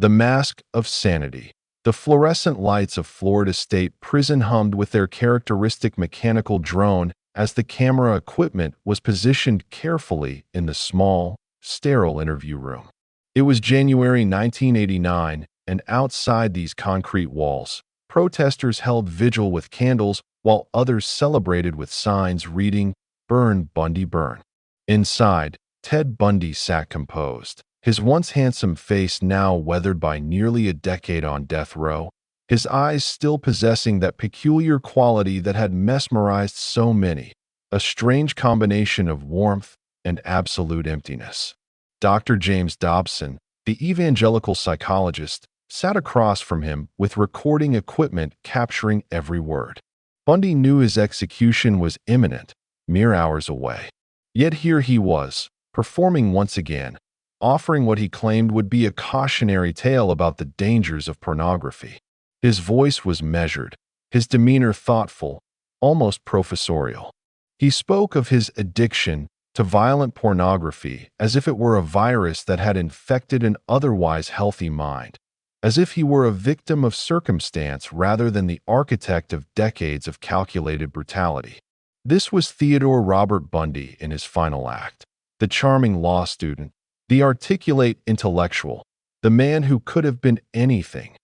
The Mask of Sanity. The fluorescent lights of Florida State Prison hummed with their characteristic mechanical drone as the camera equipment was positioned carefully in the small, sterile interview room. It was January 1989, and outside these concrete walls, protesters held vigil with candles while others celebrated with signs reading, "Burn, Bundy, burn." Inside, Ted Bundy sat composed, his once handsome face now weathered by nearly a decade on death row, his eyes still possessing that peculiar quality that had mesmerized so many, a strange combination of warmth and absolute emptiness. Dr. James Dobson, the evangelical psychologist, sat across from him with recording equipment capturing every word. Bundy knew his execution was imminent, mere hours away. Yet here he was, performing once again, offering what he claimed would be a cautionary tale about the dangers of pornography. His voice was measured, his demeanor thoughtful, almost professorial. He spoke of his addiction to violent pornography as if it were a virus that had infected an otherwise healthy mind, as if he were a victim of circumstance rather than the architect of decades of calculated brutality. This was Theodore Robert Bundy in his final act, the charming law student, the articulate intellectual, the man who could have been anything,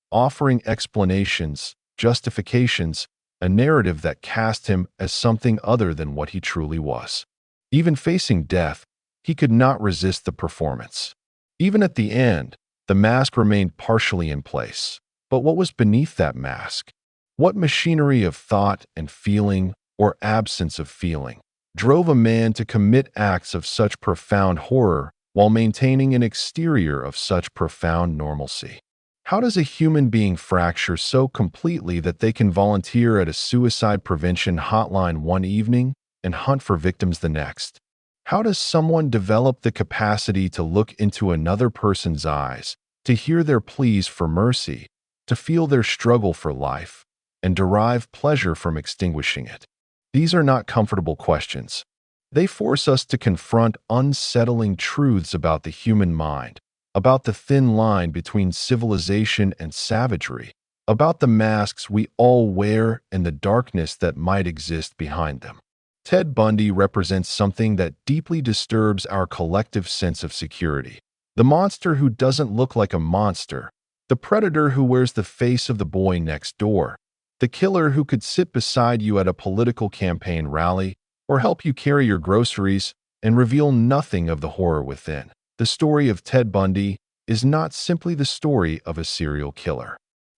offering explanations, justifications, a narrative that cast him as something other than what he truly was. Even facing death, he could not resist the performance. Even at the end, the mask remained partially in place. But what was beneath that mask? What machinery of thought and feeling, or absence of feeling, drove a man to commit acts of such profound horror while maintaining an exterior of such profound normalcy? How does a human being fracture so completely that they can volunteer at a suicide prevention hotline one evening and hunt for victims the next? How does someone develop the capacity to look into another person's eyes, to hear their pleas for mercy, to feel their struggle for life, and derive pleasure from extinguishing it? These are not comfortable questions. They force us to confront unsettling truths about the human mind, about the thin line between civilization and savagery, about the masks we all wear and the darkness that might exist behind them. Ted Bundy represents something that deeply disturbs our collective sense of security. The monster who doesn't look like a monster, the predator who wears the face of the boy next door, the killer who could sit beside you at a political campaign rally or help you carry your groceries and reveal nothing of the horror within. The story of Ted Bundy is not simply the story of a serial killer.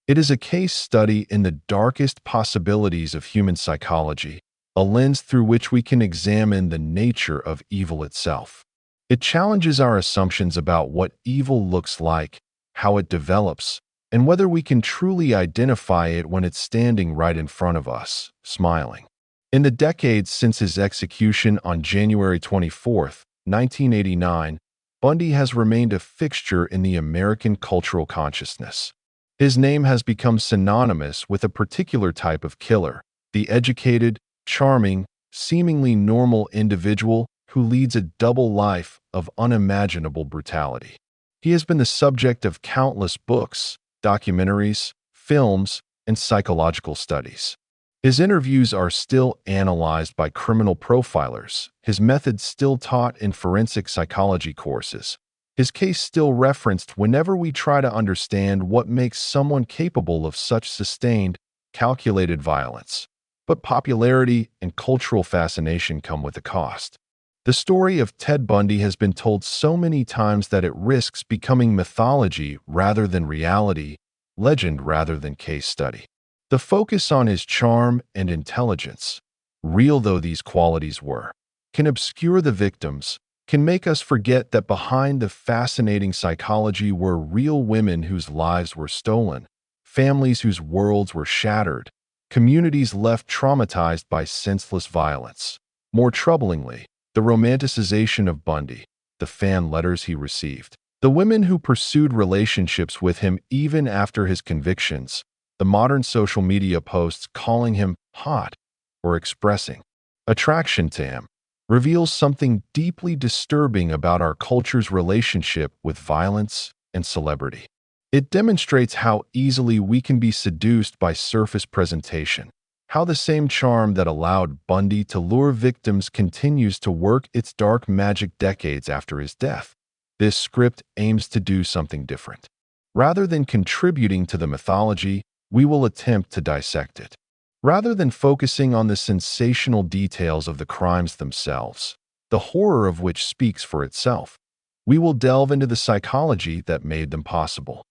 It is a case study in the darkest possibilities of human psychology, a lens through which we can examine the nature of evil itself. It challenges our assumptions about what evil looks like, how it develops, and whether we can truly identify it when it's standing right in front of us, smiling. In the decades since his execution on January 24, 1989, Bundy has remained a fixture in the American cultural consciousness. His name has become synonymous with a particular type of killer, the educated, charming, seemingly normal individual who leads a double life of unimaginable brutality. He has been the subject of countless books, documentaries, films, and psychological studies. His interviews are still analyzed by criminal profilers, his methods still taught in forensic psychology courses, his case still referenced whenever we try to understand what makes someone capable of such sustained, calculated violence. But popularity and cultural fascination come with a cost. The story of Ted Bundy has been told so many times that it risks becoming mythology rather than reality, legend rather than case study. The focus on his charm and intelligence, real though these qualities were, can obscure the victims, can make us forget that behind the fascinating psychology were real women whose lives were stolen, families whose worlds were shattered, communities left traumatized by senseless violence. More troublingly, the romanticization of Bundy, the fan letters he received, the women who pursued relationships with him even after his convictions, the modern social media posts calling him hot or expressing attraction to him, reveals something deeply disturbing about our culture's relationship with violence and celebrity. It demonstrates how easily we can be seduced by surface presentation, how the same charm that allowed Bundy to lure victims continues to work its dark magic decades after his death. This script aims to do something different. Rather than contributing to the mythology, we will attempt to dissect it. Rather than focusing on the sensational details of the crimes themselves, the horror of which speaks for itself, we will delve into the psychology that made them possible.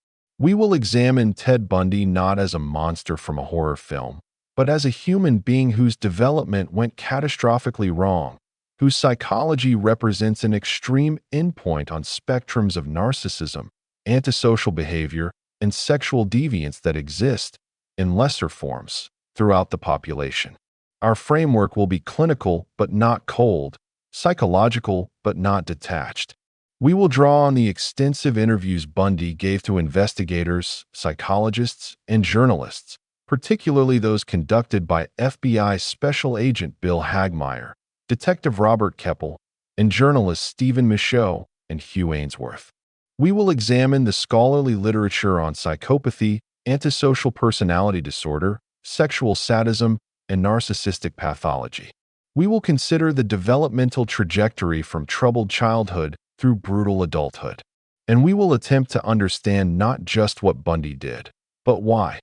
We will examine Ted Bundy not as a monster from a horror film, but as a human being whose development went catastrophically wrong, whose psychology represents an extreme endpoint on spectrums of narcissism, antisocial behavior, and sexual deviance that exist, in lesser forms, throughout the population. Our framework will be clinical but not cold, psychological but not detached. We will draw on the extensive interviews Bundy gave to investigators, psychologists, and journalists, particularly those conducted by FBI Special Agent Bill Hagmaier, Detective Robert Keppel, and journalists Stephen Michaud and Hugh Ainsworth. We will examine the scholarly literature on psychopathy, antisocial personality disorder, sexual sadism, and narcissistic pathology. We will consider the developmental trajectory from troubled childhood through brutal adulthood. And we will attempt to understand not just what Bundy did, but why.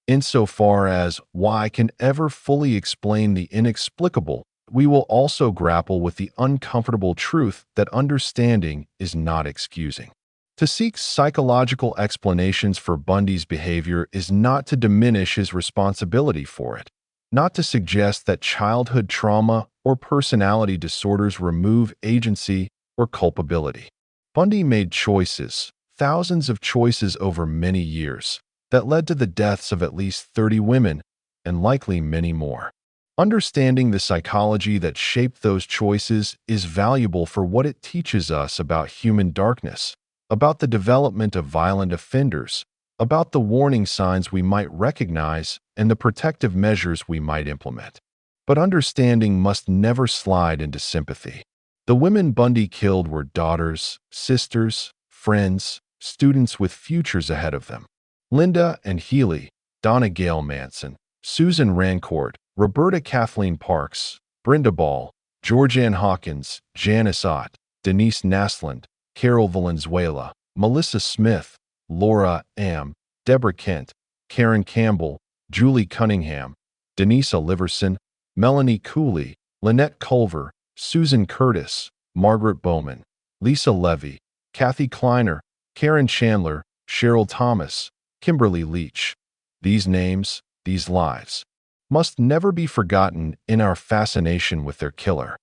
Insofar as why can ever fully explain the inexplicable, we will also grapple with the uncomfortable truth that understanding is not excusing. To seek psychological explanations for Bundy's behavior is not to diminish his responsibility for it, not to suggest that childhood trauma or personality disorders remove agency or culpability. Bundy made choices, thousands of choices over many years, that led to the deaths of at least 30 women and likely many more. Understanding the psychology that shaped those choices is valuable for what it teaches us about human darkness, about the development of violent offenders, about the warning signs we might recognize and the protective measures we might implement. But understanding must never slide into sympathy. The women Bundy killed were daughters, sisters, friends, students with futures ahead of them. Linda and Healy, Donna Gail Manson, Susan Rancourt, Roberta Kathleen Parks, Brenda Ball, Georgianne Hawkins, Janice Ott, Denise Naslund, Carol Valenzuela, Melissa Smith, Laura Am, Deborah Kent, Karen Campbell, Julie Cunningham, Denise Liverson, Melanie Cooley, Lynette Culver, Susan Curtis, Margaret Bowman, Lisa Levy, Kathy Kleiner, Karen Chandler, Cheryl Thomas, Kimberly Leach. These names, these lives, must never be forgotten in our fascination with their killer.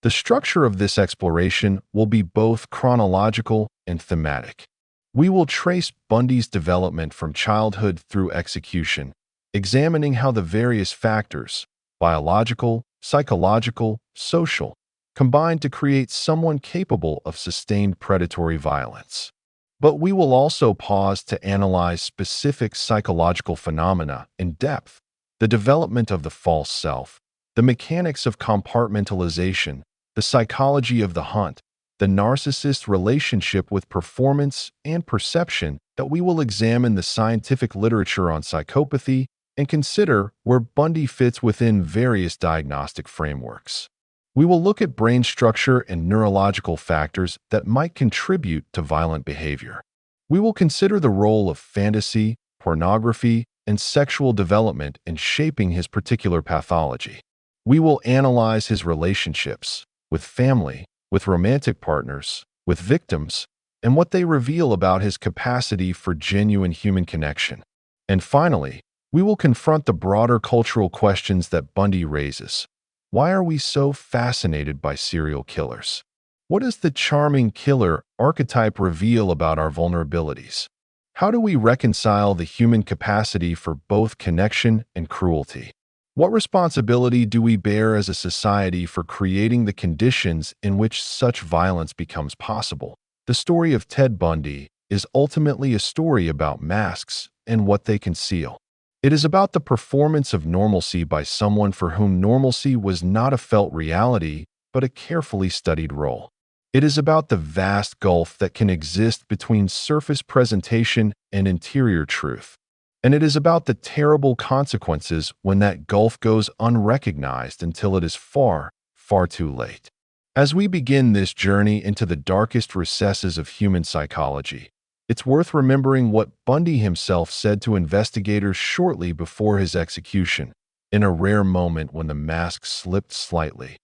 The structure of this exploration will be both chronological and thematic. We will trace Bundy's development from childhood through execution, examining how the various factors, biological, psychological, social, combine to create someone capable of sustained predatory violence. But we will also pause to analyze specific psychological phenomena in depth, the development of the false self, the mechanics of compartmentalization, the psychology of the hunt, the narcissist's relationship with performance and perception. That we will examine the scientific literature on psychopathy and consider where Bundy fits within various diagnostic frameworks. We will look at brain structure and neurological factors that might contribute to violent behavior. We will consider the role of fantasy, pornography, and sexual development in shaping his particular pathology. We will analyze his relationships with family, with romantic partners, with victims, and what they reveal about his capacity for genuine human connection. And finally, we will confront the broader cultural questions that Bundy raises. Why are we so fascinated by serial killers? What does the charming killer archetype reveal about our vulnerabilities? How do we reconcile the human capacity for both connection and cruelty? What responsibility do we bear as a society for creating the conditions in which such violence becomes possible? The story of Ted Bundy is ultimately a story about masks and what they conceal. It is about the performance of normalcy by someone for whom normalcy was not a felt reality, but a carefully studied role. It is about the vast gulf that can exist between surface presentation and interior truth. And it is about the terrible consequences when that gulf goes unrecognized until it is far, far too late. As we begin this journey into the darkest recesses of human psychology, it's worth remembering what Bundy himself said to investigators shortly before his execution, in a rare moment when the mask slipped slightly.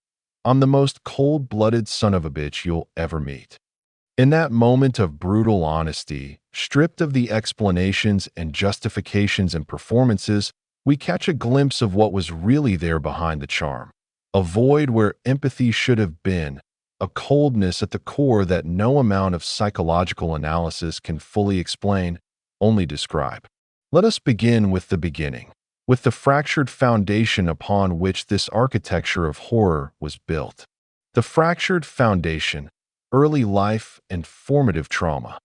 "I'm the most cold-blooded son of a bitch you'll ever meet." In that moment of brutal honesty, stripped of the explanations and justifications and performances, we catch a glimpse of what was really there behind the charm. A void where empathy should have been, a coldness at the core that no amount of psychological analysis can fully explain, only describe. Let us begin with the beginning, with the fractured foundation upon which this architecture of horror was built. The fractured foundation, early life, and formative trauma.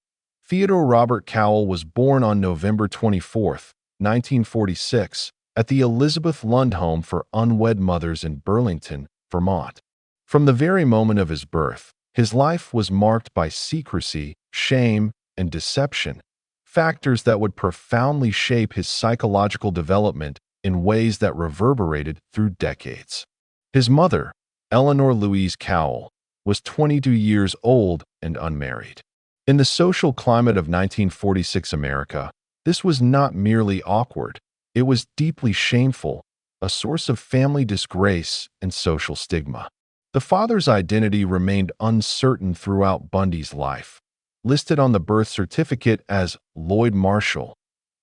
Theodore Robert Cowell was born on November 24, 1946, at the Elizabeth Lund Home for Unwed Mothers in Burlington, Vermont. From the very moment of his birth, his life was marked by secrecy, shame, and deception, factors that would profoundly shape his psychological development in ways that reverberated through decades. His mother, Eleanor Louise Cowell, was 22 years old and unmarried. In the social climate of 1946 America, this was not merely awkward, it was deeply shameful, a source of family disgrace and social stigma. The father's identity remained uncertain throughout Bundy's life, listed on the birth certificate as Lloyd Marshall,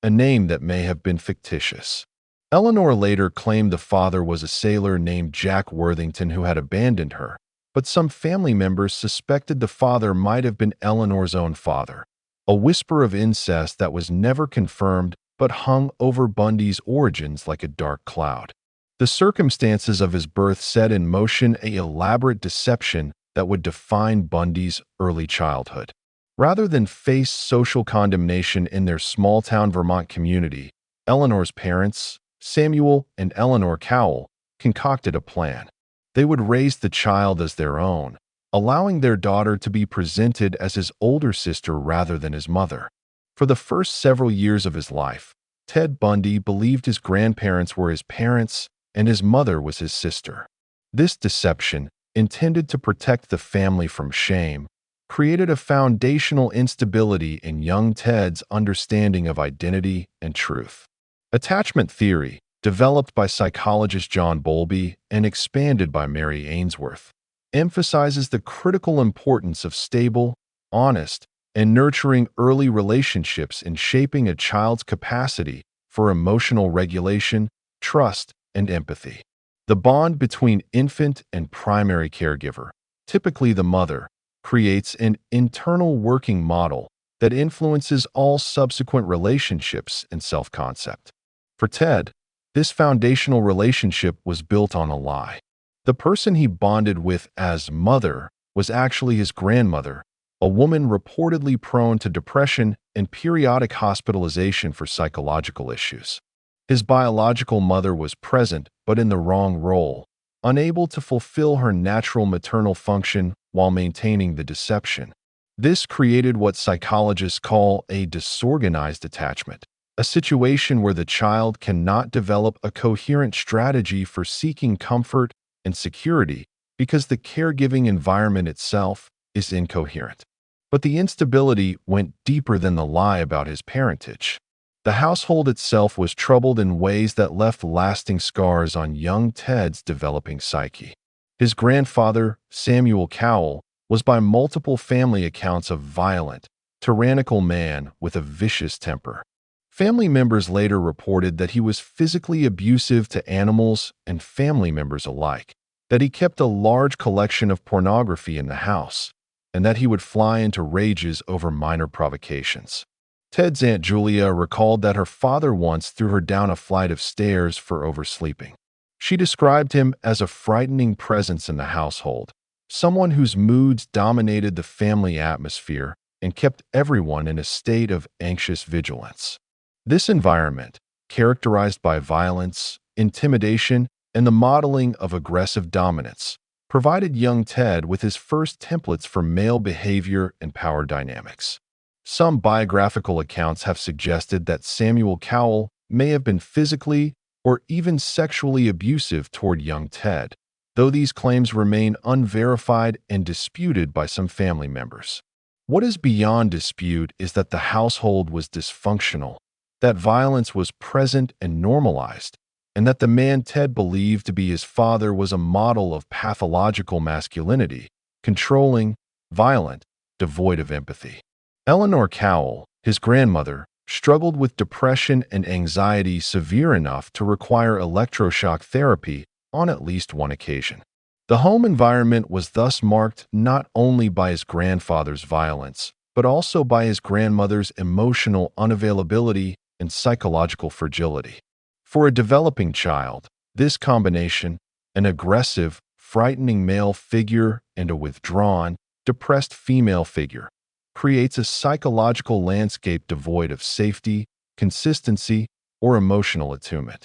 a name that may have been fictitious. Eleanor later claimed the father was a sailor named Jack Worthington who had abandoned her, but some family members suspected the father might have been Eleanor's own father, a whisper of incest that was never confirmed but hung over Bundy's origins like a dark cloud. The circumstances of his birth set in motion an elaborate deception that would define Bundy's early childhood. Rather than face social condemnation in their small-town Vermont community, Eleanor's parents, Samuel and Eleanor Cowell, concocted a plan. They would raise the child as their own, allowing their daughter to be presented as his older sister rather than his mother. For the first several years of his life, Ted Bundy believed his grandparents were his parents and his mother was his sister. This deception, intended to protect the family from shame, created a foundational instability in young Ted's understanding of identity and truth. Attachment theory, developed by psychologist John Bowlby and expanded by Mary Ainsworth, emphasizes the critical importance of stable, honest, and nurturing early relationships in shaping a child's capacity for emotional regulation, trust, and empathy. The bond between infant and primary caregiver, typically the mother, creates an internal working model that influences all subsequent relationships and self-concept. For Ted, this foundational relationship was built on a lie. The person he bonded with as mother was actually his grandmother, a woman reportedly prone to depression and periodic hospitalization for psychological issues. His biological mother was present but in the wrong role, unable to fulfill her natural maternal function while maintaining the deception. This created what psychologists call a disorganized attachment, a situation where the child cannot develop a coherent strategy for seeking comfort and security because the caregiving environment itself is incoherent. But the instability went deeper than the lie about his parentage. The household itself was troubled in ways that left lasting scars on young Ted's developing psyche. His grandfather, Samuel Cowell, was by multiple family accounts a violent, tyrannical man with a vicious temper. Family members later reported that he was physically abusive to animals and family members alike, that he kept a large collection of pornography in the house, and that he would fly into rages over minor provocations. Ted's Aunt Julia recalled that her father once threw her down a flight of stairs for oversleeping. She described him as a frightening presence in the household, someone whose moods dominated the family atmosphere and kept everyone in a state of anxious vigilance. This environment, characterized by violence, intimidation, and the modeling of aggressive dominance, provided young Ted with his first templates for male behavior and power dynamics. Some biographical accounts have suggested that Samuel Cowell may have been physically or even sexually abusive toward young Ted, though these claims remain unverified and disputed by some family members. What is beyond dispute is that the household was dysfunctional, that violence was present and normalized, and that the man Ted believed to be his father was a model of pathological masculinity, controlling, violent, devoid of empathy. Eleanor Cowell, his grandmother, struggled with depression and anxiety severe enough to require electroshock therapy on at least one occasion. The home environment was thus marked not only by his grandfather's violence, but also by his grandmother's emotional unavailability and psychological fragility. For a developing child, this combination, an aggressive, frightening male figure and a withdrawn, depressed female figure, creates a psychological landscape devoid of safety, consistency, or emotional attunement.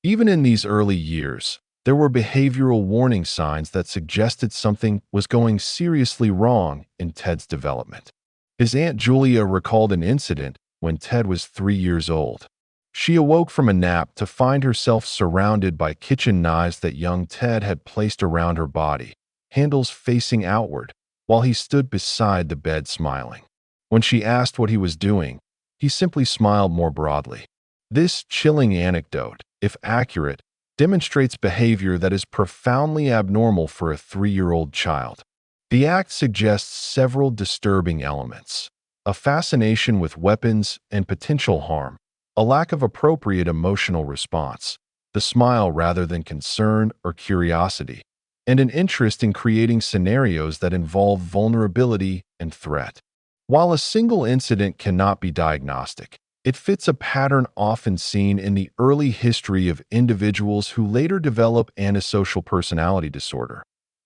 Even in these early years, there were behavioral warning signs that suggested something was going seriously wrong in Ted's development. His Aunt Julia recalled an incident when Ted was 3 years old. She awoke from a nap to find herself surrounded by kitchen knives that young Ted had placed around her body, handles facing outward, while he stood beside the bed smiling. When she asked what he was doing, he simply smiled more broadly. This chilling anecdote, if accurate, demonstrates behavior that is profoundly abnormal for a 3-year-old child. The act suggests several disturbing elements: a fascination with weapons and potential harm, a lack of appropriate emotional response, the smile rather than concern or curiosity, and an interest in creating scenarios that involve vulnerability and threat. While a single incident cannot be diagnostic, it fits a pattern often seen in the early history of individuals who later develop antisocial personality disorder,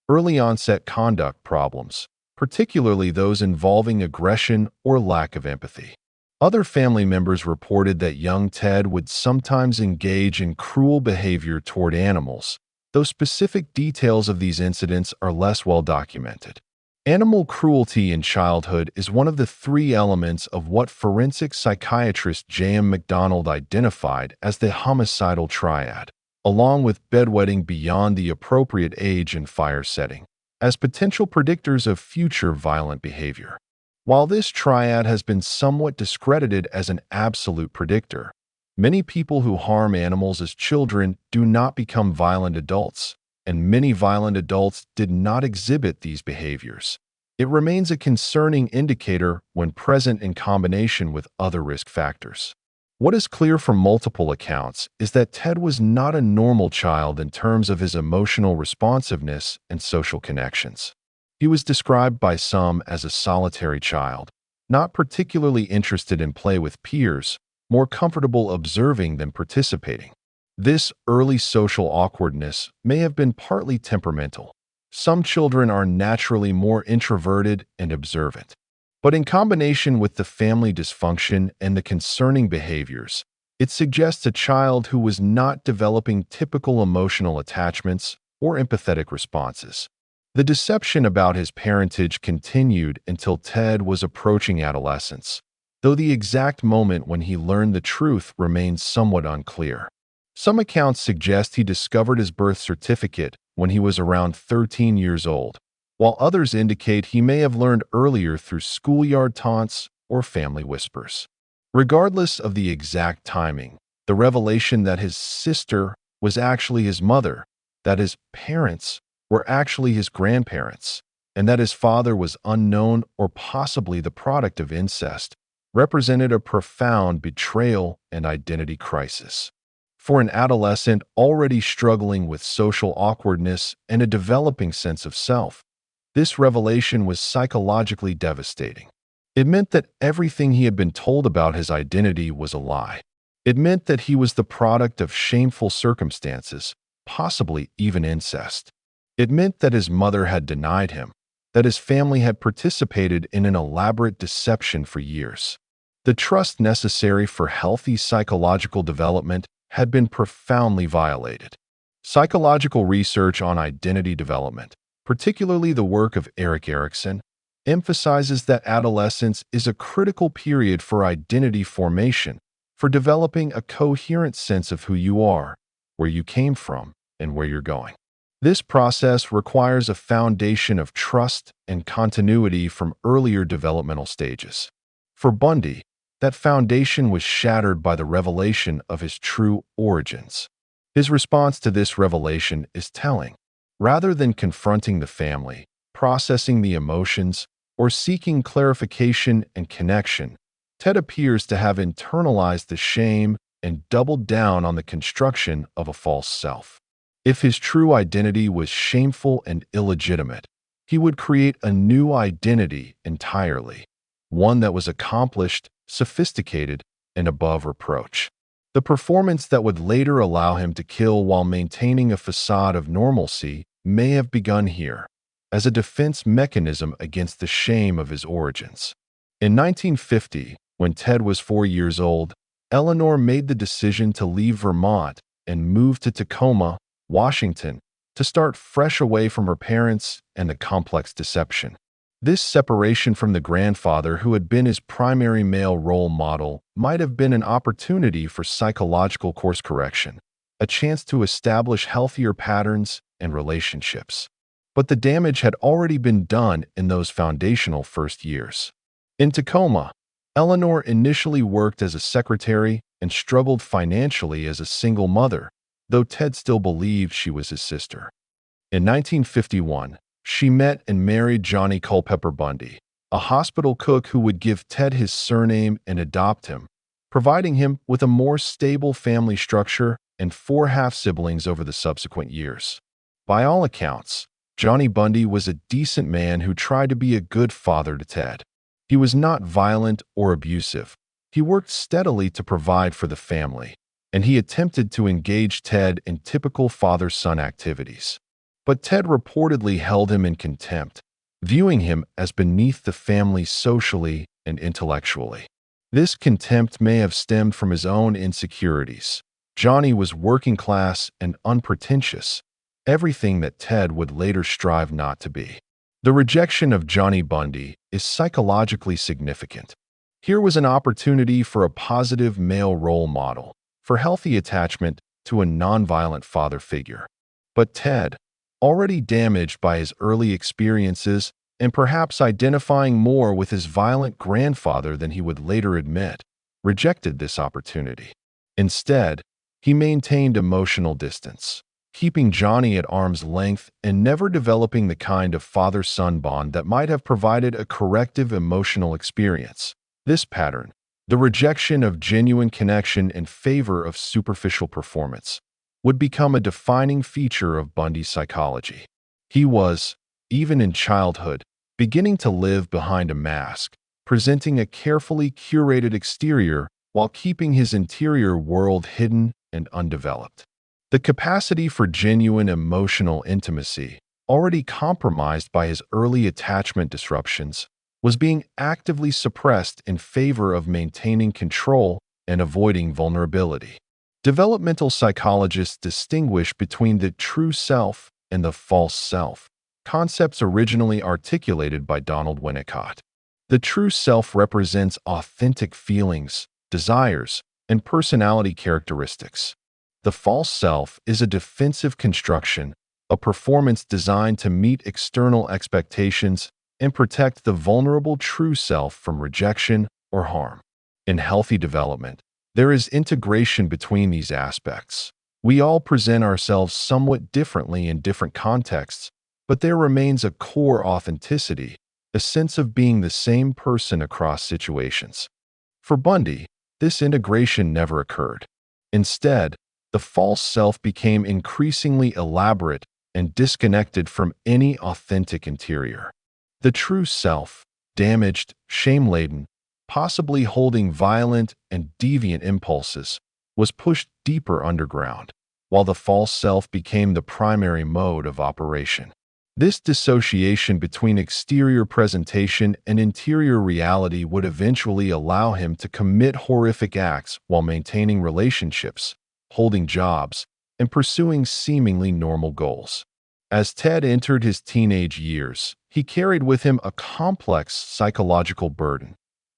early-onset conduct problems, particularly those involving aggression or lack of empathy. Other family members reported that young Ted would sometimes engage in cruel behavior toward animals, though specific details of these incidents are less well documented. Animal cruelty in childhood is one of the 3 elements of what forensic psychiatrist J.M. MacDonald identified as the homicidal triad, along with bedwetting beyond the appropriate age and fire setting, as potential predictors of future violent behavior. While this triad has been somewhat discredited as an absolute predictor, many people who harm animals as children do not become violent adults, and many violent adults did not exhibit these behaviors. It remains a concerning indicator when present in combination with other risk factors. What is clear from multiple accounts is that Ted was not a normal child in terms of his emotional responsiveness and social connections. He was described by some as a solitary child, not particularly interested in play with peers, more comfortable observing than participating. This early social awkwardness may have been partly temperamental. Some children are naturally more introverted and observant. But in combination with the family dysfunction and the concerning behaviors, it suggests a child who was not developing typical emotional attachments or empathetic responses. The deception about his parentage continued until Ted was approaching adolescence, though the exact moment when he learned the truth remains somewhat unclear. Some accounts suggest he discovered his birth certificate when he was around 13 years old, while others indicate he may have learned earlier through schoolyard taunts or family whispers. Regardless of the exact timing, the revelation that his sister was actually his mother, that his parents were actually his grandparents, and that his father was unknown or possibly the product of incest, represented a profound betrayal and identity crisis. For an adolescent already struggling with social awkwardness and a developing sense of self, this revelation was psychologically devastating. It meant that everything he had been told about his identity was a lie. It meant that he was the product of shameful circumstances, possibly even incest. It meant that his mother had denied him, that his family had participated in an elaborate deception for years. The trust necessary for healthy psychological development had been profoundly violated. Psychological research on identity development, particularly the work of Erik Erikson, emphasizes that adolescence is a critical period for identity formation, for developing a coherent sense of who you are, where you came from, and where you're going. This process requires a foundation of trust and continuity from earlier developmental stages. For Bundy, that foundation was shattered by the revelation of his true origins. His response to this revelation is telling. Rather than confronting the family, processing the emotions, or seeking clarification and connection, Ted appears to have internalized the shame and doubled down on the construction of a false self. If his true identity was shameful and illegitimate, he would create a new identity entirely, one that was accomplished, sophisticated, and above reproach. The performance that would later allow him to kill while maintaining a facade of normalcy may have begun here, as a defense mechanism against the shame of his origins. In 1950, when Ted was 4 years old, Eleanor made the decision to leave Vermont and move to Tacoma, Washington, to start fresh away from her parents and the complex deception. This separation from the grandfather who had been his primary male role model might have been an opportunity for psychological course correction, a chance to establish healthier patterns and relationships. But the damage had already been done in those foundational first years. In Tacoma, Eleanor initially worked as a secretary and struggled financially as a single mother, though Ted still believed she was his sister. In 1951, she met and married Johnny Culpepper Bundy, a hospital cook who would give Ted his surname and adopt him, providing him with a more stable family structure and 4 half-siblings over the subsequent years. By all accounts, Johnny Bundy was a decent man who tried to be a good father to Ted. He was not violent or abusive. He worked steadily to provide for the family, and he attempted to engage Ted in typical father-son activities. But Ted reportedly held him in contempt, viewing him as beneath the family socially and intellectually. This contempt may have stemmed from his own insecurities. Johnny was working class and unpretentious, everything that Ted would later strive not to be. The rejection of Johnny Bundy is psychologically significant. Here was an opportunity for a positive male role model, for healthy attachment to a nonviolent father figure. But Ted, already damaged by his early experiences and perhaps identifying more with his violent grandfather than he would later admit, rejected this opportunity. Instead, he maintained emotional distance, keeping Johnny at arm's length and never developing the kind of father-son bond that might have provided a corrective emotional experience. This pattern, the rejection of genuine connection in favor of superficial performance, would become a defining feature of Bundy's psychology. He was, even in childhood, beginning to live behind a mask, presenting a carefully curated exterior while keeping his interior world hidden and undeveloped. The capacity for genuine emotional intimacy, already compromised by his early attachment disruptions, was being actively suppressed in favor of maintaining control and avoiding vulnerability. Developmental psychologists distinguish between the true self and the false self, concepts originally articulated by Donald Winnicott. The true self represents authentic feelings, desires, and personality characteristics. The false self is a defensive construction, a performance designed to meet external expectations and protect the vulnerable true self from rejection or harm. In healthy development, there is integration between these aspects. We all present ourselves somewhat differently in different contexts, but there remains a core authenticity, a sense of being the same person across situations. For Bundy, this integration never occurred. Instead, the false self became increasingly elaborate and disconnected from any authentic interior. The true self, damaged, shame-laden, possibly holding violent and deviant impulses, was pushed deeper underground, while the false self became the primary mode of operation. This dissociation between exterior presentation and interior reality would eventually allow him to commit horrific acts while maintaining relationships, holding jobs, and pursuing seemingly normal goals. As Ted entered his teenage years, he carried with him a complex psychological burden.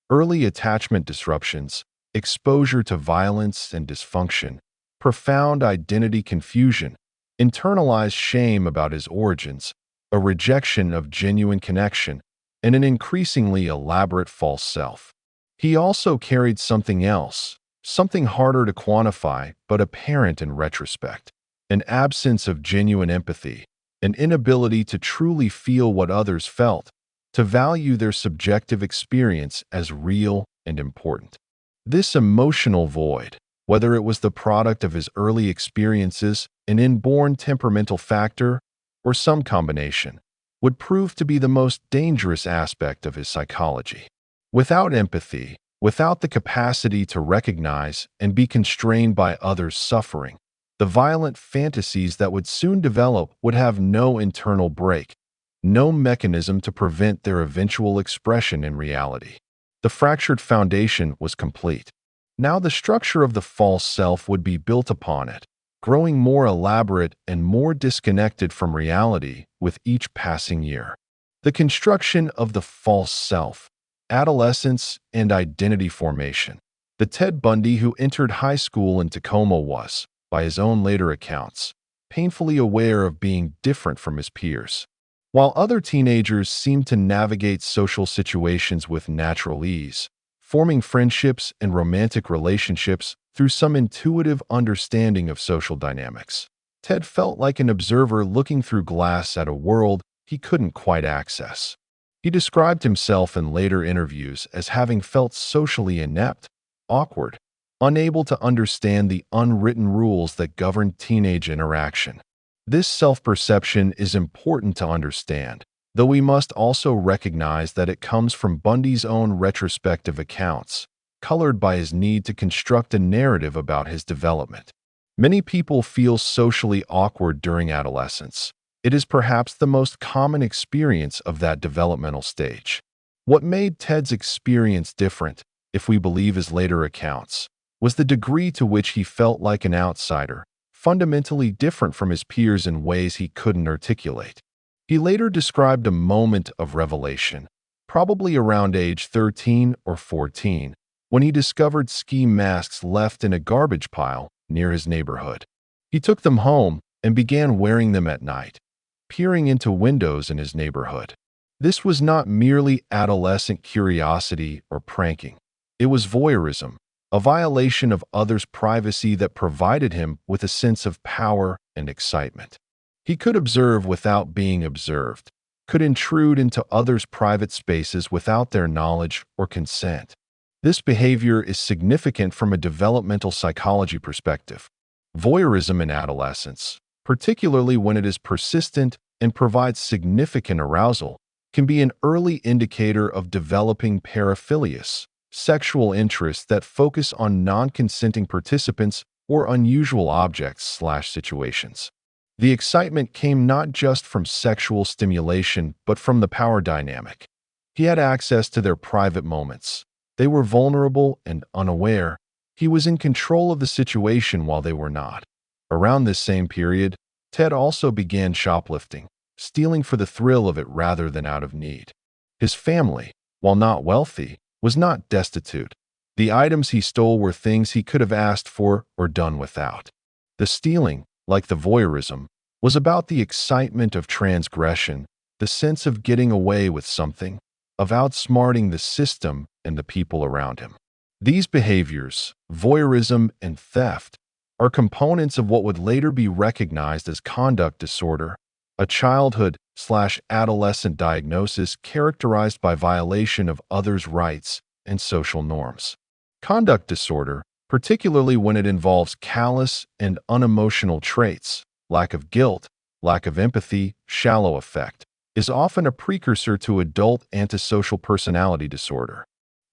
Early attachment disruptions, exposure to violence and dysfunction, profound identity confusion, internalized shame about his origins, a rejection of genuine connection, and an increasingly elaborate false self. He also carried something else, something harder to quantify but apparent in retrospect: an absence of genuine empathy, an inability to truly feel what others felt, to value their subjective experience as real and important. This emotional void, whether it was the product of his early experiences, an inborn temperamental factor, or some combination, would prove to be the most dangerous aspect of his psychology. Without empathy, without the capacity to recognize and be constrained by others' suffering, the violent fantasies that would soon develop would have no internal brake, no mechanism to prevent their eventual expression in reality. The fractured foundation was complete. Now the structure of the false self would be built upon it, growing more elaborate and more disconnected from reality with each passing year. The construction of the false self, adolescence, and identity formation. The Ted Bundy who entered high school in Tacoma was, by his own later accounts, painfully aware of being different from his peers. While other teenagers seemed to navigate social situations with natural ease, forming friendships and romantic relationships through some intuitive understanding of social dynamics, Ted felt like an observer looking through glass at a world he couldn't quite access. He described himself in later interviews as having felt socially inept, awkward, unable to understand the unwritten rules that govern teenage interaction. This self-perception is important to understand, though we must also recognize that it comes from Bundy's own retrospective accounts, colored by his need to construct a narrative about his development. Many people feel socially awkward during adolescence. It is perhaps the most common experience of that developmental stage. What made Ted's experience different, if we believe his later accounts, was the degree to which he felt like an outsider, fundamentally different from his peers in ways he couldn't articulate. He later described a moment of revelation, probably around age 13 or 14, when he discovered ski masks left in a garbage pile near his neighborhood. He took them home and began wearing them at night, peering into windows in his neighborhood. This was not merely adolescent curiosity or pranking. It was voyeurism, a violation of others' privacy that provided him with a sense of power and excitement. He could observe without being observed, could intrude into others' private spaces without their knowledge or consent. This behavior is significant from a developmental psychology perspective. Voyeurism in adolescence, particularly when it is persistent and provides significant arousal, can be an early indicator of developing paraphilias, sexual interests that focus on non-consenting participants or unusual objects/situations. The excitement came not just from sexual stimulation, but from the power dynamic. He had access to their private moments. They were vulnerable and unaware. He was in control of the situation while they were not. Around this same period, Ted also began shoplifting, stealing for the thrill of it rather than out of need. His family, while not wealthy, was not destitute. The items he stole were things he could have asked for or done without. The stealing, like the voyeurism, was about the excitement of transgression, the sense of getting away with something, of outsmarting the system and the people around him. These behaviors, voyeurism and theft, are components of what would later be recognized as conduct disorder, a childhood/adolescent diagnosis characterized by violation of others' rights and social norms. Conduct disorder, particularly when it involves callous and unemotional traits, lack of guilt, lack of empathy, shallow affect, is often a precursor to adult antisocial personality disorder.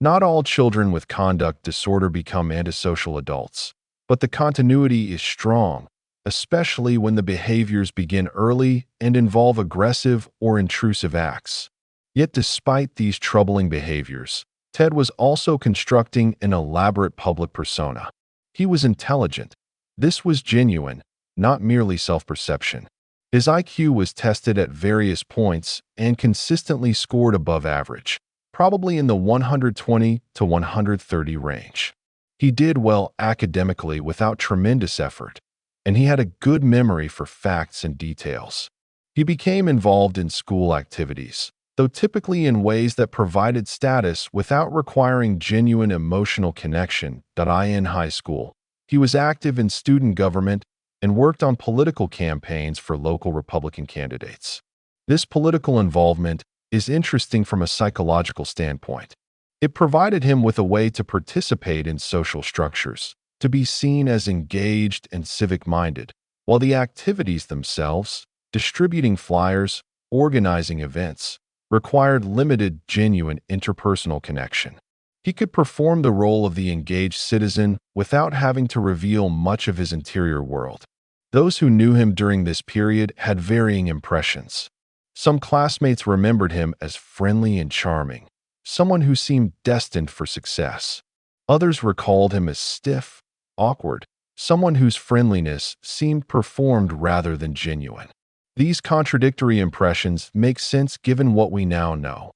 Not all children with conduct disorder become antisocial adults, but the continuity is strong, especially when the behaviors begin early and involve aggressive or intrusive acts. Yet despite these troubling behaviors, Ted was also constructing an elaborate public persona. He was intelligent. This was genuine, not merely self-perception. His IQ was tested at various points and consistently scored above average, probably in the 120 to 130 range. He did well academically without tremendous effort, and he had a good memory for facts and details. He became involved in school activities, though typically in ways that provided status without requiring genuine emotional connection. In high school, he was active in student government and worked on political campaigns for local Republican candidates. This political involvement is interesting from a psychological standpoint. It provided him with a way to participate in social structures, to be seen as engaged and civic-minded, while the activities themselves, distributing flyers, organizing events, required limited, genuine interpersonal connection. He could perform the role of the engaged citizen without having to reveal much of his interior world. Those who knew him during this period had varying impressions. Some classmates remembered him as friendly and charming, someone who seemed destined for success. Others recalled him as stiff, awkward, someone whose friendliness seemed performed rather than genuine. These contradictory impressions make sense given what we now know.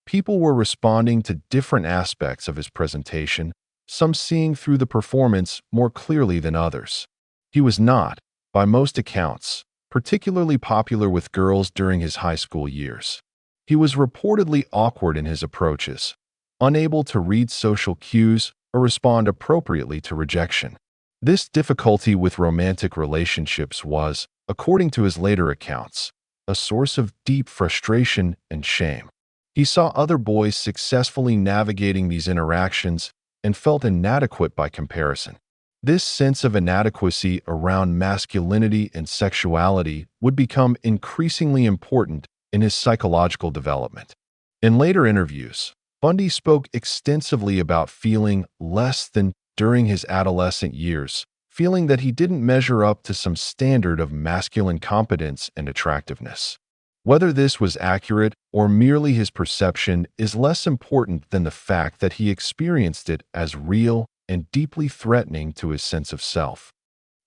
People were responding to different aspects of his presentation, some seeing through the performance more clearly than others. He was not, by most accounts, particularly popular with girls during his high school years. He was reportedly awkward in his approaches, unable to read social cues or respond appropriately to rejection. This difficulty with romantic relationships was, according to his later accounts, a source of deep frustration and shame. He saw other boys successfully navigating these interactions and felt inadequate by comparison. This sense of inadequacy around masculinity and sexuality would become increasingly important in his psychological development. In later interviews, Bundy spoke extensively about feeling less than during his adolescent years, feeling that he didn't measure up to some standard of masculine competence and attractiveness. Whether this was accurate or merely his perception is less important than the fact that he experienced it as real and deeply threatening to his sense of self.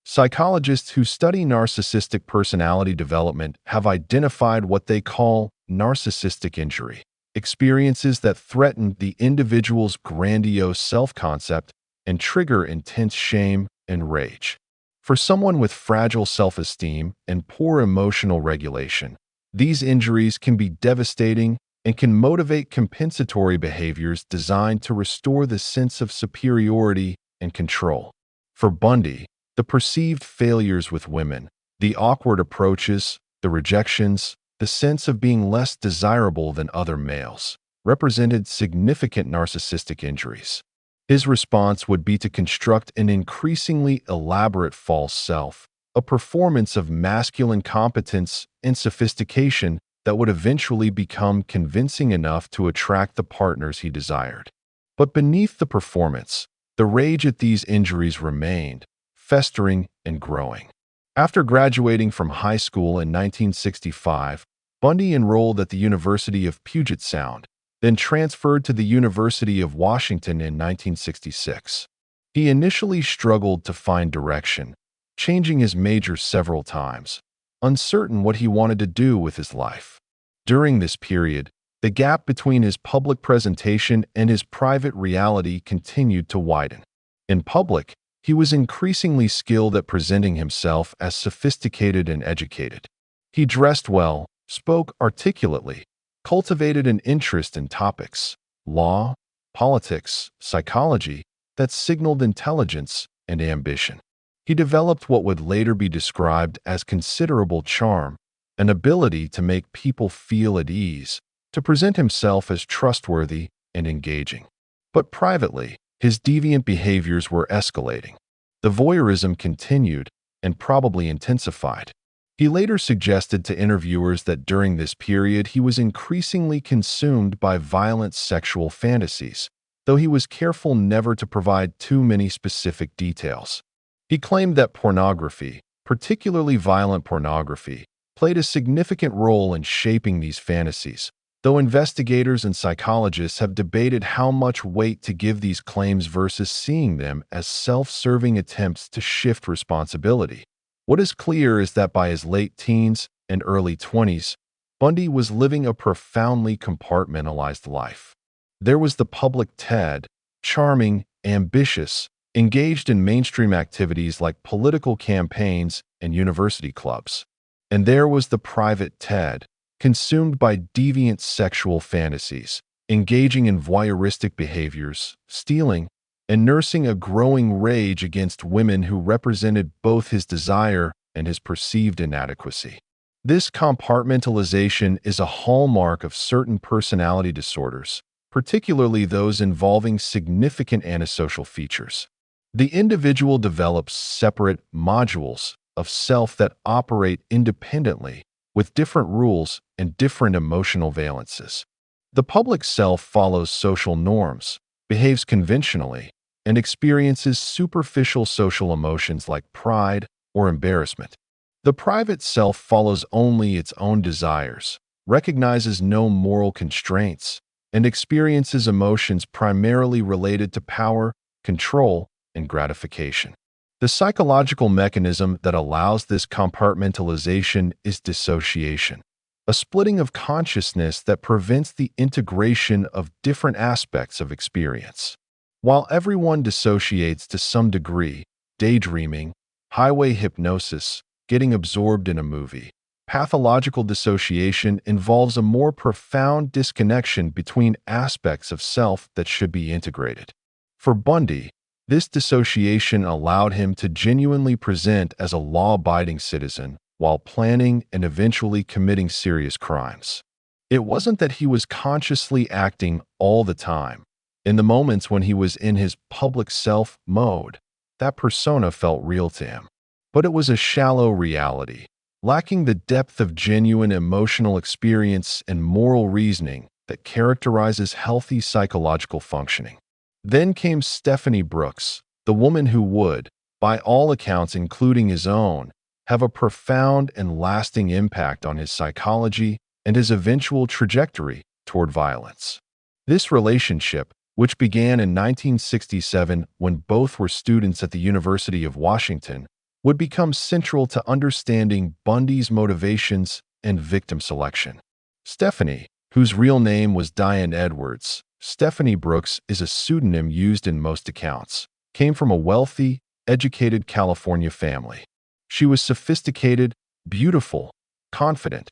Psychologists who study narcissistic personality development have identified what they call narcissistic injury, experiences that threaten the individual's grandiose self-concept and trigger intense shame and rage. For someone with fragile self-esteem and poor emotional regulation, these injuries can be devastating and can motivate compensatory behaviors designed to restore the sense of superiority and control. For Bundy, the perceived failures with women, the awkward approaches, the rejections, the sense of being less desirable than other males, represented significant narcissistic injuries. His response would be to construct an increasingly elaborate false self, a performance of masculine competence and sophistication that would eventually become convincing enough to attract the partners he desired. But beneath the performance, the rage at these injuries remained, festering and growing. After graduating from high school in 1965, Bundy enrolled at the University of Puget Sound, then transferred to the University of Washington in 1966. He initially struggled to find direction, changing his major several times, uncertain what he wanted to do with his life. During this period, the gap between his public presentation and his private reality continued to widen. In public, he was increasingly skilled at presenting himself as sophisticated and educated. He dressed well, spoke articulately, cultivated an interest in topics, law, politics, psychology, that signaled intelligence and ambition. He developed what would later be described as considerable charm, an ability to make people feel at ease, to present himself as trustworthy and engaging. But privately, his deviant behaviors were escalating. The voyeurism continued and probably intensified. He later suggested to interviewers that during this period he was increasingly consumed by violent sexual fantasies, though he was careful never to provide too many specific details. He claimed that pornography, particularly violent pornography, played a significant role in shaping these fantasies, though investigators and psychologists have debated how much weight to give these claims versus seeing them as self-serving attempts to shift responsibility. What is clear is that by his late teens, and early 20s, Bundy was living a profoundly compartmentalized life. There was the public Ted, charming, ambitious, engaged in mainstream activities like political campaigns and university clubs. And there was the private Ted, consumed by deviant sexual fantasies, engaging in voyeuristic behaviors, stealing, and nursing a growing rage against women who represented both his desire and his perceived inadequacy. This compartmentalization is a hallmark of certain personality disorders, particularly those involving significant antisocial features. The individual develops separate modules of self that operate independently, with different rules and different emotional valences. The public self follows social norms, behaves conventionally, and experiences superficial social emotions like pride or embarrassment. The private self follows only its own desires, recognizes no moral constraints, and experiences emotions primarily related to power, control, and gratification. The psychological mechanism that allows this compartmentalization is dissociation, a splitting of consciousness that prevents the integration of different aspects of experience. While everyone dissociates to some degree, daydreaming, highway hypnosis, getting absorbed in a movie, pathological dissociation involves a more profound disconnection between aspects of self that should be integrated. For Bundy, this dissociation allowed him to genuinely present as a law-abiding citizen while planning and eventually committing serious crimes. It wasn't that he was consciously acting all the time. In the moments when he was in his public self mode, that persona felt real to him. But it was a shallow reality, lacking the depth of genuine emotional experience and moral reasoning that characterizes healthy psychological functioning. Then came Stephanie Brooks, the woman who would, by all accounts including his own, have a profound and lasting impact on his psychology and his eventual trajectory toward violence. This relationship, which began in 1967 when both were students at the University of Washington, would become central to understanding Bundy's motivations and victim selection. Stephanie, whose real name was Diane Edwards, Stephanie Brooks is a pseudonym used in most accounts, came from a wealthy, educated California family. She was sophisticated, beautiful, confident,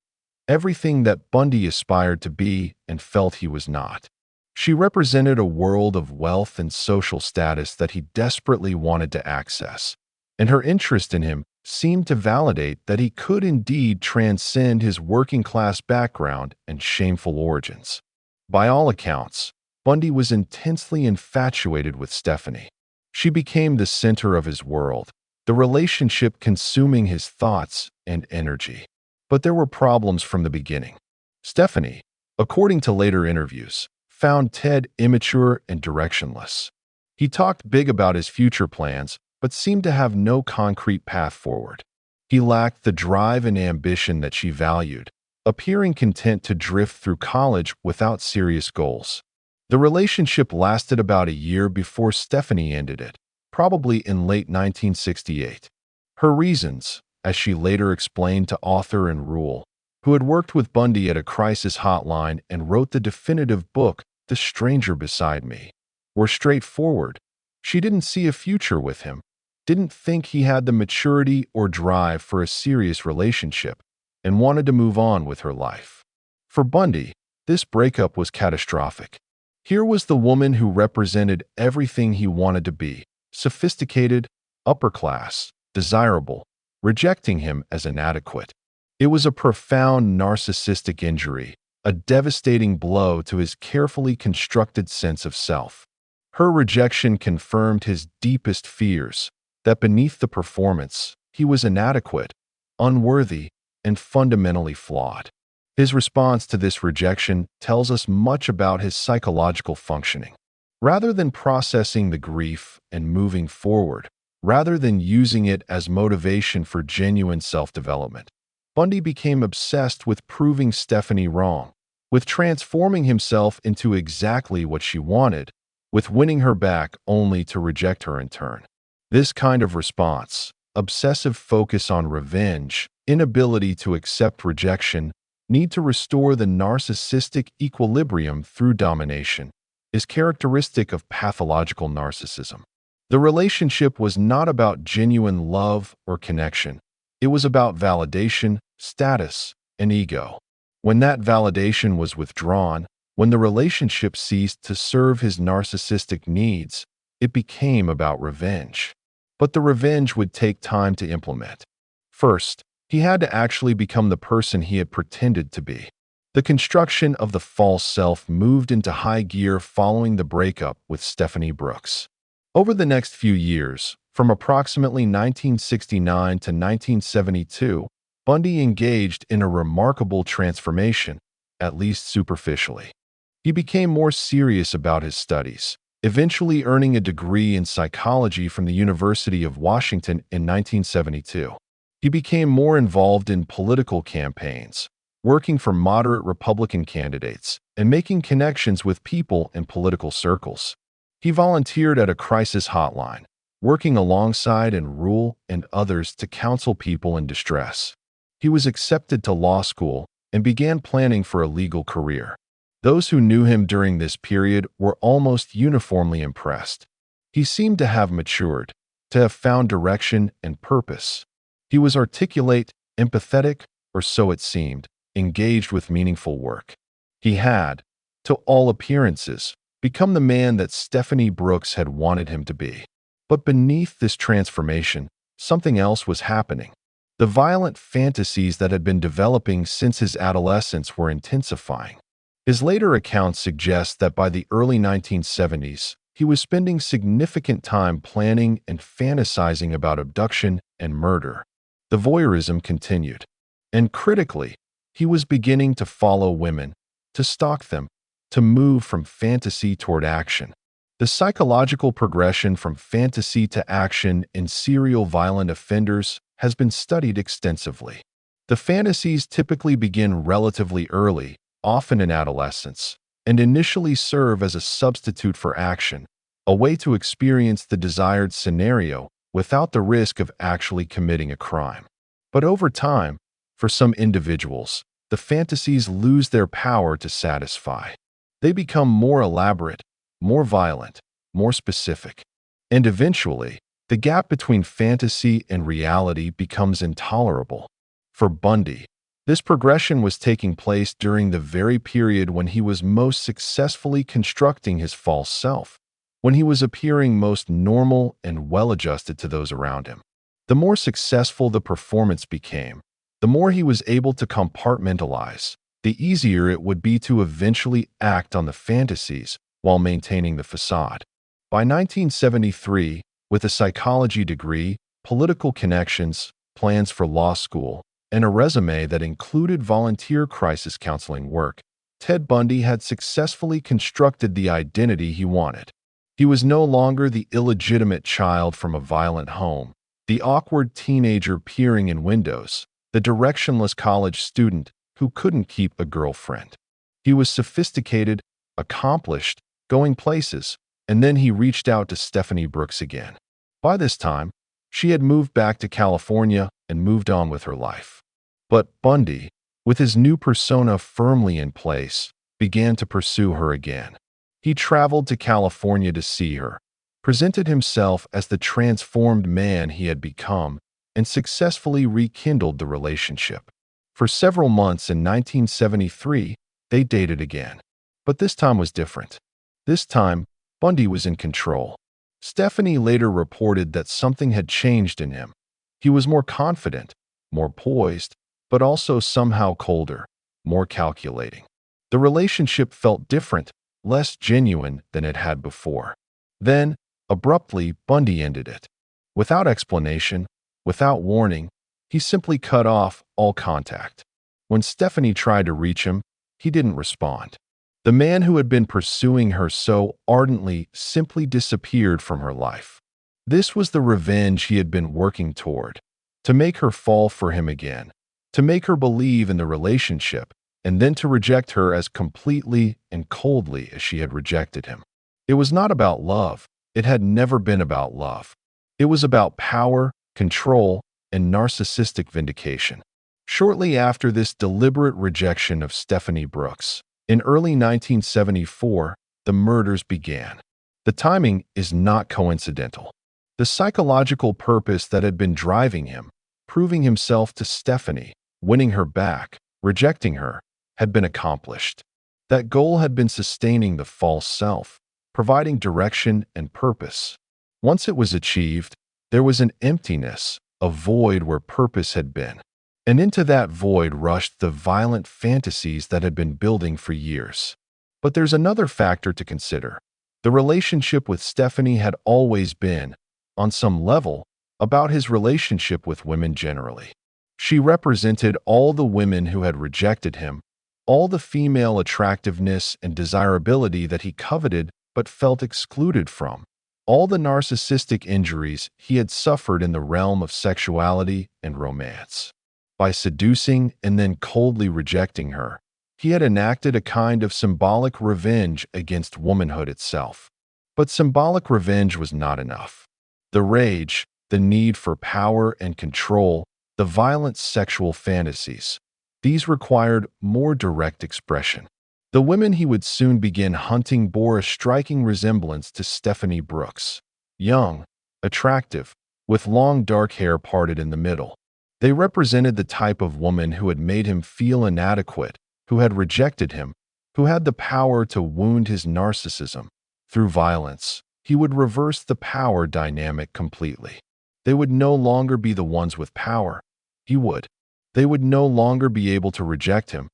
everything that Bundy aspired to be and felt he was not. She represented a world of wealth and social status that he desperately wanted to access, and her interest in him seemed to validate that he could indeed transcend his working-class background and shameful origins. By all accounts, Bundy was intensely infatuated with Stephanie. She became the center of his world, the relationship consuming his thoughts and energy. But there were problems from the beginning. Stephanie, according to later interviews, found Ted immature and directionless. He talked big about his future plans, but seemed to have no concrete path forward. He lacked the drive and ambition that she valued, appearing content to drift through college without serious goals. The relationship lasted about a year before Stephanie ended it, probably in late 1968. Her reasons, as she later explained to author and Rule, who had worked with Bundy at a crisis hotline and wrote the definitive book, The Stranger Beside Me, were straightforward. She didn't see a future with him, didn't think he had the maturity or drive for a serious relationship, and wanted to move on with her life. For Bundy, this breakup was catastrophic. Here was the woman who represented everything he wanted to be: sophisticated, upper class, desirable, rejecting him as inadequate. It was a profound narcissistic injury, a devastating blow to his carefully constructed sense of self. Her rejection confirmed his deepest fears, that beneath the performance, he was inadequate, unworthy, and fundamentally flawed. His response to this rejection tells us much about his psychological functioning. Rather than processing the grief and moving forward, rather than using it as motivation for genuine self-development, Bundy became obsessed with proving Stephanie wrong, with transforming himself into exactly what she wanted, with winning her back only to reject her in turn. This kind of response, obsessive focus on revenge, inability to accept rejection, need to restore the narcissistic equilibrium through domination, is characteristic of pathological narcissism. The relationship was not about genuine love or connection. It was about validation, status, and ego. When that validation was withdrawn, when the relationship ceased to serve his narcissistic needs, it became about revenge. But the revenge would take time to implement. First, he had to actually become the person he had pretended to be. The construction of the false self moved into high gear following the breakup with Stephanie Brooks. Over the next few years, from approximately 1969 to 1972, Bundy engaged in a remarkable transformation, at least superficially. He became more serious about his studies, eventually earning a degree in psychology from the University of Washington in 1972. He became more involved in political campaigns, working for moderate Republican candidates, and making connections with people in political circles. He volunteered at a crisis hotline, working alongside Rule and others to counsel people in distress. He was accepted to law school and began planning for a legal career. Those who knew him during this period were almost uniformly impressed. He seemed to have matured, to have found direction and purpose. He was articulate, empathetic, or so it seemed, engaged with meaningful work. He had, to all appearances, become the man that Stephanie Brooks had wanted him to be. But beneath this transformation, something else was happening. The violent fantasies that had been developing since his adolescence were intensifying. His later accounts suggest that by the early 1970s, he was spending significant time planning and fantasizing about abduction and murder. The voyeurism continued. And critically, he was beginning to follow women, to stalk them, to move from fantasy toward action. The psychological progression from fantasy to action in serial violent offenders has been studied extensively. The fantasies typically begin relatively early, often in adolescence, and initially serve as a substitute for action, a way to experience the desired scenario without the risk of actually committing a crime. But over time, for some individuals, the fantasies lose their power to satisfy. They become more elaborate, more violent, more specific. And eventually, the gap between fantasy and reality becomes intolerable. For Bundy, this progression was taking place during the very period when he was most successfully constructing his false self, when he was appearing most normal and well-adjusted to those around him. The more successful the performance became, the more he was able to compartmentalize, the easier it would be to eventually act on the fantasies while maintaining the facade. By 1973, with a psychology degree, political connections, plans for law school, and a resume that included volunteer crisis counseling work, Ted Bundy had successfully constructed the identity he wanted. He was no longer the illegitimate child from a violent home, the awkward teenager peering in windows, the directionless college student who couldn't keep a girlfriend. He was sophisticated, accomplished, going places, and then he reached out to Stephanie Brooks again. By this time, she had moved back to California and moved on with her life. But Bundy, with his new persona firmly in place, began to pursue her again. He traveled to California to see her, presented himself as the transformed man he had become, and successfully rekindled the relationship. For several months in 1973, they dated again. But this time was different. This time, Bundy was in control. Stephanie later reported that something had changed in him. He was more confident, more poised, but also somehow colder, more calculating. The relationship felt different, less genuine than it had before. Then, abruptly, Bundy ended it. Without explanation, without warning, he simply cut off all contact. When Stephanie tried to reach him, he didn't respond. The man who had been pursuing her so ardently simply disappeared from her life. This was the revenge he had been working toward, to make her fall for him again, to make her believe in the relationship, and then to reject her as completely and coldly as she had rejected him. It was not about love. It had never been about love. It was about power, control, and narcissistic vindication. Shortly after this deliberate rejection of Stephanie Brooks, in early 1974, the murders began. The timing is not coincidental. The psychological purpose that had been driving him, proving himself to Stephanie, winning her back, rejecting her, had been accomplished. That goal had been sustaining the false self, providing direction and purpose. Once it was achieved, there was an emptiness, a void where purpose had been. And into that void rushed the violent fantasies that had been building for years. But there's another factor to consider. The relationship with Stephanie had always been, on some level, about his relationship with women generally. She represented all the women who had rejected him, all the female attractiveness and desirability that he coveted but felt excluded from, all the narcissistic injuries he had suffered in the realm of sexuality and romance. By seducing and then coldly rejecting her, he had enacted a kind of symbolic revenge against womanhood itself. But symbolic revenge was not enough. The rage, the need for power and control, the violent sexual fantasies, these required more direct expression. The women he would soon begin hunting bore a striking resemblance to Stephanie Brooks. Young, attractive, with long dark hair parted in the middle. They represented the type of woman who had made him feel inadequate, who had rejected him, who had the power to wound his narcissism. Through violence, he would reverse the power dynamic completely. They would no longer be the ones with power. He would. They would no longer be able to reject him.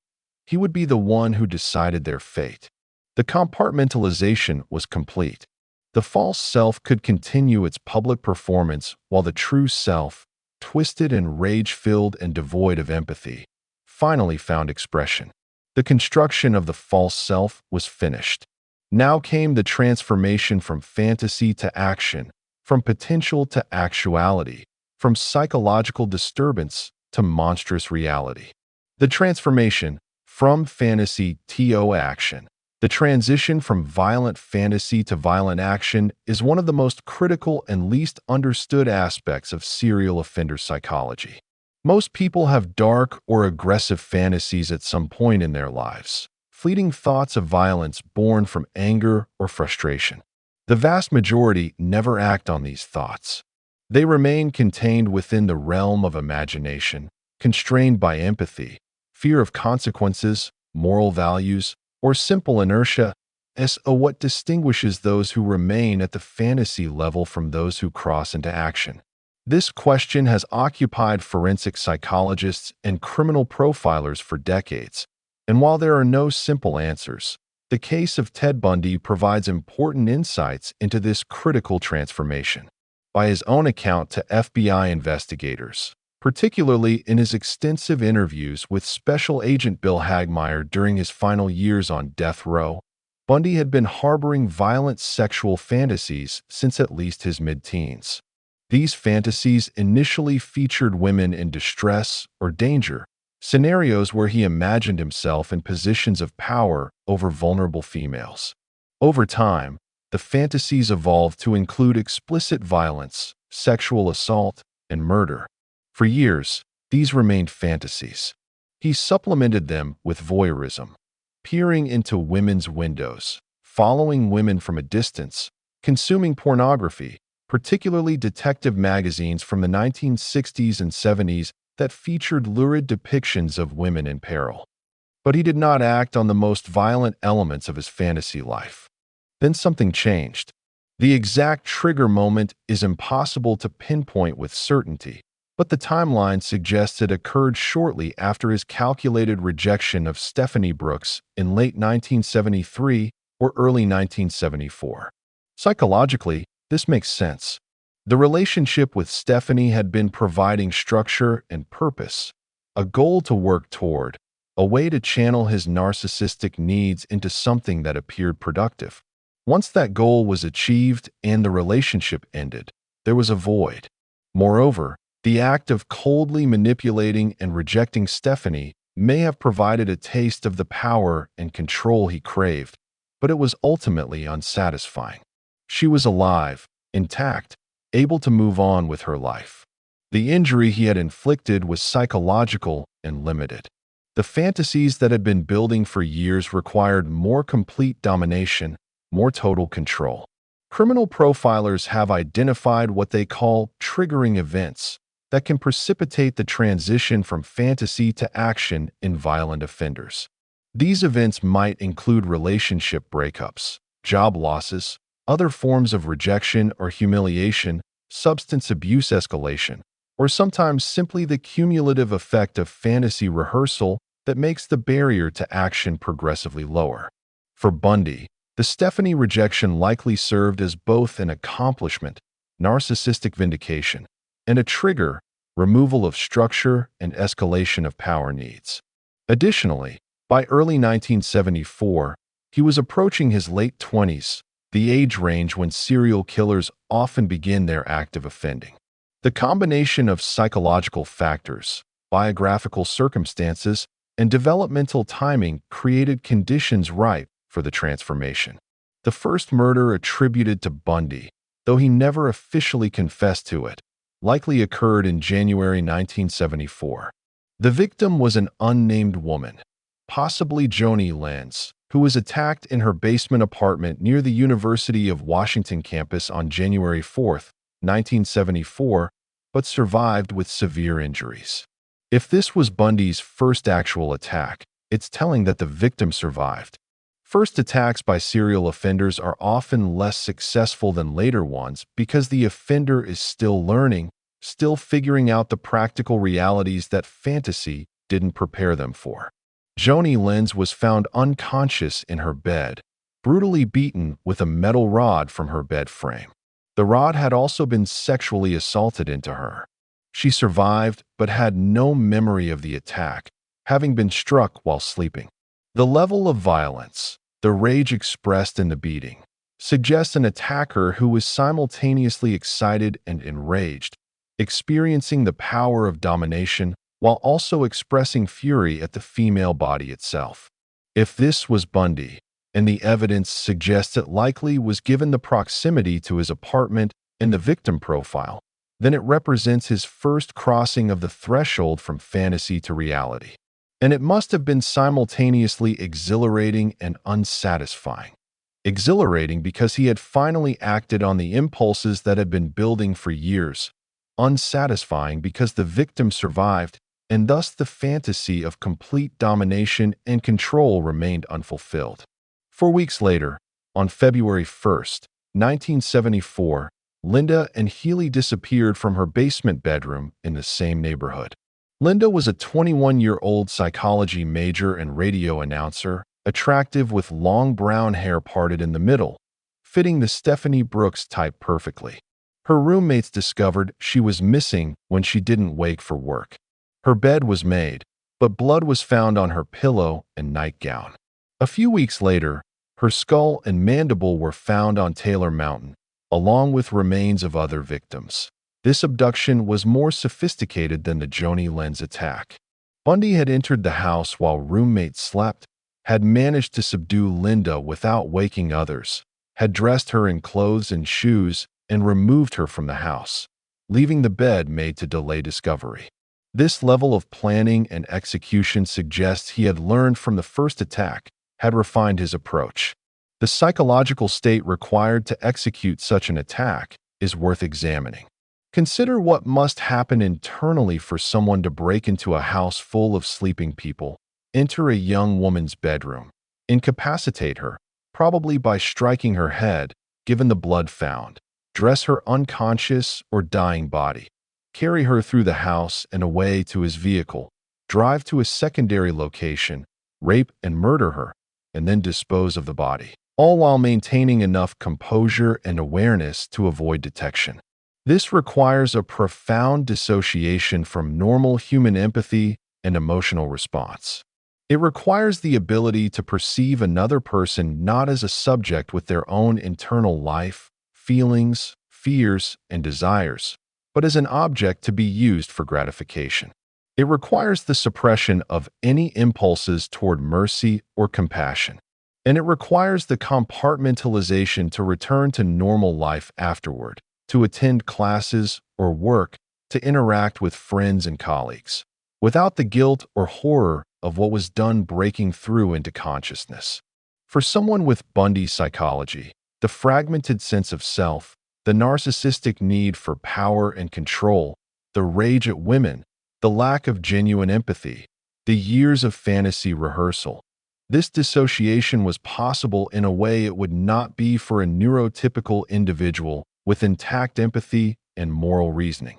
He would be the one who decided their fate. The compartmentalization was complete. The false self could continue its public performance while the true self, twisted and rage-filled and devoid of empathy, finally found expression. The construction of the false self was finished. Now came the transformation from fantasy to action, from potential to actuality, from psychological disturbance to monstrous reality. The transformation from fantasy to action. The transition from violent fantasy to violent action is one of the most critical and least understood aspects of serial offender psychology. Most people have dark or aggressive fantasies at some point in their lives, fleeting thoughts of violence born from anger or frustration. The vast majority never act on these thoughts. They remain contained within the realm of imagination, constrained by empathy, fear of consequences, moral values, or simple inertia. What distinguishes those who remain at the fantasy level from those who cross into action? This question has occupied forensic psychologists and criminal profilers for decades, and while there are no simple answers, the case of Ted Bundy provides important insights into this critical transformation. By his own account to FBI investigators, particularly in his extensive interviews with Special Agent Bill Hagmaier during his final years on death row, Bundy had been harboring violent sexual fantasies since at least his mid-teens. These fantasies initially featured women in distress or danger, scenarios where he imagined himself in positions of power over vulnerable females. Over time, the fantasies evolved to include explicit violence, sexual assault, and murder. For years, these remained fantasies. He supplemented them with voyeurism, peering into women's windows, following women from a distance, consuming pornography, particularly detective magazines from the 1960s and 70s that featured lurid depictions of women in peril. But he did not act on the most violent elements of his fantasy life. Then something changed. The exact trigger moment is impossible to pinpoint with certainty, but the timeline suggests it occurred shortly after his calculated rejection of Stephanie Brooks in late 1973 or early 1974. Psychologically, this makes sense. The relationship with Stephanie had been providing structure and purpose, a goal to work toward, a way to channel his narcissistic needs into something that appeared productive. Once that goal was achieved and the relationship ended, there was a void. Moreover, the act of coldly manipulating and rejecting Stephanie may have provided a taste of the power and control he craved, but it was ultimately unsatisfying. She was alive, intact, able to move on with her life. The injury he had inflicted was psychological and limited. The fantasies that had been building for years required more complete domination, more total control. Criminal profilers have identified what they call triggering events that can precipitate the transition from fantasy to action in violent offenders. These events might include relationship breakups, job losses, other forms of rejection or humiliation, substance abuse escalation, or sometimes simply the cumulative effect of fantasy rehearsal that makes the barrier to action progressively lower. For Bundy, the Stephanie rejection likely served as both an accomplishment, narcissistic vindication, and a trigger, removal of structure and escalation of power needs. Additionally, by early 1974, he was approaching his late 20s, the age range when serial killers often begin their active offending. The combination of psychological factors, biographical circumstances, and developmental timing created conditions ripe for the transformation. The first murder attributed to Bundy, though he never officially confessed to it, likely occurred in January 1974. The victim was an unnamed woman, possibly Joni Lenz, who was attacked in her basement apartment near the University of Washington campus on January 4, 1974, but survived with severe injuries. If this was Bundy's first actual attack, it's telling that the victim survived. First attacks by serial offenders are often less successful than later ones because the offender is still learning, still figuring out the practical realities that fantasy didn't prepare them for. Joni Lenz was found unconscious in her bed, brutally beaten with a metal rod from her bed frame. The rod had also been sexually assaulted into her. She survived but had no memory of the attack, having been struck while sleeping. The level of violence, the rage expressed in the beating, suggests an attacker who was simultaneously excited and enraged, experiencing the power of domination while also expressing fury at the female body itself. If this was Bundy, and the evidence suggests it likely was given the proximity to his apartment and the victim profile, then it represents his first crossing of the threshold from fantasy to reality. And it must have been simultaneously exhilarating and unsatisfying. Exhilarating because he had finally acted on the impulses that had been building for years. Unsatisfying because the victim survived, and thus the fantasy of complete domination and control remained unfulfilled. 4 weeks later, on February 1st, 1974, Linda and Healy disappeared from her basement bedroom in the same neighborhood. Linda was a 21-year-old psychology major and radio announcer, attractive with long brown hair parted in the middle, fitting the Stephanie Brooks type perfectly. Her roommates discovered she was missing when she didn't wake for work. Her bed was made, but blood was found on her pillow and nightgown. A few weeks later, her skull and mandible were found on Taylor Mountain, along with remains of other victims. This abduction was more sophisticated than the Joni Lenz attack. Bundy had entered the house while roommates slept, had managed to subdue Linda without waking others, had dressed her in clothes and shoes, and removed her from the house, leaving the bed made to delay discovery. This level of planning and execution suggests he had learned from the first attack, had refined his approach. The psychological state required to execute such an attack is worth examining. Consider what must happen internally for someone to break into a house full of sleeping people, enter a young woman's bedroom, incapacitate her, probably by striking her head, given the blood found, dress her unconscious or dying body, carry her through the house and away to his vehicle, drive to a secondary location, rape and murder her, and then dispose of the body, all while maintaining enough composure and awareness to avoid detection. This requires a profound dissociation from normal human empathy and emotional response. It requires the ability to perceive another person not as a subject with their own internal life, feelings, fears, and desires, but as an object to be used for gratification. It requires the suppression of any impulses toward mercy or compassion, and it requires the compartmentalization to return to normal life afterward, to attend classes or work, to interact with friends and colleagues, without the guilt or horror of what was done breaking through into consciousness. For someone with Bundy's psychology, the fragmented sense of self, the narcissistic need for power and control, the rage at women, the lack of genuine empathy, the years of fantasy rehearsal. This dissociation was possible in a way it would not be for a neurotypical individual with intact empathy and moral reasoning.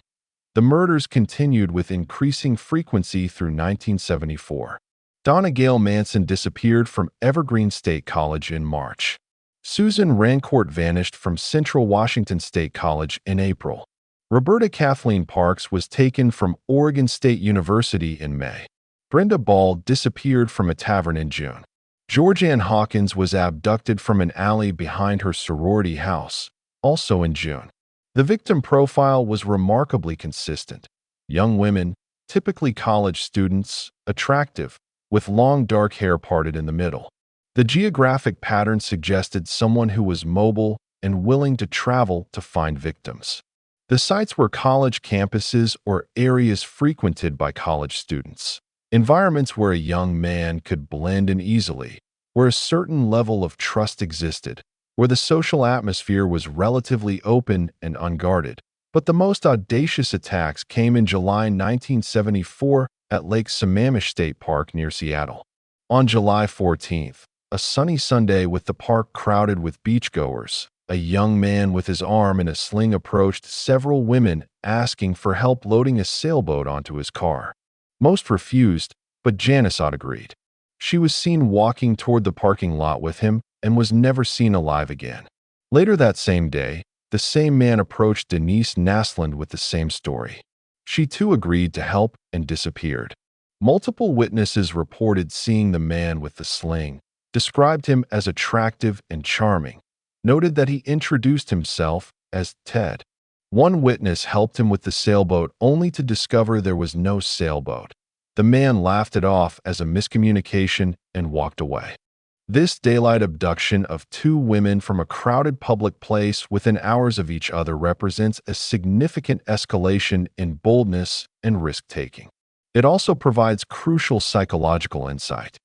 The murders continued with increasing frequency through 1974. Donna Gail Manson disappeared from Evergreen State College in March. Susan Rancourt vanished from Central Washington State College in April. Roberta Kathleen Parks was taken from Oregon State University in May. Brenda Ball disappeared from a tavern in June. Georgianne Hawkins was abducted from an alley behind her sorority house, also in June. The victim profile was remarkably consistent. Young women, typically college students, attractive, with long dark hair parted in the middle. The geographic pattern suggested someone who was mobile and willing to travel to find victims. The sites were college campuses or areas frequented by college students. Environments where a young man could blend in easily, where a certain level of trust existed, where the social atmosphere was relatively open and unguarded. But the most audacious attacks came in July 1974 at Lake Sammamish State Park near Seattle. On July 14th, a sunny Sunday with the park crowded with beachgoers, a young man with his arm in a sling approached several women asking for help loading a sailboat onto his car. Most refused, but Janice agreed. She was seen walking toward the parking lot with him and was never seen alive again. Later that same day, the same man approached Denise Naslund with the same story. She too agreed to help and disappeared. Multiple witnesses reported seeing the man with the sling, described him as attractive and charming, noted that he introduced himself as Ted. One witness helped him with the sailboat only to discover there was no sailboat. The man laughed it off as a miscommunication and walked away. This daylight abduction of two women from a crowded public place within hours of each other represents a significant escalation in boldness and risk-taking. It also provides crucial psychological insight.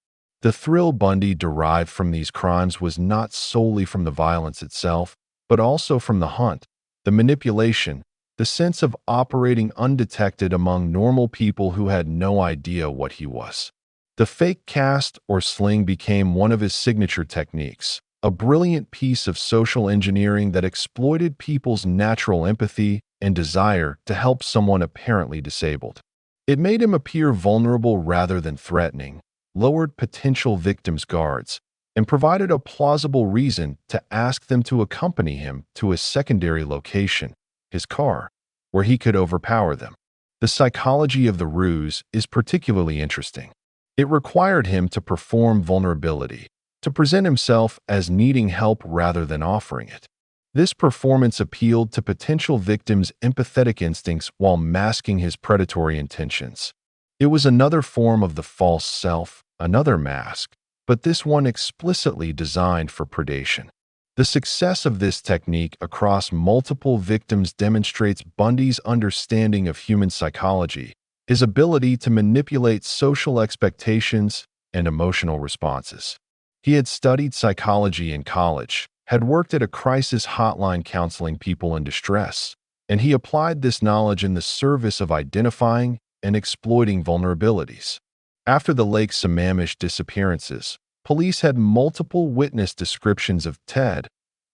The thrill Bundy derived from these crimes was not solely from the violence itself, but also from the hunt, the manipulation, the sense of operating undetected among normal people who had no idea what he was. The fake cast or sling became one of his signature techniques, a brilliant piece of social engineering that exploited people's natural empathy and desire to help someone apparently disabled. It made him appear vulnerable rather than threatening, lowered potential victims' guards, and provided a plausible reason to ask them to accompany him to a secondary location, his car, where he could overpower them. The psychology of the ruse is particularly interesting. It required him to perform vulnerability, to present himself as needing help rather than offering it. This performance appealed to potential victims' empathetic instincts while masking his predatory intentions. It was another form of the false self, another mask, but this one explicitly designed for predation. The success of this technique across multiple victims demonstrates Bundy's understanding of human psychology, his ability to manipulate social expectations and emotional responses. He had studied psychology in college, had worked at a crisis hotline counseling people in distress, and he applied this knowledge in the service of identifying and exploiting vulnerabilities. After the Lake Sammamish disappearances, police had multiple witness descriptions of Ted.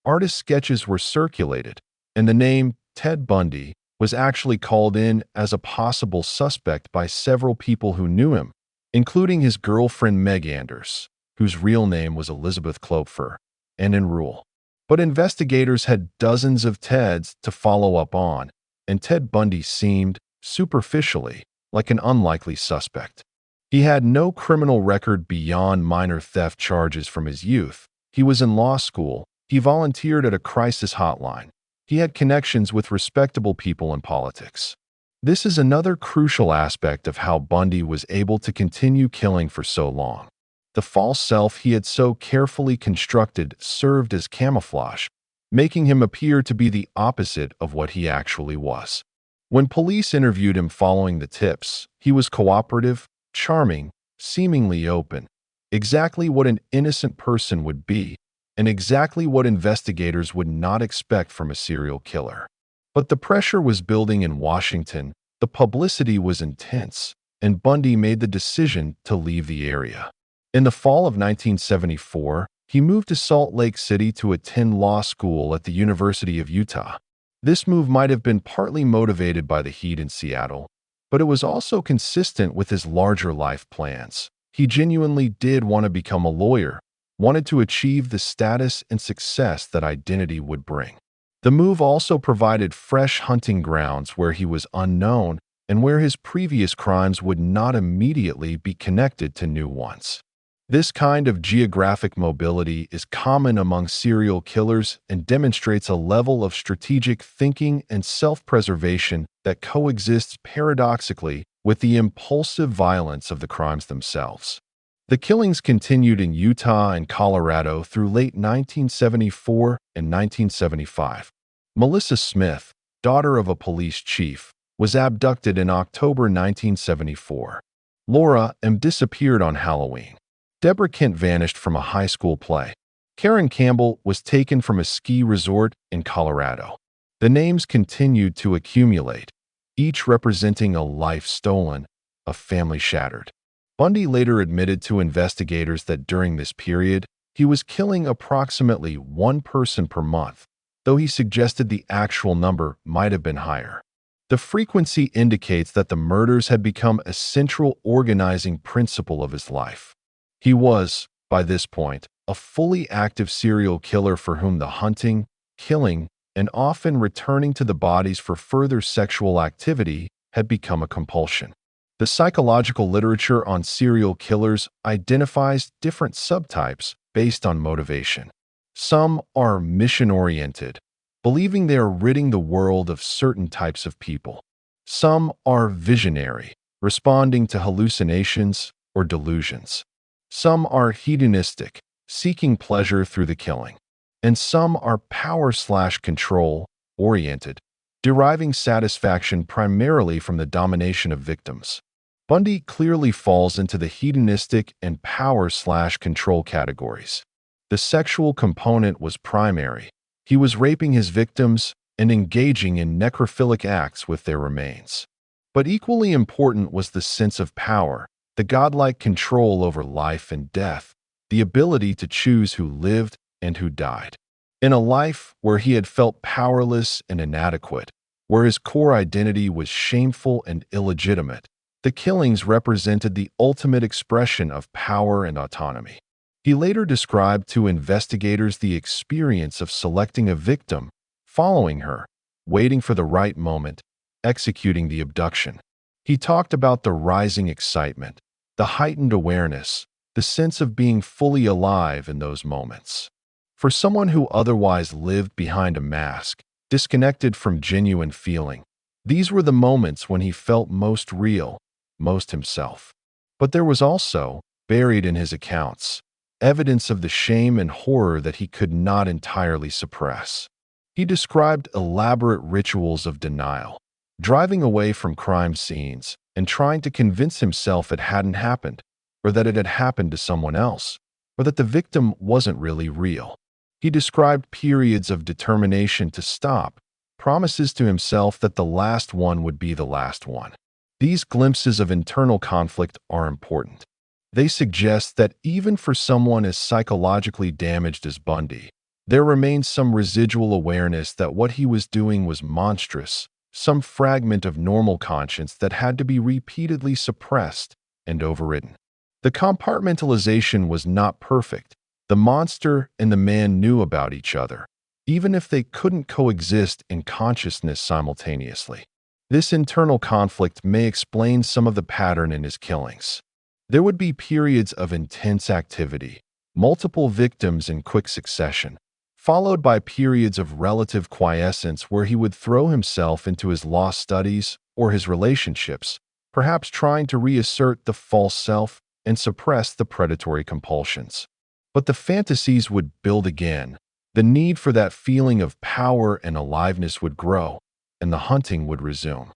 Artist sketches were circulated, and the name Ted Bundy was actually called in as a possible suspect by several people who knew him, including his girlfriend Meg Anders, whose real name was Elizabeth Klopfer, and in Rule. But investigators had dozens of Teds to follow up on, and Ted Bundy seemed, superficially, like an unlikely suspect. He had no criminal record beyond minor theft charges from his youth. He was in law school. He volunteered at a crisis hotline. He had connections with respectable people in politics. This is another crucial aspect of how Bundy was able to continue killing for so long. The false self he had so carefully constructed served as camouflage, making him appear to be the opposite of what he actually was. When police interviewed him following the tips, he was cooperative, charming, seemingly open, exactly what an innocent person would be, and exactly what investigators would not expect from a serial killer. But the pressure was building in Washington, the publicity was intense, and Bundy made the decision to leave the area. In the fall of 1974, he moved to Salt Lake City to attend law school at the University of Utah. This move might have been partly motivated by the heat in Seattle, but it was also consistent with his larger life plans. He genuinely did want to become a lawyer, wanted to achieve the status and success that identity would bring. The move also provided fresh hunting grounds where he was unknown and where his previous crimes would not immediately be connected to new ones. This kind of geographic mobility is common among serial killers and demonstrates a level of strategic thinking and self-preservation that coexists paradoxically with the impulsive violence of the crimes themselves. The killings continued in Utah and Colorado through late 1974 and 1975. Melissa Smith, daughter of a police chief, was abducted in October 1974. Laura M. disappeared on Halloween. Deborah Kent vanished from a high school play. Karen Campbell was taken from a ski resort in Colorado. The names continued to accumulate, each representing a life stolen, a family shattered. Bundy later admitted to investigators that during this period, he was killing approximately one person per month, though he suggested the actual number might have been higher. The frequency indicates that the murders had become a central organizing principle of his life. He was, by this point, a fully active serial killer for whom the hunting, killing, and often returning to the bodies for further sexual activity had become a compulsion. The psychological literature on serial killers identifies different subtypes based on motivation. Some are mission-oriented, believing they are ridding the world of certain types of people. Some are visionary, responding to hallucinations or delusions. Some are hedonistic, seeking pleasure through the killing. And some are power/control oriented, deriving satisfaction primarily from the domination of victims. Bundy clearly falls into the hedonistic and power/control categories. The sexual component was primary. He was raping his victims and engaging in necrophilic acts with their remains. But equally important was the sense of power, the godlike control over life and death, the ability to choose who lived and who died. In a life where he had felt powerless and inadequate, where his core identity was shameful and illegitimate, the killings represented the ultimate expression of power and autonomy. He later described to investigators the experience of selecting a victim, following her, waiting for the right moment, executing the abduction. He talked about the rising excitement, the heightened awareness, the sense of being fully alive in those moments. For someone who otherwise lived behind a mask, disconnected from genuine feeling, these were the moments when he felt most real, most himself. But there was also, buried in his accounts, evidence of the shame and horror that he could not entirely suppress. He described elaborate rituals of denial, driving away from crime scenes and trying to convince himself it hadn't happened, or that it had happened to someone else, or that the victim wasn't really real. He described periods of determination to stop, promises to himself that the last one would be the last one. These glimpses of internal conflict are important. They suggest that even for someone as psychologically damaged as Bundy, there remains some residual awareness that what he was doing was monstrous, some fragment of normal conscience that had to be repeatedly suppressed and overridden. The compartmentalization was not perfect. The monster and the man knew about each other, even if they couldn't coexist in consciousness simultaneously. This internal conflict may explain some of the pattern in his killings. There would be periods of intense activity, multiple victims in quick succession, followed by periods of relative quiescence where he would throw himself into his law studies or his relationships, perhaps trying to reassert the false self and suppress the predatory compulsions. But the fantasies would build again, the need for that feeling of power and aliveness would grow, and the hunting would resume.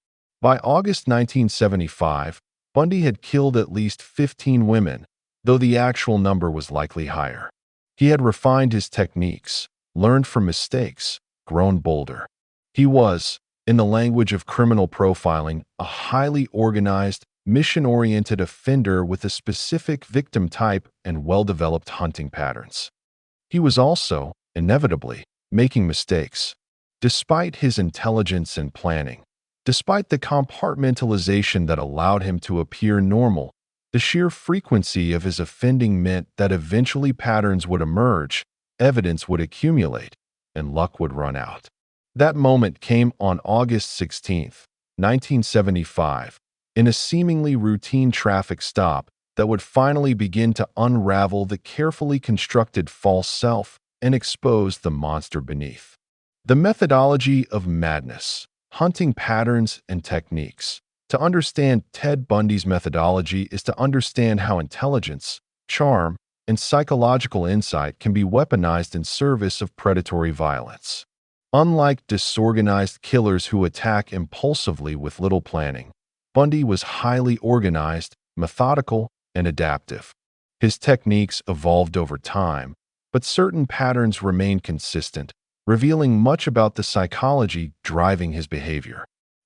By August 1975, Bundy had killed at least 15 women, though the actual number was likely higher. He had refined his techniques, learned from mistakes, grown bolder. He was, in the language of criminal profiling, a highly organized, mission-oriented offender with a specific victim type and well-developed hunting patterns. He was also, inevitably, making mistakes. Despite his intelligence and planning, despite the compartmentalization that allowed him to appear normal, the sheer frequency of his offending meant that eventually patterns would emerge, evidence would accumulate, and luck would run out. That moment came on August 16, 1975, in a seemingly routine traffic stop that would finally begin to unravel the carefully constructed false self and expose the monster beneath. The methodology of madness, hunting patterns and techniques. To understand Ted Bundy's methodology is to understand how intelligence, charm, and psychological insight can be weaponized in service of predatory violence. Unlike disorganized killers who attack impulsively with little planning, Bundy was highly organized, methodical, and adaptive. His techniques evolved over time, but certain patterns remained consistent, revealing much about the psychology driving his behavior.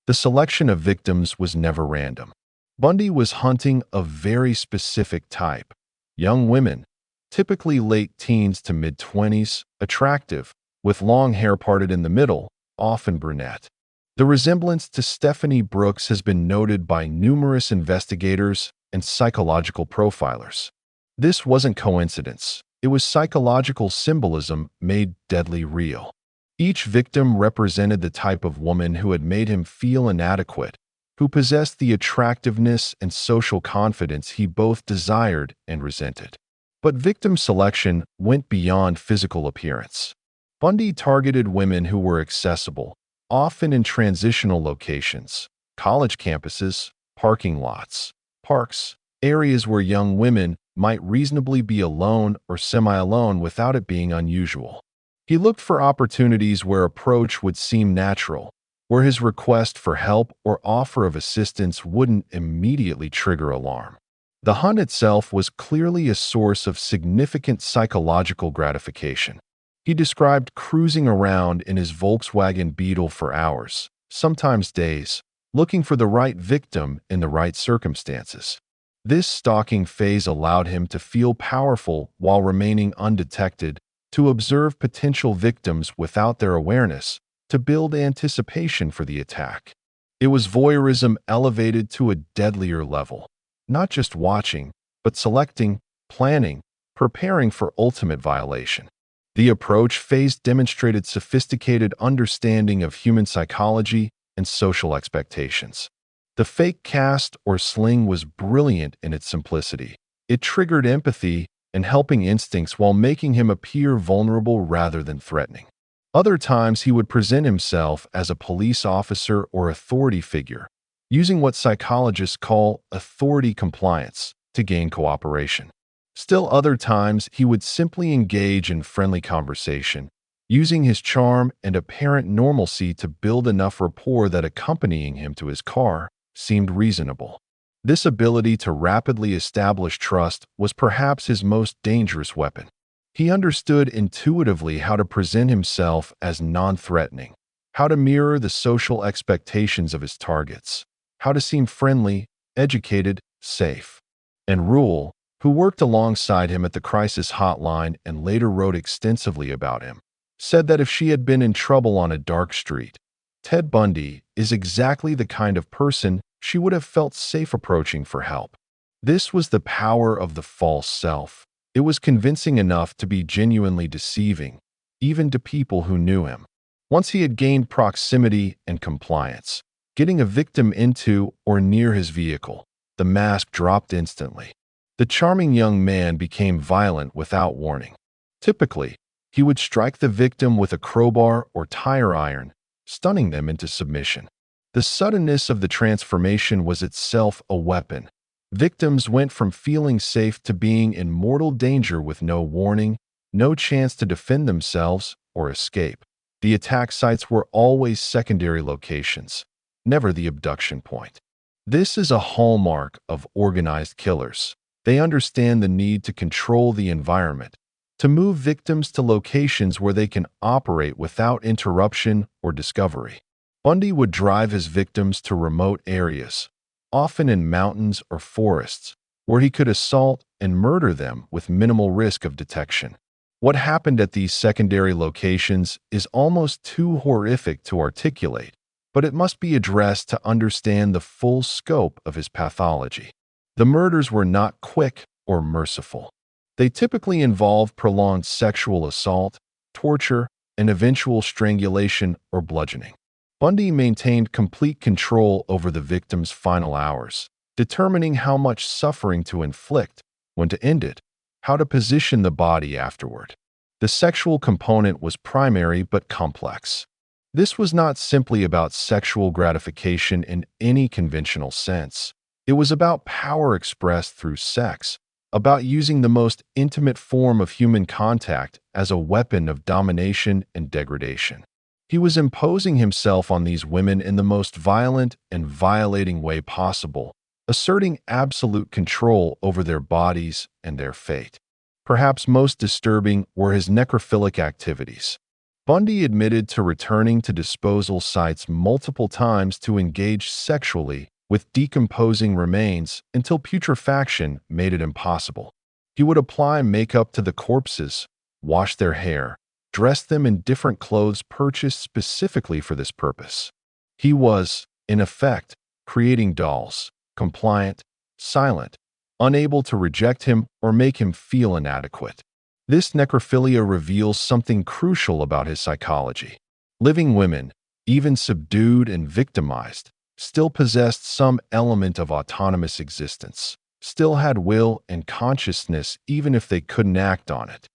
The selection of victims was never random. Bundy was hunting a very specific type: young women, typically late teens to mid-20s, attractive, with long hair parted in the middle, often brunette. The resemblance to Stephanie Brooks has been noted by numerous investigators and psychological profilers. This wasn't coincidence. It was psychological symbolism made deadly real. Each victim represented the type of woman who had made him feel inadequate, who possessed the attractiveness and social confidence he both desired and resented. But victim selection went beyond physical appearance. Bundy targeted women who were accessible, often in transitional locations, college campuses, parking lots, parks, areas where young women might reasonably be alone or semi-alone without it being unusual. He looked for opportunities where approach would seem natural, where his request for help or offer of assistance wouldn't immediately trigger alarm. The hunt itself was clearly a source of significant psychological gratification. He described cruising around in his Volkswagen Beetle for hours, sometimes days, looking for the right victim in the right circumstances. This stalking phase allowed him to feel powerful while remaining undetected, to observe potential victims without their awareness, to build anticipation for the attack. It was voyeurism elevated to a deadlier level, not just watching, but selecting, planning, preparing for ultimate violation. The approach phase demonstrated sophisticated understanding of human psychology and social expectations. The fake cast or sling was brilliant in its simplicity. It triggered empathy and helping instincts while making him appear vulnerable rather than threatening. Other times he would present himself as a police officer or authority figure, using what psychologists call authority compliance to gain cooperation. Still other times he would simply engage in friendly conversation, using his charm and apparent normalcy to build enough rapport that accompanying him to his car seemed reasonable. This ability to rapidly establish trust was perhaps his most dangerous weapon. He understood intuitively how to present himself as non-threatening, how to mirror the social expectations of his targets, how to seem friendly, educated, safe. And Rule, who worked alongside him at the crisis hotline and later wrote extensively about him, said that if she had been in trouble on a dark street, Ted Bundy is exactly the kind of person she would have felt safe approaching for help. This was the power of the false self. It was convincing enough to be genuinely deceiving, even to people who knew him. Once he had gained proximity and compliance, getting a victim into or near his vehicle, the mask dropped instantly. The charming young man became violent without warning. Typically, he would strike the victim with a crowbar or tire iron, stunning them into submission. The suddenness of the transformation was itself a weapon. Victims went from feeling safe to being in mortal danger with no warning, no chance to defend themselves or escape. The attack sites were always secondary locations, never the abduction point. This is a hallmark of organized killers. They understand the need to control the environment, to move victims to locations where they can operate without interruption or discovery. Bundy would drive his victims to remote areas, often in mountains or forests, where he could assault and murder them with minimal risk of detection. What happened at these secondary locations is almost too horrific to articulate, but it must be addressed to understand the full scope of his pathology. The murders were not quick or merciful. They typically involved prolonged sexual assault, torture, and eventual strangulation or bludgeoning. Bundy maintained complete control over the victim's final hours, determining how much suffering to inflict, when to end it, how to position the body afterward. The sexual component was primary but complex. This was not simply about sexual gratification in any conventional sense. It was about power expressed through sex, about using the most intimate form of human contact as a weapon of domination and degradation. He was imposing himself on these women in the most violent and violating way possible, asserting absolute control over their bodies and their fate. Perhaps most disturbing were his necrophilic activities. Bundy admitted to returning to disposal sites multiple times to engage sexually with decomposing remains until putrefaction made it impossible. He would apply makeup to the corpses, wash their hair, dress them in different clothes purchased specifically for this purpose. He was, in effect, creating dolls, compliant, silent, unable to reject him or make him feel inadequate. This necrophilia reveals something crucial about his psychology. Living women, even subdued and victimized, still possessed some element of autonomous existence, still had will and consciousness even if they couldn't act on it.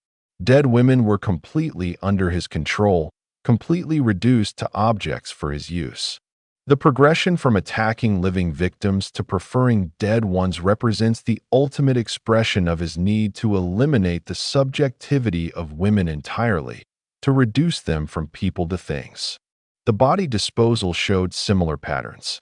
Dead women were completely under his control, completely reduced to objects for his use. The progression from attacking living victims to preferring dead ones represents the ultimate expression of his need to eliminate the subjectivity of women entirely, to reduce them from people to things. The body disposal showed similar patterns.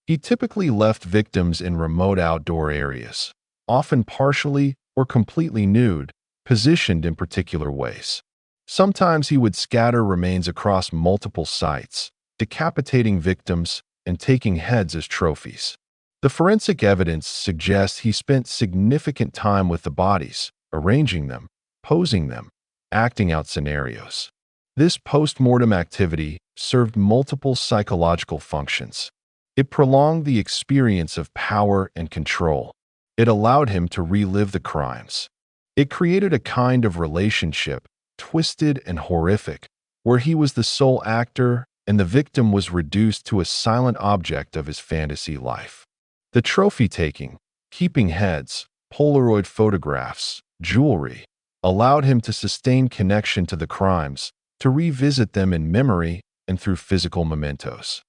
He typically left victims in remote outdoor areas, often partially or completely nude, positioned in particular ways. Sometimes he would scatter remains across multiple sites, decapitating victims and taking heads as trophies. The forensic evidence suggests he spent significant time with the bodies, arranging them, posing them, acting out scenarios. This post-mortem activity served multiple psychological functions. It prolonged the experience of power and control. It allowed him to relive the crimes. It created a kind of relationship, twisted and horrific, where he was the sole actor and the victim was reduced to a silent object of his fantasy life. The trophy-taking, keeping heads, Polaroid photographs, jewelry, allowed him to sustain connection to the crimes, to revisit them in memory and through physical mementos.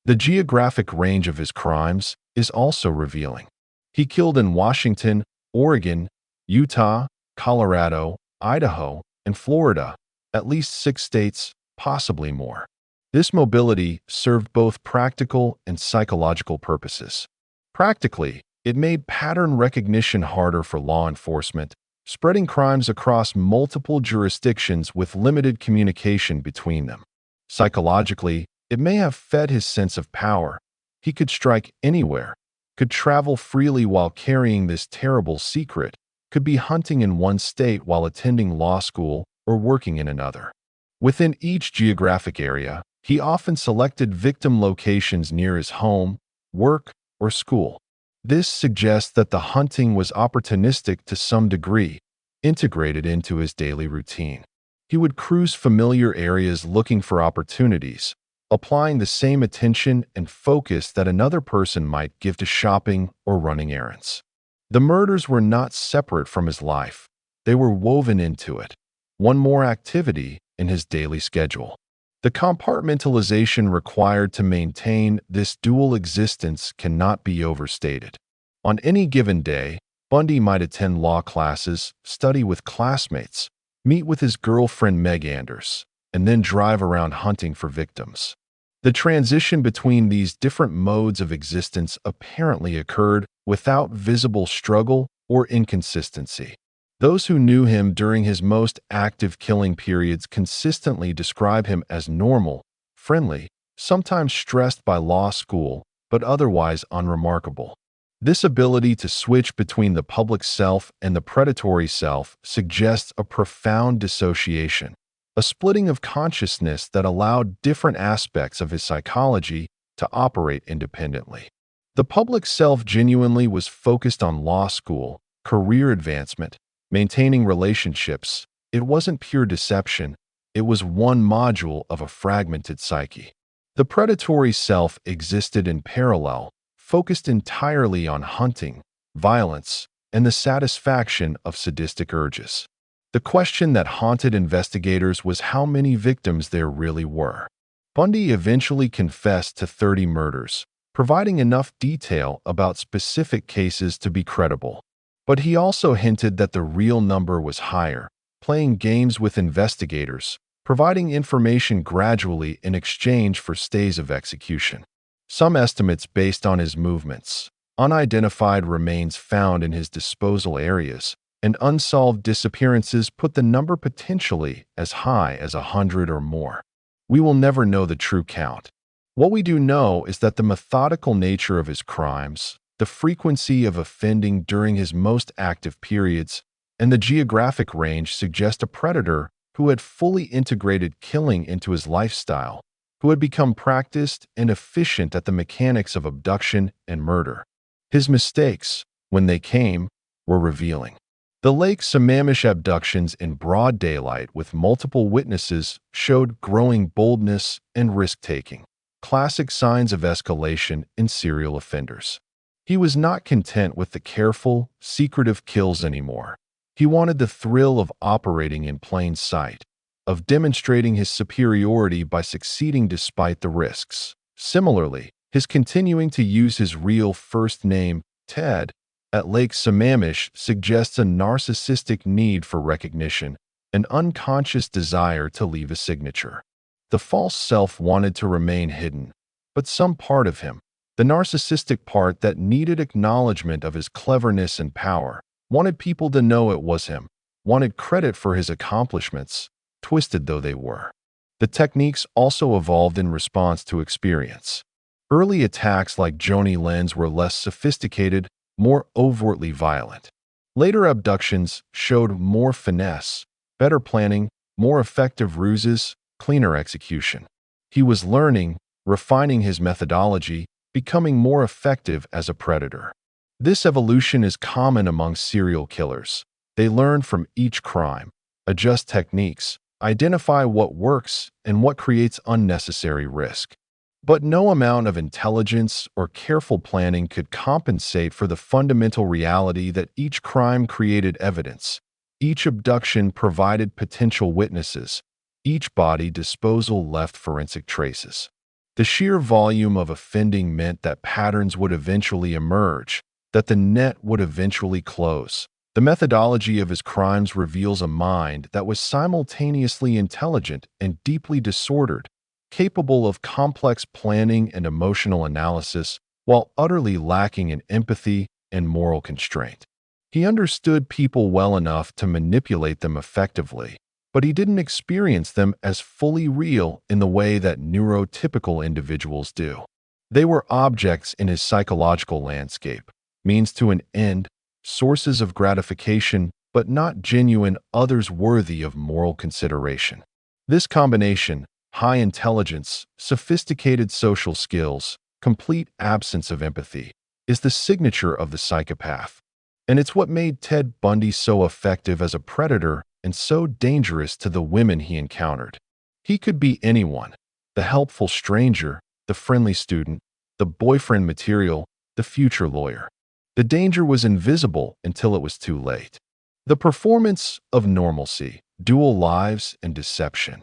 The geographic range of his crimes is also revealing. He killed in Washington, Oregon, Utah, Colorado, Idaho, and Florida, at least 6 states, possibly more. This mobility served both practical and psychological purposes. Practically, it made pattern recognition harder for law enforcement, spreading crimes across multiple jurisdictions with limited communication between them. Psychologically, it may have fed his sense of power. He could strike anywhere, could travel freely while carrying this terrible secret, could be hunting in one state while attending law school or working in another. Within each geographic area, he often selected victim locations near his home, work, or school. This suggests that the hunting was opportunistic to some degree, integrated into his daily routine. He would cruise familiar areas looking for opportunities, applying the same attention and focus that another person might give to shopping or running errands. The murders were not separate from his life. They were woven into it, one more activity in his daily schedule. The compartmentalization required to maintain this dual existence cannot be overstated. On any given day, Bundy might attend law classes, study with classmates, meet with his girlfriend Meg Anders, and then drive around hunting for victims. The transition between these different modes of existence apparently occurred without visible struggle or inconsistency. Those who knew him during his most active killing periods consistently describe him as normal, friendly, sometimes stressed by law school, but otherwise unremarkable. This ability to switch between the public self and the predatory self suggests a profound dissociation, a splitting of consciousness that allowed different aspects of his psychology to operate independently. The public self genuinely was focused on law school, career advancement, maintaining relationships. It wasn't pure deception, it was one module of a fragmented psyche. The predatory self existed in parallel, focused entirely on hunting, violence, and the satisfaction of sadistic urges. The question that haunted investigators was how many victims there really were. Bundy eventually confessed to 30 murders, providing enough detail about specific cases to be credible. But he also hinted that the real number was higher, playing games with investigators, providing information gradually in exchange for stays of execution. Some estimates based on his movements, unidentified remains found in his disposal areas, and unsolved disappearances put the number potentially as high as 100 or more. We will never know the true count. What we do know is that the methodical nature of his crimes, the frequency of offending during his most active periods, and the geographic range suggest a predator who had fully integrated killing into his lifestyle, who had become practiced and efficient at the mechanics of abduction and murder. His mistakes, when they came, were revealing. The Lake Sammamish abductions in broad daylight with multiple witnesses showed growing boldness and risk-taking, classic signs of escalation in serial offenders. He was not content with the careful, secretive kills anymore. He wanted the thrill of operating in plain sight, of demonstrating his superiority by succeeding despite the risks. Similarly, his continuing to use his real first name, Ted, at Lake Sammamish suggests a narcissistic need for recognition, an unconscious desire to leave a signature. The false self wanted to remain hidden, but some part of him, the narcissistic part that needed acknowledgement of his cleverness and power, wanted people to know it was him, wanted credit for his accomplishments, twisted though they were. The techniques also evolved in response to experience. Early attacks like Joni Lenz were less sophisticated, more overtly violent. Later abductions showed more finesse, better planning, more effective ruses, cleaner execution. He was learning, refining his methodology, becoming more effective as a predator. This evolution is common among serial killers. They learn from each crime, adjust techniques, identify what works and what creates unnecessary risk. But no amount of intelligence or careful planning could compensate for the fundamental reality that each crime created evidence, each abduction provided potential witnesses, each body disposal left forensic traces. The sheer volume of offending meant that patterns would eventually emerge, that the net would eventually close. The methodology of his crimes reveals a mind that was simultaneously intelligent and deeply disordered, capable of complex planning and emotional analysis, while utterly lacking in empathy and moral constraint. He understood people well enough to manipulate them effectively, but he didn't experience them as fully real in the way that neurotypical individuals do. They were objects in his psychological landscape, means to an end, sources of gratification, but not genuine others worthy of moral consideration. This combination, high intelligence, sophisticated social skills, complete absence of empathy, is the signature of the psychopath. And it's what made Ted Bundy so effective as a predator and so dangerous to the women he encountered. He could be anyone: the helpful stranger, the friendly student, the boyfriend material, the future lawyer. The danger was invisible until it was too late. The performance of normalcy, dual lives, and deception.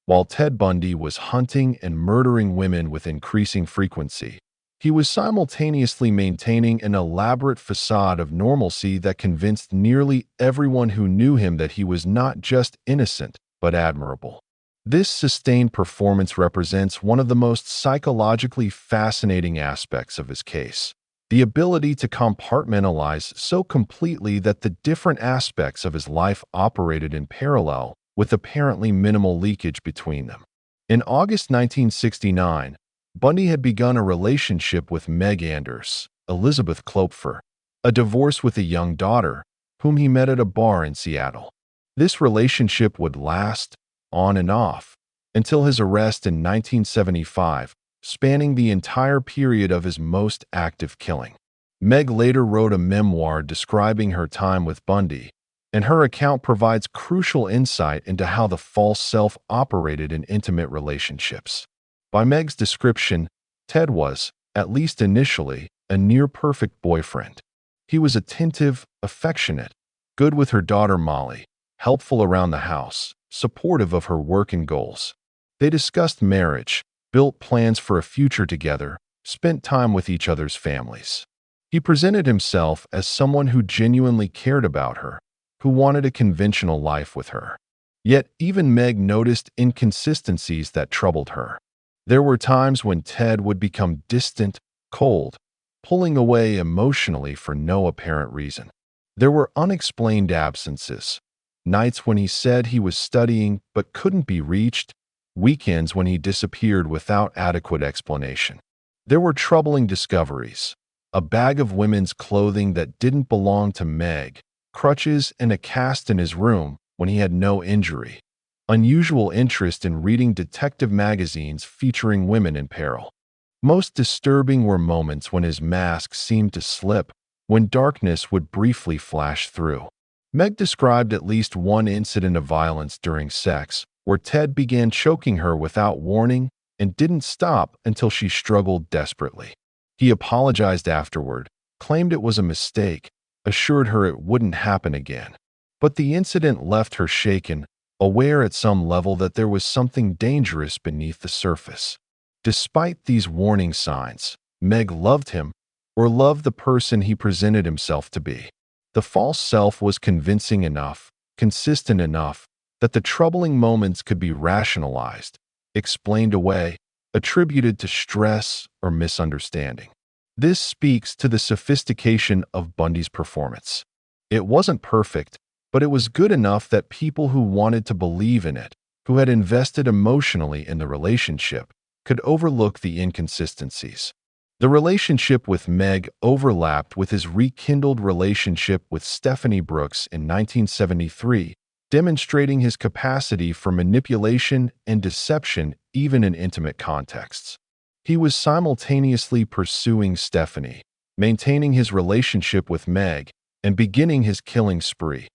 While Ted Bundy was hunting and murdering women with increasing frequency, he was simultaneously maintaining an elaborate facade of normalcy that convinced nearly everyone who knew him that he was not just innocent, but admirable. This sustained performance represents one of the most psychologically fascinating aspects of his case. The ability to compartmentalize so completely that the different aspects of his life operated in parallel, with apparently minimal leakage between them. In August 1969, Bundy had begun a relationship with Meg Anders, Elizabeth Klopfer, a divorce with a young daughter, whom he met at a bar in Seattle. This relationship would last, on and off, until his arrest in 1975, spanning the entire period of his most active killing. Meg later wrote a memoir describing her time with Bundy, and her account provides crucial insight into how the false self operated in intimate relationships. By Meg's description, Ted was, at least initially, a near-perfect boyfriend. He was attentive, affectionate, good with her daughter Molly, helpful around the house, supportive of her work and goals. They discussed marriage, built plans for a future together, spent time with each other's families. He presented himself as someone who genuinely cared about her, who wanted a conventional life with her. Yet even Meg noticed inconsistencies that troubled her. There were times when Ted would become distant, cold, pulling away emotionally for no apparent reason. There were unexplained absences, nights when he said he was studying but couldn't be reached, weekends when he disappeared without adequate explanation. There were troubling discoveries: a bag of women's clothing that didn't belong to Meg, crutches and a cast in his room when he had no injury, unusual interest in reading detective magazines featuring women in peril. Most disturbing were moments when his mask seemed to slip, when darkness would briefly flash through. Meg described at least one incident of violence during sex, where Ted began choking her without warning and didn't stop until she struggled desperately. He apologized afterward, claimed it was a mistake, assured her it wouldn't happen again. But the incident left her shaken, aware at some level that there was something dangerous beneath the surface. Despite these warning signs, Meg loved him, or loved the person he presented himself to be. The false self was convincing enough, consistent enough, that the troubling moments could be rationalized, explained away, attributed to stress or misunderstanding. This speaks to the sophistication of Bundy's performance. It wasn't perfect, but it was good enough that people who wanted to believe in it, who had invested emotionally in the relationship, could overlook the inconsistencies. The relationship with Meg overlapped with his rekindled relationship with Stephanie Brooks in 1973, demonstrating his capacity for manipulation and deception even in intimate contexts. He was simultaneously pursuing Stephanie, maintaining his relationship with Meg, and beginning his killing spree.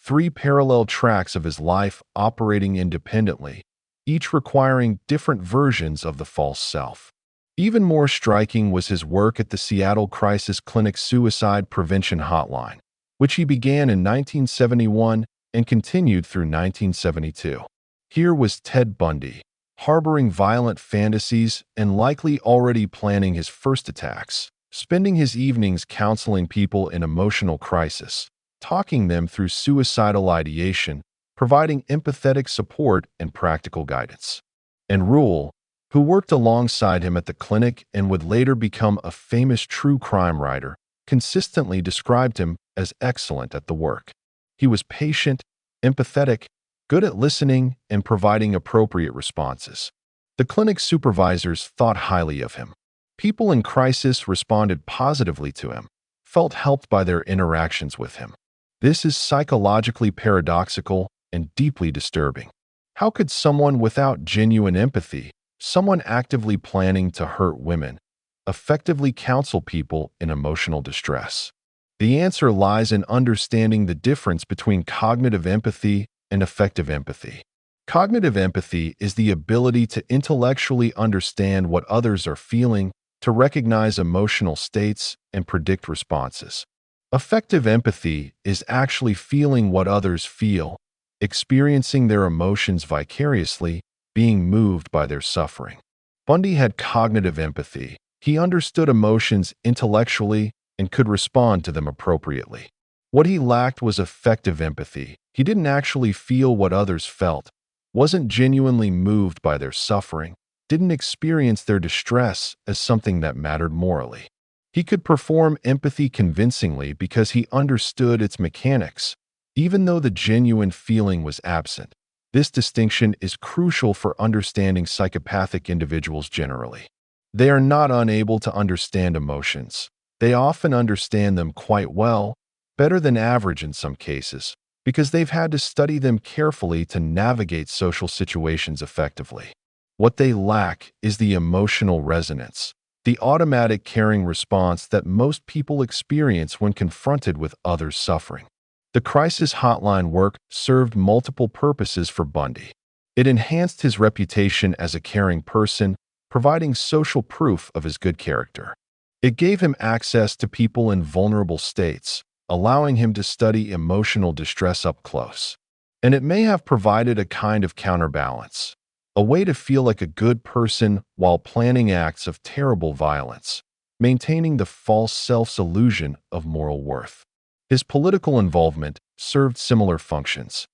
3 parallel tracks of his life operating independently, each requiring different versions of the false self. Even more striking was his work at the Seattle Crisis Clinic Suicide Prevention Hotline, which he began in 1971 and continued through 1972. Here was Ted Bundy, harboring violent fantasies and likely already planning his first attacks, spending his evenings counseling people in emotional crisis, talking them through suicidal ideation, providing empathetic support and practical guidance. And Rule, who worked alongside him at the clinic and would later become a famous true crime writer, consistently described him as excellent at the work. He was patient, empathetic, good at listening, and providing appropriate responses. The clinic supervisors thought highly of him. People in crisis responded positively to him, felt helped by their interactions with him. This is psychologically paradoxical and deeply disturbing. How could someone without genuine empathy, someone actively planning to hurt women, effectively counsel people in emotional distress? The answer lies in understanding the difference between cognitive empathy and effective empathy. Cognitive empathy is the ability to intellectually understand what others are feeling, to recognize emotional states, and predict responses. Effective empathy is actually feeling what others feel, experiencing their emotions vicariously, being moved by their suffering. Bundy had cognitive empathy. He understood emotions intellectually and could respond to them appropriately. What he lacked was effective empathy. He didn't actually feel what others felt, wasn't genuinely moved by their suffering, didn't experience their distress as something that mattered morally. He could perform empathy convincingly because he understood its mechanics, even though the genuine feeling was absent. This distinction is crucial for understanding psychopathic individuals generally. They are not unable to understand emotions. They often understand them quite well, better than average in some cases, because they've had to study them carefully to navigate social situations effectively. What they lack is the emotional resonance, the automatic caring response that most people experience when confronted with others' suffering. The crisis hotline work served multiple purposes for Bundy. It enhanced his reputation as a caring person, providing social proof of his good character. It gave him access to people in vulnerable states, allowing him to study emotional distress up close. And it may have provided a kind of counterbalance, a way to feel like a good person while planning acts of terrible violence, maintaining the false self's illusion of moral worth. His political involvement served similar functions.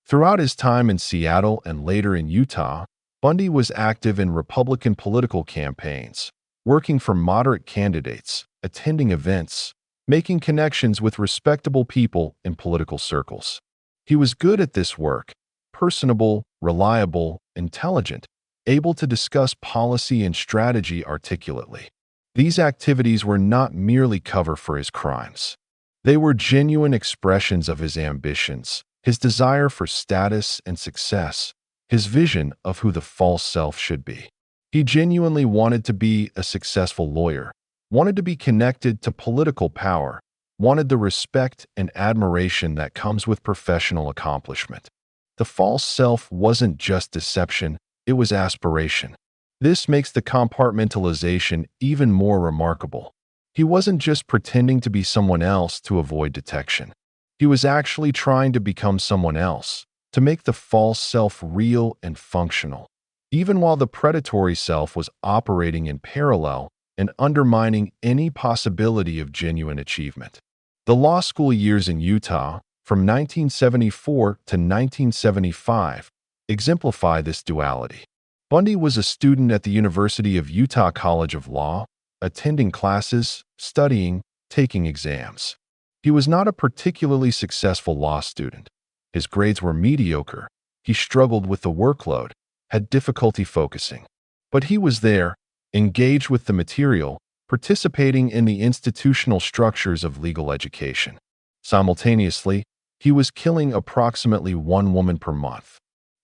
Throughout his time in Seattle and later in Utah, Bundy was active in Republican political campaigns, working for moderate candidates, attending events, making connections with respectable people in political circles. He was good at this work, personable, reliable, intelligent, able to discuss policy and strategy articulately. These activities were not merely cover for his crimes. They were genuine expressions of his ambitions, his desire for status and success, his vision of who the false self should be. He genuinely wanted to be a successful lawyer, wanted to be connected to political power, wanted the respect and admiration that comes with professional accomplishment. The false self wasn't just deception, it was aspiration. This makes the compartmentalization even more remarkable. He wasn't just pretending to be someone else to avoid detection. He was actually trying to become someone else, to make the false self real and functional, even while the predatory self was operating in parallel and undermining any possibility of genuine achievement. The law school years in Utah, from 1974 to 1975, exemplify this duality. Bundy was a student at the University of Utah College of Law, attending classes, studying, taking exams. He was not a particularly successful law student. His grades were mediocre. He struggled with the workload, had difficulty focusing. But he was there, engaged with the material, participating in the institutional structures of legal education. Simultaneously, he was killing approximately one woman per month.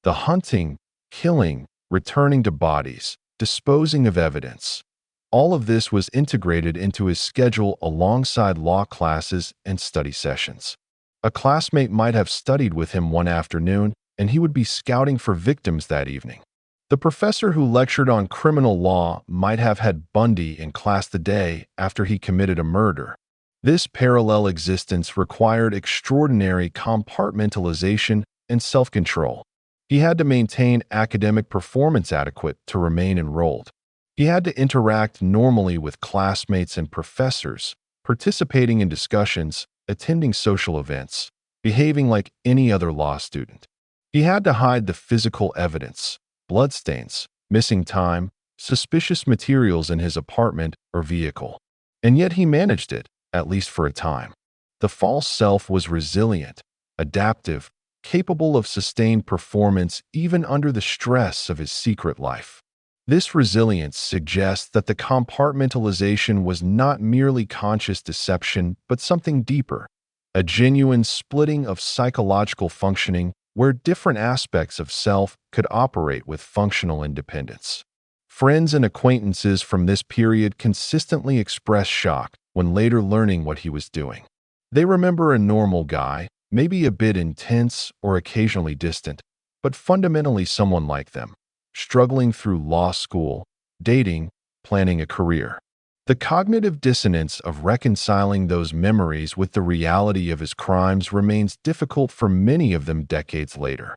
The hunting, killing, returning to bodies, disposing of evidence. All of this was integrated into his schedule alongside law classes and study sessions. A classmate might have studied with him one afternoon, and he would be scouting for victims that evening. The professor who lectured on criminal law might have had Bundy in class the day after he committed a murder. This parallel existence required extraordinary compartmentalization and self-control. He had to maintain academic performance adequate to remain enrolled. He had to interact normally with classmates and professors, participating in discussions, attending social events, behaving like any other law student. He had to hide the physical evidence, bloodstains, missing time, suspicious materials in his apartment or vehicle. And yet he managed it, at least for a time. The false self was resilient, adaptive, capable of sustained performance even under the stress of his secret life. This resilience suggests that the compartmentalization was not merely conscious deception, but something deeper, a genuine splitting of psychological functioning where different aspects of self could operate with functional independence. Friends and acquaintances from this period consistently expressed shock when later learning what he was doing. They remember a normal guy, maybe a bit intense or occasionally distant, but fundamentally someone like them, struggling through law school, dating, planning a career. The cognitive dissonance of reconciling those memories with the reality of his crimes remains difficult for many of them decades later.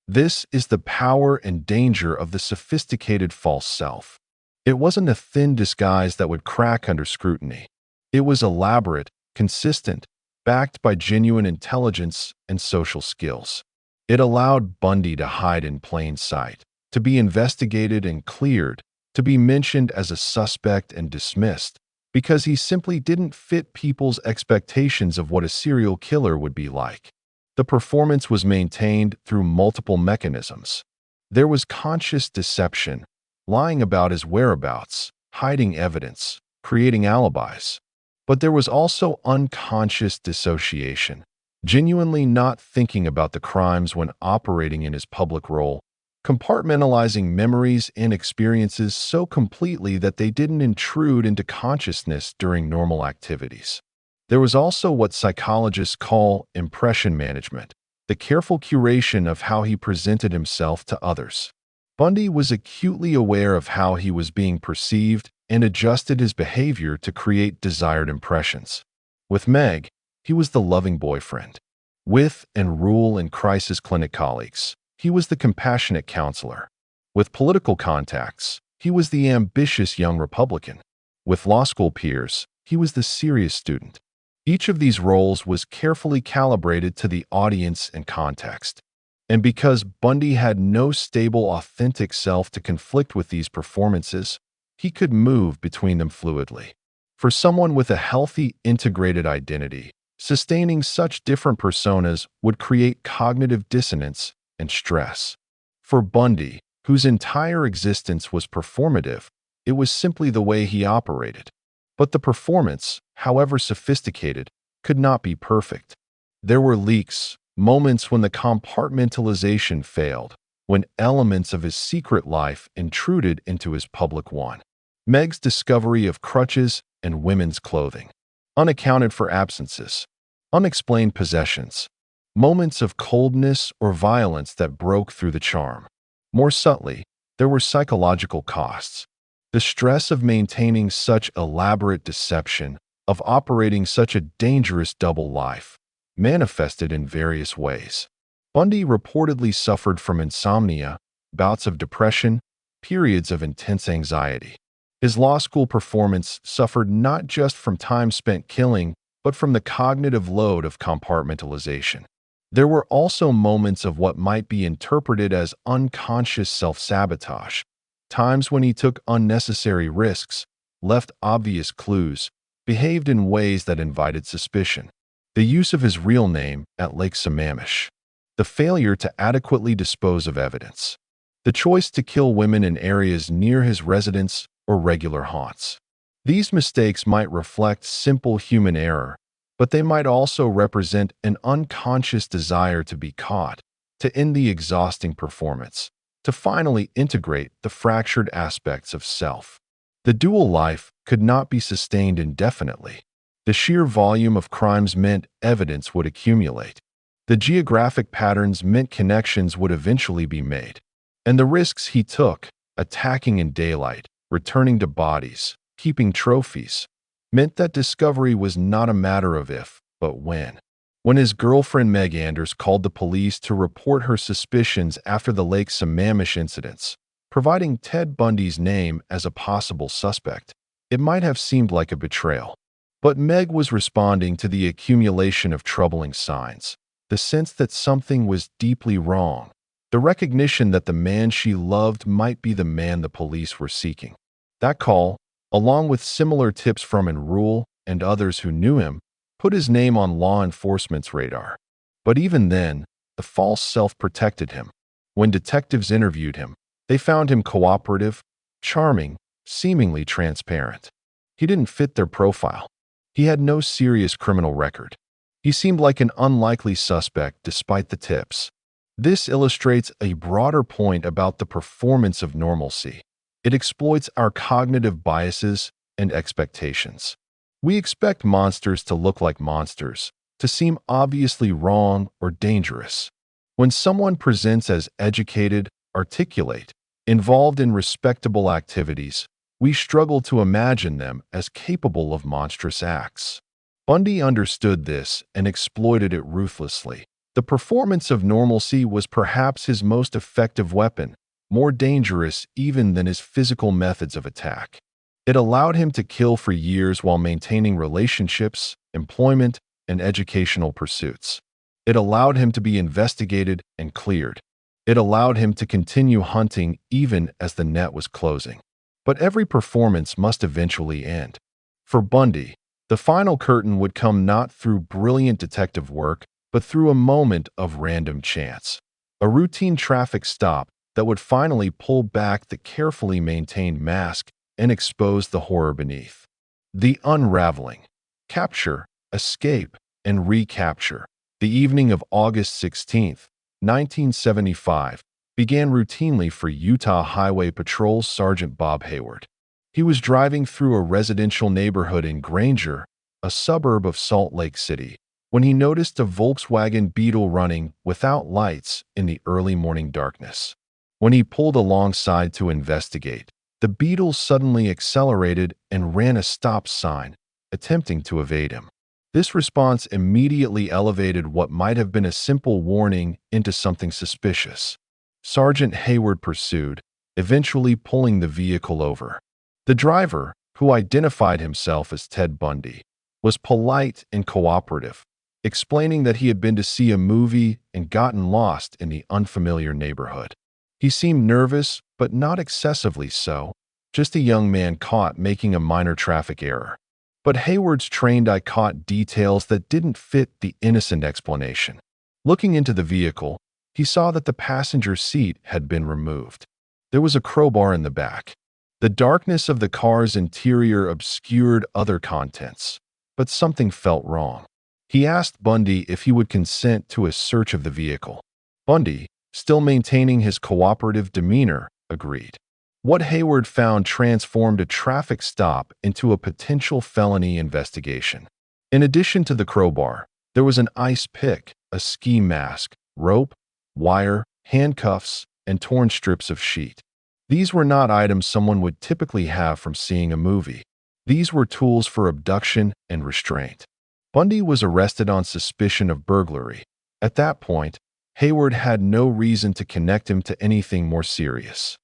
This is the power and danger of the sophisticated false self. It wasn't a thin disguise that would crack under scrutiny. It was elaborate, consistent, backed by genuine intelligence and social skills. It allowed Bundy to hide in plain sight, to be investigated and cleared, to be mentioned as a suspect and dismissed, because he simply didn't fit people's expectations of what a serial killer would be like. The performance was maintained through multiple mechanisms. There was conscious deception, lying about his whereabouts, hiding evidence, creating alibis. But there was also unconscious dissociation, genuinely not thinking about the crimes when operating in his public role, compartmentalizing memories and experiences so completely that they didn't intrude into consciousness during normal activities. There was also what psychologists call impression management, the careful curation of how he presented himself to others. Bundy was acutely aware of how he was being perceived and adjusted his behavior to create desired impressions. With Meg, he was the loving boyfriend. With and Rule and crisis clinic colleagues, he was the compassionate counselor. With political contacts, he was the ambitious young Republican. With law school peers, he was the serious student. Each of these roles was carefully calibrated to the audience and context. And because Bundy had no stable, authentic self to conflict with these performances, he could move between them fluidly. For someone with a healthy, integrated identity, sustaining such different personas would create cognitive dissonance and stress. For Bundy, whose entire existence was performative, it was simply the way he operated. But the performance, however sophisticated, could not be perfect. There were leaks, moments when the compartmentalization failed, when elements of his secret life intruded into his public one. Meg's discovery of crutches and women's clothing, unaccounted for absences, unexplained possessions, moments of coldness or violence that broke through the charm. More subtly, there were psychological costs. The stress of maintaining such elaborate deception, of operating such a dangerous double life, manifested in various ways. Bundy reportedly suffered from insomnia, bouts of depression, periods of intense anxiety. His law school performance suffered not just from time spent killing, but from the cognitive load of compartmentalization. There were also moments of what might be interpreted as unconscious self-sabotage, times when he took unnecessary risks, left obvious clues, behaved in ways that invited suspicion. The use of his real name at Lake Sammamish, the failure to adequately dispose of evidence, the choice to kill women in areas near his residence or regular haunts. These mistakes might reflect simple human error, but they might also represent an unconscious desire to be caught, to end the exhausting performance, to finally integrate the fractured aspects of self. The dual life could not be sustained indefinitely. The sheer volume of crimes meant evidence would accumulate. The geographic patterns meant connections would eventually be made. And the risks he took, attacking in daylight, returning to bodies, keeping trophies, meant that discovery was not a matter of if, but when. When his girlfriend Meg Anders called the police to report her suspicions after the Lake Sammamish incidents, providing Ted Bundy's name as a possible suspect, it might have seemed like a betrayal. But Meg was responding to the accumulation of troubling signs, the sense that something was deeply wrong, the recognition that the man she loved might be the man the police were seeking. That call, along with similar tips from Rule and others who knew him, put his name on law enforcement's radar. But even then, the false self protected him. When detectives interviewed him, they found him cooperative, charming, seemingly transparent. He didn't fit their profile. He had no serious criminal record. He seemed like an unlikely suspect despite the tips. This illustrates a broader point about the performance of normalcy. It exploits our cognitive biases and expectations. We expect monsters to look like monsters, to seem obviously wrong or dangerous. When someone presents as educated, articulate, involved in respectable activities, we struggle to imagine them as capable of monstrous acts. Bundy understood this and exploited it ruthlessly. The performance of normalcy was perhaps his most effective weapon, more dangerous even than his physical methods of attack. It allowed him to kill for years while maintaining relationships, employment, and educational pursuits. It allowed him to be investigated and cleared. It allowed him to continue hunting even as the net was closing. But every performance must eventually end. For Bundy, the final curtain would come not through brilliant detective work, but through a moment of random chance. A routine traffic stop that would finally pull back the carefully maintained mask and expose the horror beneath. The unraveling, capture, escape, and recapture. The evening of August 16th, 1975, began routinely for Utah Highway Patrol Sergeant Bob Hayward. He was driving through a residential neighborhood in Granger, a suburb of Salt Lake City, when he noticed a Volkswagen Beetle running without lights in the early morning darkness. When he pulled alongside to investigate, the Beetle suddenly accelerated and ran a stop sign, attempting to evade him. This response immediately elevated what might have been a simple warning into something suspicious. Sergeant Hayward pursued, eventually pulling the vehicle over. The driver, who identified himself as Ted Bundy, was polite and cooperative, explaining that he had been to see a movie and gotten lost in the unfamiliar neighborhood. He seemed nervous, but not excessively so, just a young man caught making a minor traffic error. But Hayward's trained eye caught details that didn't fit the innocent explanation. Looking into the vehicle, he saw that the passenger seat had been removed. There was a crowbar in the back. The darkness of the car's interior obscured other contents, but something felt wrong. He asked Bundy if he would consent to a search of the vehicle. Bundy, still maintaining his cooperative demeanor, agreed. What Hayward found transformed a traffic stop into a potential felony investigation. In addition to the crowbar, there was an ice pick, a ski mask, rope, wire, handcuffs, and torn strips of sheet. These were not items someone would typically have from seeing a movie. These were tools for abduction and restraint. Bundy was arrested on suspicion of burglary. At that point, Hayward had no reason to connect him to anything more serious.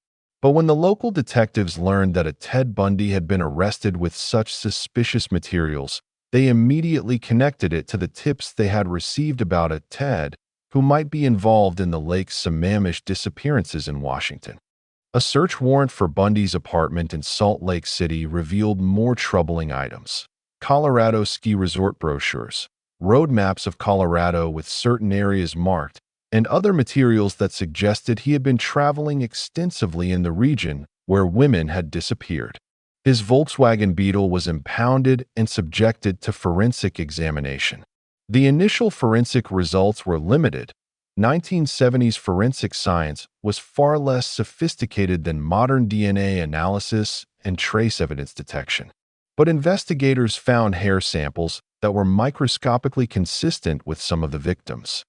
But when the local detectives learned that a Ted Bundy had been arrested with such suspicious materials, they immediately connected it to the tips they had received about a Ted who might be involved in the Lake Sammamish disappearances in Washington. A search warrant for Bundy's apartment in Salt Lake City revealed more troubling items. Colorado ski resort brochures, road maps of Colorado with certain areas marked, and other materials that suggested he had been traveling extensively in the region where women had disappeared. His Volkswagen Beetle was impounded and subjected to forensic examination. The initial forensic results were limited. 1970s forensic science was far less sophisticated than modern DNA analysis and trace evidence detection. But investigators found hair samples that were microscopically consistent with some of the victims.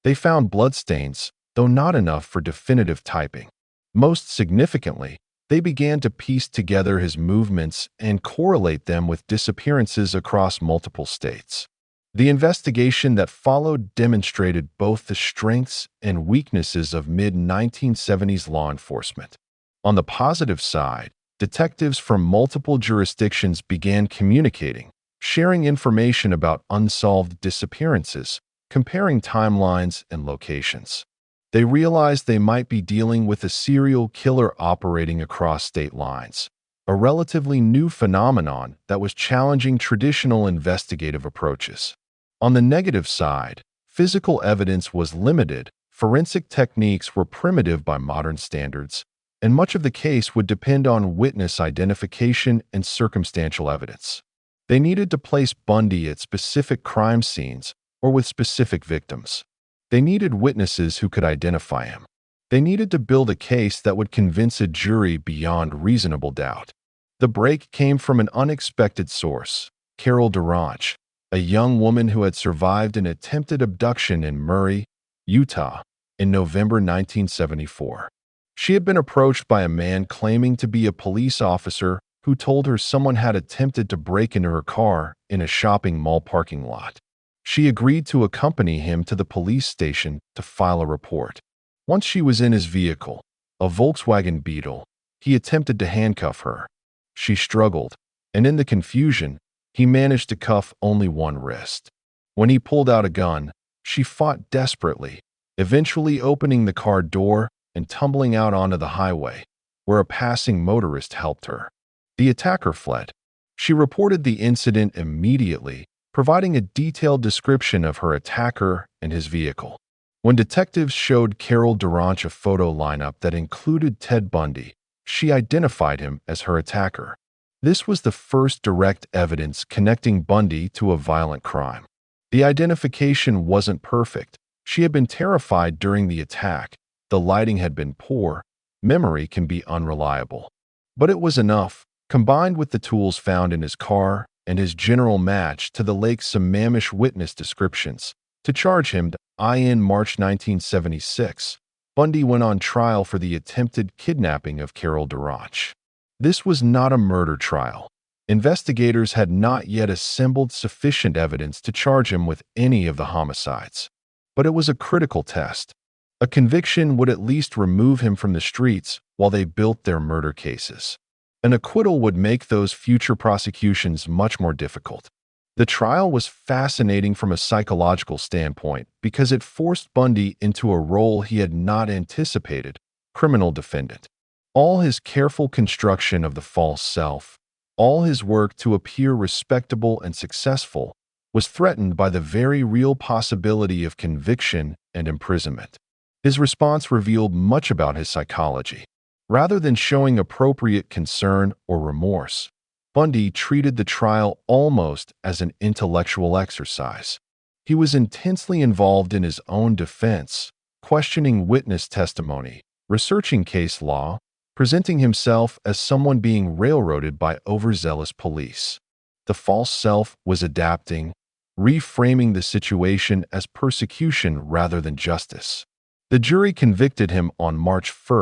They found bloodstains, though not enough for definitive typing. Most significantly, they began to piece together his movements and correlate them with disappearances across multiple states. The investigation that followed demonstrated both the strengths and weaknesses of mid-1970s law enforcement. On the positive side, detectives from multiple jurisdictions began communicating, sharing information about unsolved disappearances, comparing timelines and locations. They realized they might be dealing with a serial killer operating across state lines, a relatively new phenomenon that was challenging traditional investigative approaches. On the negative side, physical evidence was limited, forensic techniques were primitive by modern standards, and much of the case would depend on witness identification and circumstantial evidence. They needed to place Bundy at specific crime scenes or with specific victims. They needed witnesses who could identify him. They needed to build a case that would convince a jury beyond reasonable doubt. The break came from an unexpected source, Carol Duranch, a young woman who had survived an attempted abduction in Murray, Utah, in November 1974. She had been approached by a man claiming to be a police officer who told her someone had attempted to break into her car in a shopping mall parking lot. She agreed to accompany him to the police station to file a report. Once she was in his vehicle, a Volkswagen Beetle, he attempted to handcuff her. She struggled, and in the confusion, he managed to cuff only one wrist. When he pulled out a gun, She fought desperately, eventually opening the car door and tumbling out onto the highway, where a passing motorist helped her. The attacker fled. She reported the incident immediately, providing a detailed description of her attacker and his vehicle. When detectives showed Carol Durant a photo lineup that included Ted Bundy, she identified him as her attacker. This was the first direct evidence connecting Bundy to a violent crime. The identification wasn't perfect. She had been terrified during the attack, the lighting had been poor, memory can be unreliable. But it was enough, combined with the tools found in his car and his general match to the Lake Sammamish witness descriptions, to charge him. In March 1976, Bundy went on trial for the attempted kidnapping of Carol Durant. This was not a murder trial. Investigators had not yet assembled sufficient evidence to charge him with any of the homicides. But it was a critical test. A conviction would at least remove him from the streets while they built their murder cases. An acquittal would make those future prosecutions much more difficult. The trial was fascinating from a psychological standpoint because it forced Bundy into a role he had not anticipated: criminal defendant. All his careful construction of the false self, all his work to appear respectable and successful, was threatened by the very real possibility of conviction and imprisonment. His response revealed much about his psychology. Rather than showing appropriate concern or remorse, Bundy treated the trial almost as an intellectual exercise. He was intensely involved in his own defense, questioning witness testimony, researching case law, presenting himself as someone being railroaded by overzealous police. The false self was adapting, reframing the situation as persecution rather than justice. The jury convicted him on March 1,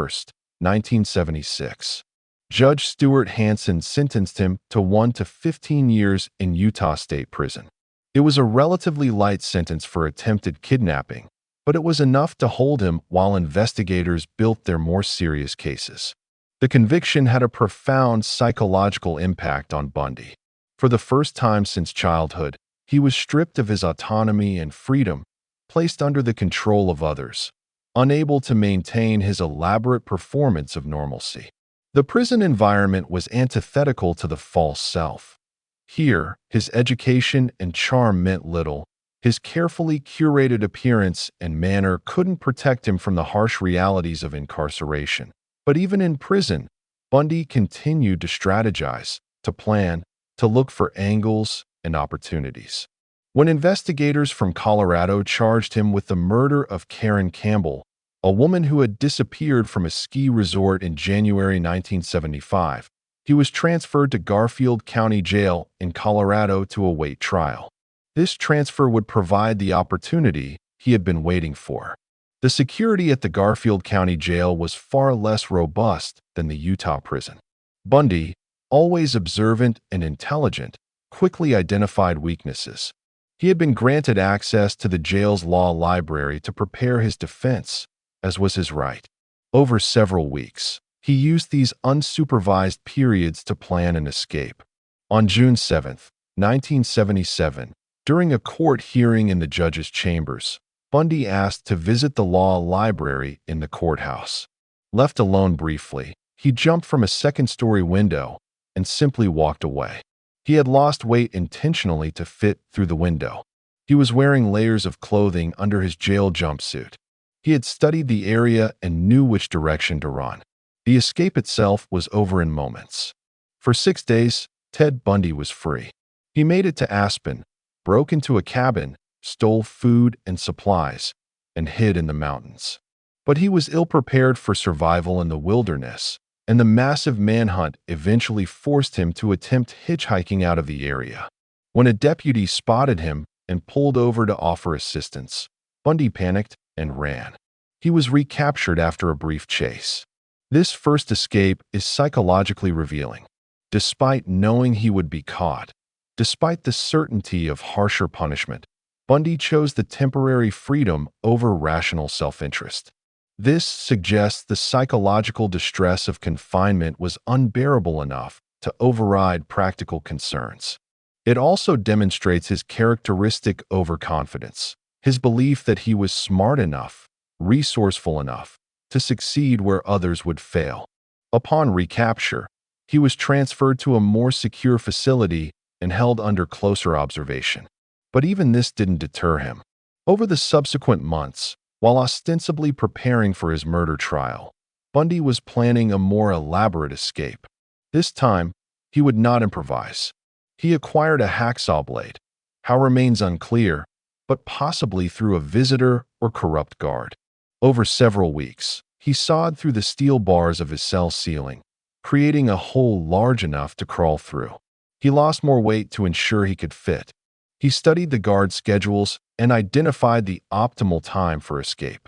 1976. Judge Stuart Hansen sentenced him to 1 to 15 years in Utah State Prison. It was a relatively light sentence for attempted kidnapping, but it was enough to hold him while investigators built their more serious cases. The conviction had a profound psychological impact on Bundy. For the first time since childhood, he was stripped of his autonomy and freedom, placed under the control of others, unable to maintain his elaborate performance of normalcy. The prison environment was antithetical to the false self. Here, his education and charm meant little. His carefully curated appearance and manner couldn't protect him from the harsh realities of incarceration. But even in prison, Bundy continued to strategize, to plan, to look for angles and opportunities. When investigators from Colorado charged him with the murder of Karen Campbell, a woman who had disappeared from a ski resort in January 1975, he was transferred to Garfield County Jail in Colorado to await trial. This transfer would provide the opportunity he had been waiting for. The security at the Garfield County Jail was far less robust than the Utah prison. Bundy, always observant and intelligent, quickly identified weaknesses. He had been granted access to the jail's law library to prepare his defense, as was his right. Over several weeks, he used these unsupervised periods to plan an escape. On June 7, 1977, during a court hearing in the judge's chambers, Bundy asked to visit the law library in the courthouse. Left alone briefly, he jumped from a second-story window and simply walked away. He had lost weight intentionally to fit through the window. He was wearing layers of clothing under his jail jumpsuit. He had studied the area and knew which direction to run. The escape itself was over in moments. For 6 days, Ted Bundy was free. He made it to Aspen, broke into a cabin, stole food and supplies, and hid in the mountains. But he was ill-prepared for survival in the wilderness, and the massive manhunt eventually forced him to attempt hitchhiking out of the area. When a deputy spotted him and pulled over to offer assistance, Bundy panicked and ran. He was recaptured after a brief chase. This first escape is psychologically revealing. Despite knowing he would be caught, despite the certainty of harsher punishment, Bundy chose the temporary freedom over rational self-interest. This suggests the psychological distress of confinement was unbearable enough to override practical concerns. It also demonstrates his characteristic overconfidence. his belief that he was smart enough, resourceful enough, to succeed where others would fail. Upon recapture, he was transferred to a more secure facility and held under closer observation. But even this didn't deter him. Over the subsequent months, while ostensibly preparing for his murder trial, Bundy was planning a more elaborate escape. This time, he would not improvise. He acquired a hacksaw blade, how remains unclear, but possibly through a visitor or corrupt guard. Over several weeks, he sawed through the steel bars of his cell ceiling, creating a hole large enough to crawl through. He lost more weight to ensure he could fit. He studied the guard schedules and identified the optimal time for escape.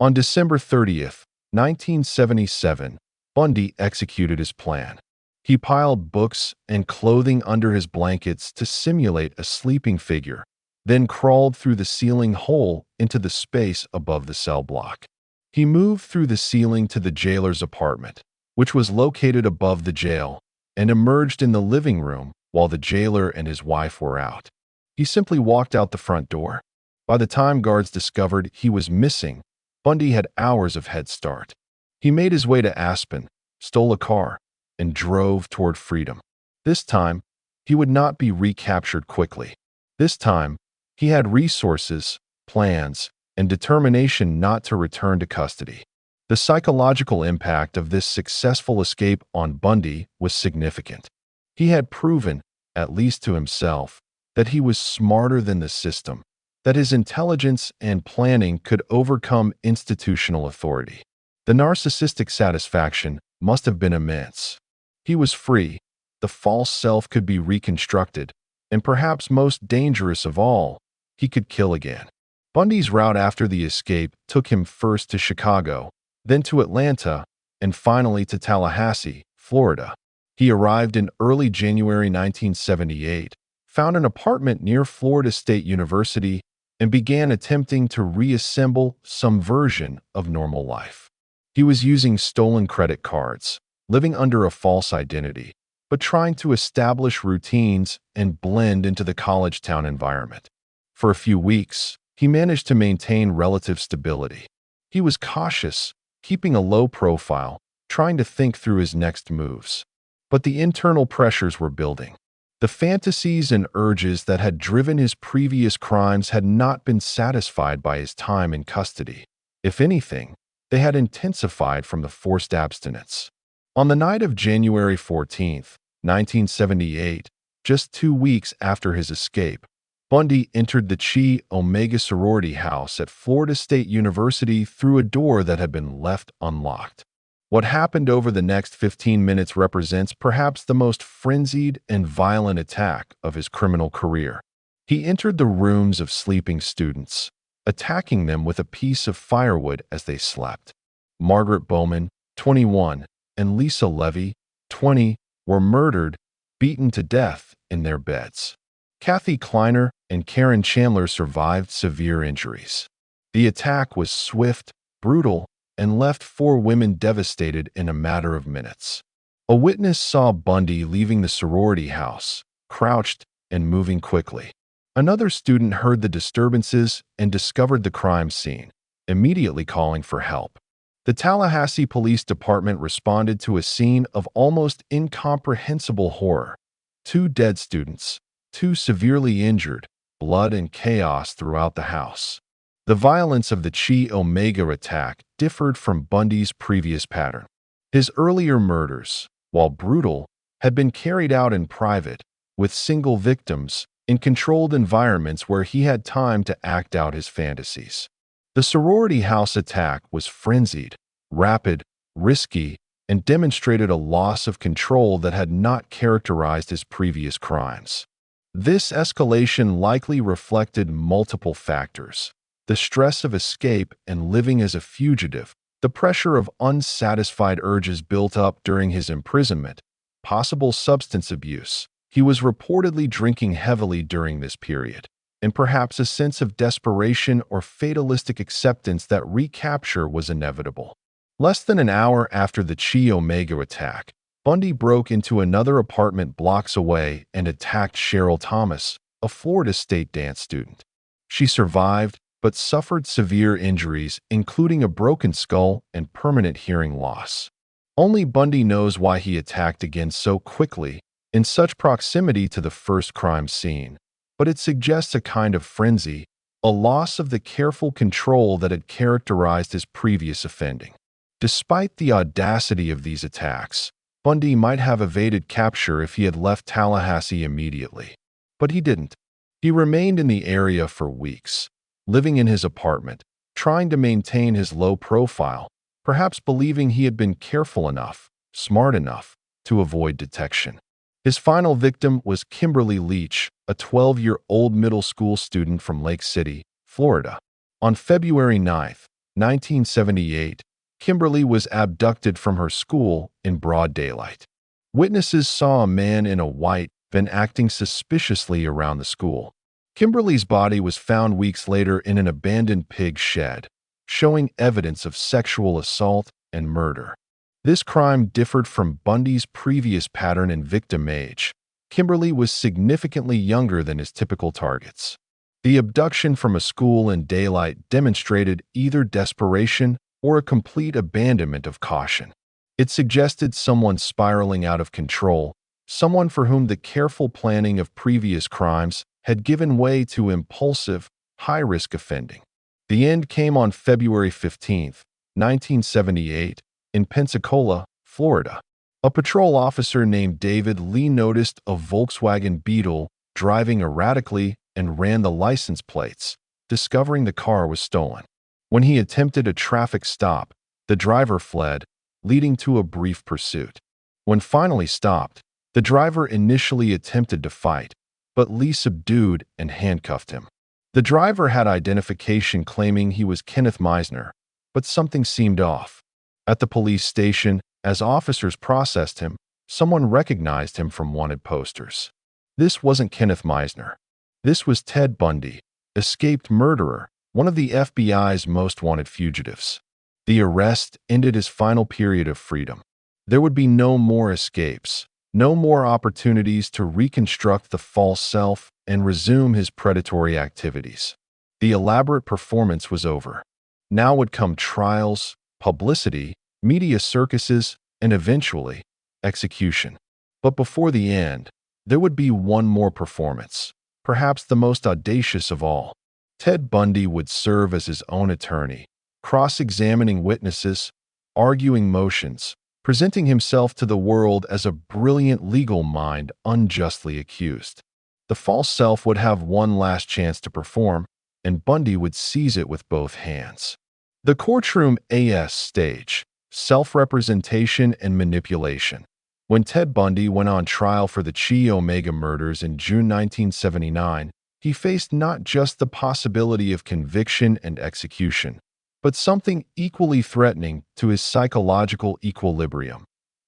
On December 30th, 1977, Bundy executed his plan. He piled books and clothing under his blankets to simulate a sleeping figure, then crawled through the ceiling hole into the space above the cell block. He moved through the ceiling to the jailer's apartment, which was located above the jail, and emerged in the living room while the jailer and his wife were out. He simply walked out the front door. By the time guards discovered he was missing, Bundy had hours of head start. He made his way to Aspen, stole a car, and drove toward freedom. This time, he would not be recaptured quickly. This time, he had resources, plans, and determination not to return to custody. The psychological impact of this successful escape on Bundy was significant. He had proven, at least to himself, that he was smarter than the system, that his intelligence and planning could overcome institutional authority. The narcissistic satisfaction must have been immense. He was free, the false self could be reconstructed, and perhaps most dangerous of all, he could kill again. Bundy's route after the escape took him first to Chicago, then to Atlanta, and finally to Tallahassee, Florida. He arrived in early January 1978, found an apartment near Florida State University, and began attempting to reassemble some version of normal life. He was using stolen credit cards, living under a false identity, but trying to establish routines and blend into the college town environment. For a few weeks, he managed to maintain relative stability. He was cautious, keeping a low profile, trying to think through his next moves. But the internal pressures were building. The fantasies and urges that had driven his previous crimes had not been satisfied by his time in custody. If anything, they had intensified from the forced abstinence. On the night of January 14, 1978, just 2 weeks after his escape, Bundy entered the Chi Omega sorority house at Florida State University through a door that had been left unlocked. What happened over the next 15 minutes represents perhaps the most frenzied and violent attack of his criminal career. He entered the rooms of sleeping students, attacking them with a piece of firewood as they slept. Margaret Bowman, 21, and Lisa Levy, 20, were murdered, beaten to death in their beds. Kathy Kleiner and Karen Chandler survived severe injuries. The attack was swift, brutal, and left 4 women devastated in a matter of minutes. A witness saw Bundy leaving the sorority house, crouched and moving quickly. Another student heard the disturbances and discovered the crime scene, immediately calling for help. The Tallahassee Police Department responded to a scene of almost incomprehensible horror. 2 dead students, 2 severely injured, blood and chaos throughout the house. The violence of the Chi Omega attack differed from Bundy's previous pattern. His earlier murders, while brutal, had been carried out in private, with single victims, in controlled environments where he had time to act out his fantasies. The sorority house attack was frenzied, rapid, risky, and demonstrated a loss of control that had not characterized his previous crimes. This escalation likely reflected multiple factors: the stress of escape and living as a fugitive, the pressure of unsatisfied urges built up during his imprisonment, possible substance abuse. He was reportedly drinking heavily during this period, and perhaps a sense of desperation or fatalistic acceptance that recapture was inevitable. Less than an hour after the Chi Omega attack, Bundy broke into another apartment blocks away and attacked Cheryl Thomas, a Florida State dance student. She survived, but suffered severe injuries, including a broken skull and permanent hearing loss. Only Bundy knows why he attacked again so quickly, in such proximity to the first crime scene, but it suggests a kind of frenzy, a loss of the careful control that had characterized his previous offending. Despite the audacity of these attacks, Bundy might have evaded capture if he had left Tallahassee immediately. But he didn't. He remained in the area for weeks, living in his apartment, trying to maintain his low profile, perhaps believing he had been careful enough, smart enough, to avoid detection. His final victim was Kimberly Leach, a 12-year-old middle school student from Lake City, Florida. On February 9, 1978, Kimberly was abducted from her school in broad daylight. Witnesses saw a man in a white van acting suspiciously around the school. Kimberly's body was found weeks later in an abandoned pig shed, showing evidence of sexual assault and murder. This crime differed from Bundy's previous pattern and victim age. Kimberly was significantly younger than his typical targets. The abduction from a school in daylight demonstrated either desperation or a complete abandonment of caution. It suggested someone spiraling out of control, someone for whom the careful planning of previous crimes had given way to impulsive, high-risk offending. The end came on February 15, 1978, in Pensacola, Florida. A patrol officer named David Lee noticed a Volkswagen Beetle driving erratically and ran the license plates, discovering the car was stolen. When he attempted a traffic stop, the driver fled, leading to a brief pursuit. When finally stopped, the driver initially attempted to fight, but Lee subdued and handcuffed him. The driver had identification claiming he was Kenneth Meisner, but something seemed off. At the police station, as officers processed him, someone recognized him from wanted posters. This wasn't Kenneth Meisner. This was Ted Bundy, escaped murderer, one of the FBI's most wanted fugitives. The arrest ended his final period of freedom. There would be no more escapes, no more opportunities to reconstruct the false self and resume his predatory activities. The elaborate performance was over. Now would come trials, publicity, media circuses, and eventually, execution. But before the end, there would be one more performance, perhaps the most audacious of all. Ted Bundy would serve as his own attorney, cross-examining witnesses, arguing motions, presenting himself to the world as a brilliant legal mind unjustly accused. The false self would have one last chance to perform, and Bundy would seize it with both hands. The courtroom AS stage, self-representation and manipulation. When Ted Bundy went on trial for the Chi Omega murders in June 1979, he faced not just the possibility of conviction and execution, but something equally threatening to his psychological equilibrium: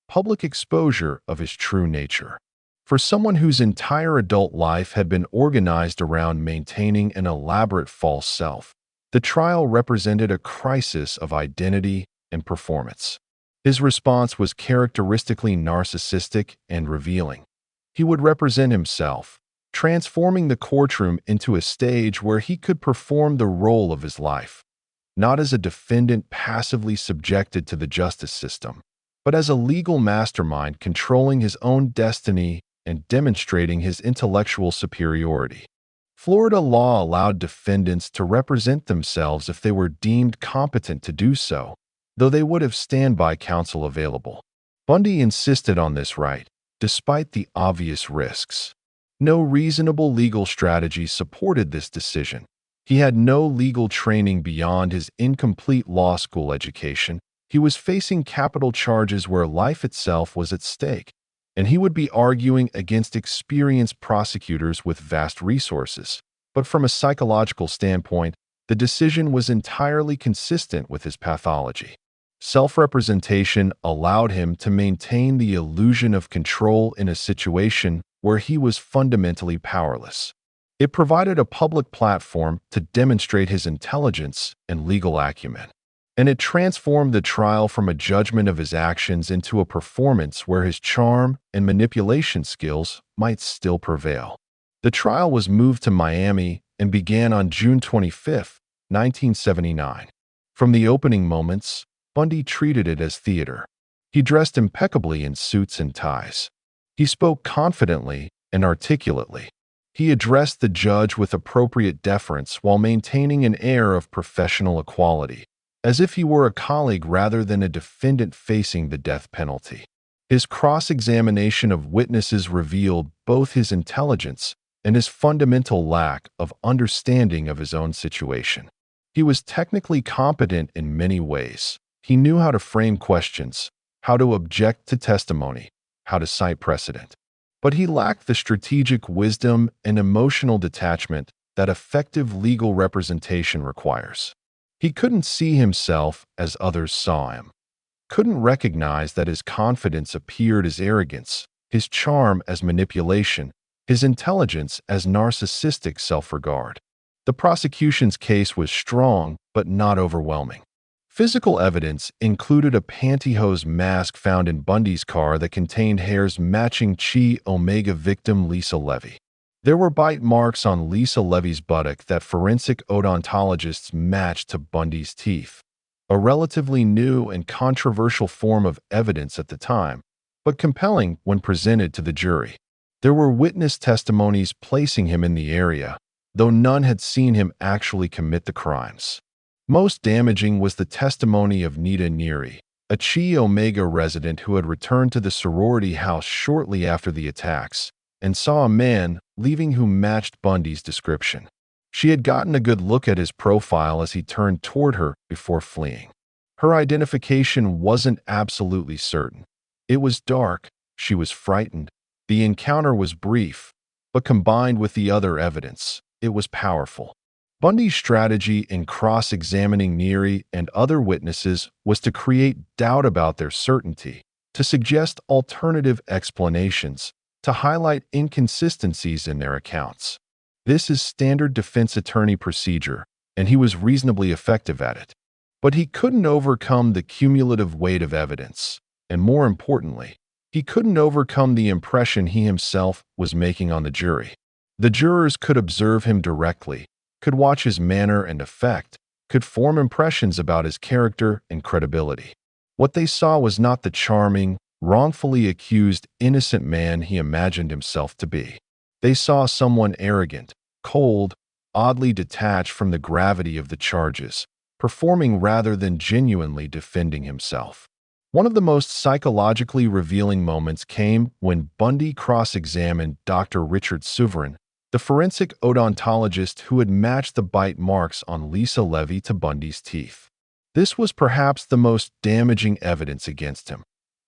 public exposure of his true nature. For someone whose entire adult life had been organized around maintaining an elaborate false self, the trial represented a crisis of identity and performance. His response was characteristically narcissistic and revealing. He would represent himself, transforming the courtroom into a stage where he could perform the role of his life, not as a defendant passively subjected to the justice system, but as a legal mastermind controlling his own destiny and demonstrating his intellectual superiority. Florida law allowed defendants to represent themselves if they were deemed competent to do so, though they would have standby counsel available. Bundy insisted on this right, despite the obvious risks. No reasonable legal strategy supported this decision. He had no legal training beyond his incomplete law school education. He was facing capital charges where life itself was at stake, and he would be arguing against experienced prosecutors with vast resources. But from a psychological standpoint, the decision was entirely consistent with his pathology. Self-representation allowed him to maintain the illusion of control in a situation where he was fundamentally powerless. It provided a public platform to demonstrate his intelligence and legal acumen. And it transformed the trial from a judgment of his actions into a performance where his charm and manipulation skills might still prevail. The trial was moved to Miami and began on June 25, 1979. From the opening moments, Bundy treated it as theater. He dressed impeccably in suits and ties. He spoke confidently and articulately. He addressed the judge with appropriate deference while maintaining an air of professional equality, as if he were a colleague rather than a defendant facing the death penalty. His cross-examination of witnesses revealed both his intelligence and his fundamental lack of understanding of his own situation. He was technically competent in many ways. He knew how to frame questions, how to object to testimony, how to cite precedent. But he lacked the strategic wisdom and emotional detachment that effective legal representation requires. He couldn't see himself as others saw him, couldn't recognize that his confidence appeared as arrogance, his charm as manipulation, his intelligence as narcissistic self-regard. The prosecution's case was strong, but not overwhelming. Physical evidence included a pantyhose mask found in Bundy's car that contained hairs matching Chi Omega victim Lisa Levy. There were bite marks on Lisa Levy's buttock that forensic odontologists matched to Bundy's teeth, a relatively new and controversial form of evidence at the time, but compelling when presented to the jury. There were witness testimonies placing him in the area, though none had seen him actually commit the crimes. Most damaging was the testimony of Nita Neary, a Chi Omega resident who had returned to the sorority house shortly after the attacks and saw a man leaving who matched Bundy's description. She had gotten a good look at his profile as he turned toward her before fleeing. Her identification wasn't absolutely certain. It was dark, she was frightened. The encounter was brief, but combined with the other evidence, it was powerful. Bundy's strategy in cross-examining Neary and other witnesses was to create doubt about their certainty, to suggest alternative explanations, to highlight inconsistencies in their accounts. This is standard defense attorney procedure, and he was reasonably effective at it. But he couldn't overcome the cumulative weight of evidence, and more importantly, he couldn't overcome the impression he himself was making on the jury. The jurors could observe him directly, could watch his manner and effect, could form impressions about his character and credibility. What they saw was not the charming, wrongfully accused, innocent man he imagined himself to be. They saw someone arrogant, cold, oddly detached from the gravity of the charges, performing rather than genuinely defending himself. One of the most psychologically revealing moments came when Bundy cross-examined Dr. Richard Suverin, the forensic odontologist who had matched the bite marks on Lisa Levy to Bundy's teeth. This was perhaps the most damaging evidence against him.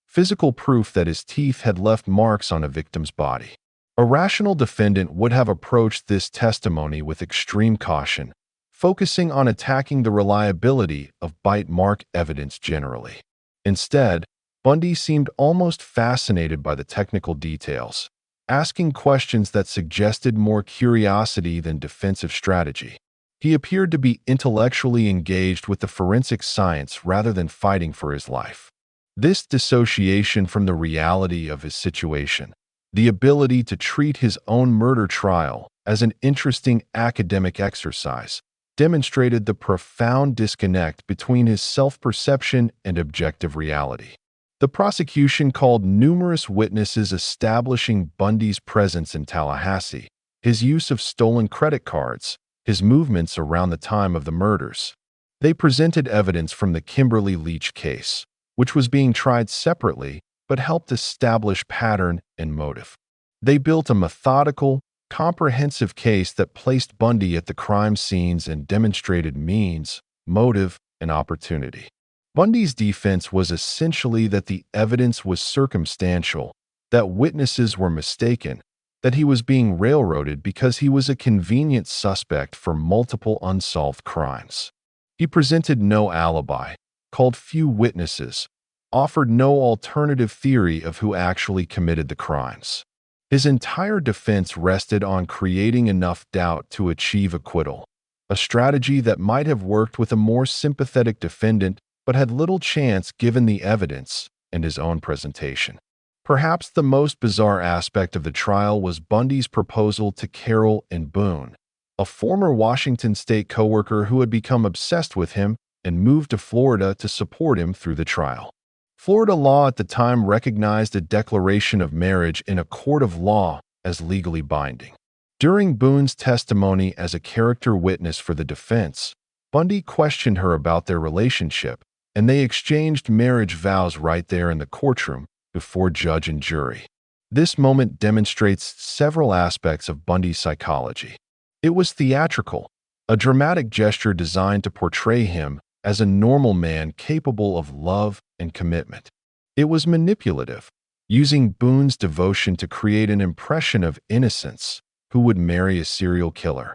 Physical proof that his teeth had left marks on a victim's body. A rational defendant would have approached this testimony with extreme caution, focusing on attacking the reliability of bite mark evidence generally. Instead, Bundy seemed almost fascinated by the technical details, asking questions that suggested more curiosity than defensive strategy. He appeared to be intellectually engaged with the forensic science rather than fighting for his life. This dissociation from the reality of his situation, the ability to treat his own murder trial as an interesting academic exercise, demonstrated the profound disconnect between his self-perception and objective reality. The prosecution called numerous witnesses establishing Bundy's presence in Tallahassee, his use of stolen credit cards, his movements around the time of the murders. They presented evidence from the Kimberly Leach case, which was being tried separately but helped establish pattern and motive. They built a methodical, comprehensive case that placed Bundy at the crime scenes and demonstrated means, motive, and opportunity. Bundy's defense was essentially that the evidence was circumstantial, that witnesses were mistaken, that he was being railroaded because he was a convenient suspect for multiple unsolved crimes. He presented no alibi, called few witnesses, offered no alternative theory of who actually committed the crimes. His entire defense rested on creating enough doubt to achieve acquittal, a strategy that might have worked with a more sympathetic defendant but had little chance given the evidence and his own presentation. Perhaps the most bizarre aspect of the trial was Bundy's proposal to Carroll and Boone, a former Washington state coworker who had become obsessed with him and moved to Florida to support him through the trial. Florida law at the time recognized a declaration of marriage in a court of law as legally binding. During Boone's testimony as a character witness for the defense, Bundy questioned her about their relationship, and they exchanged marriage vows right there in the courtroom before judge and jury. This moment demonstrates several aspects of Bundy's psychology. It was theatrical, a dramatic gesture designed to portray him as a normal man capable of love and commitment. It was manipulative, using Boone's devotion to create an impression of innocence who would marry a serial killer.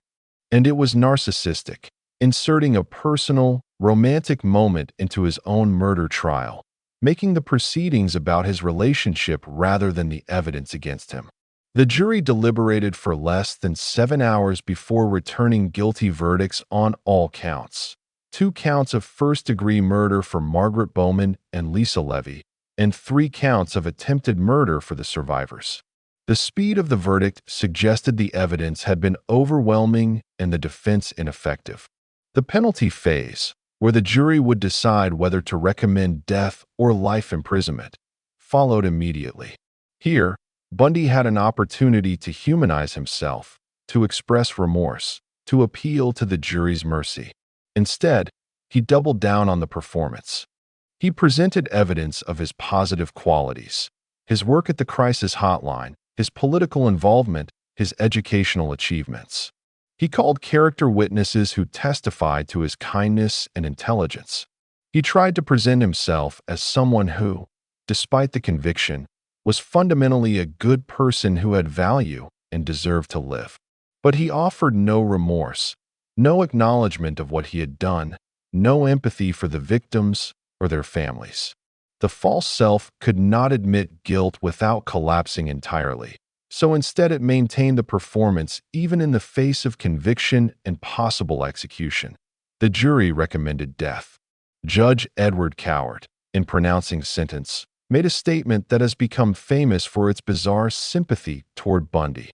And it was narcissistic, inserting a personal, romantic moment into his own murder trial, making the proceedings about his relationship rather than the evidence against him. The jury deliberated for less than 7 hours before returning guilty verdicts on all counts. 2 counts of first-degree murder for Margaret Bowman and Lisa Levy, and 3 counts of attempted murder for the survivors. The speed of the verdict suggested the evidence had been overwhelming and the defense ineffective. The penalty phase, where the jury would decide whether to recommend death or life imprisonment, followed immediately. Here, Bundy had an opportunity to humanize himself, to express remorse, to appeal to the jury's mercy. Instead, he doubled down on the performance. He presented evidence of his positive qualities, his work at the crisis hotline, his political involvement, his educational achievements. He called character witnesses who testified to his kindness and intelligence. He tried to present himself as someone who, despite the conviction, was fundamentally a good person who had value and deserved to live. But he offered no remorse, no acknowledgement of what he had done, no empathy for the victims or their families. The false self could not admit guilt without collapsing entirely, so instead it maintained the performance even in the face of conviction and possible execution. The jury recommended death. Judge Edward Coward, in pronouncing sentence, made a statement that has become famous for its bizarre sympathy toward Bundy.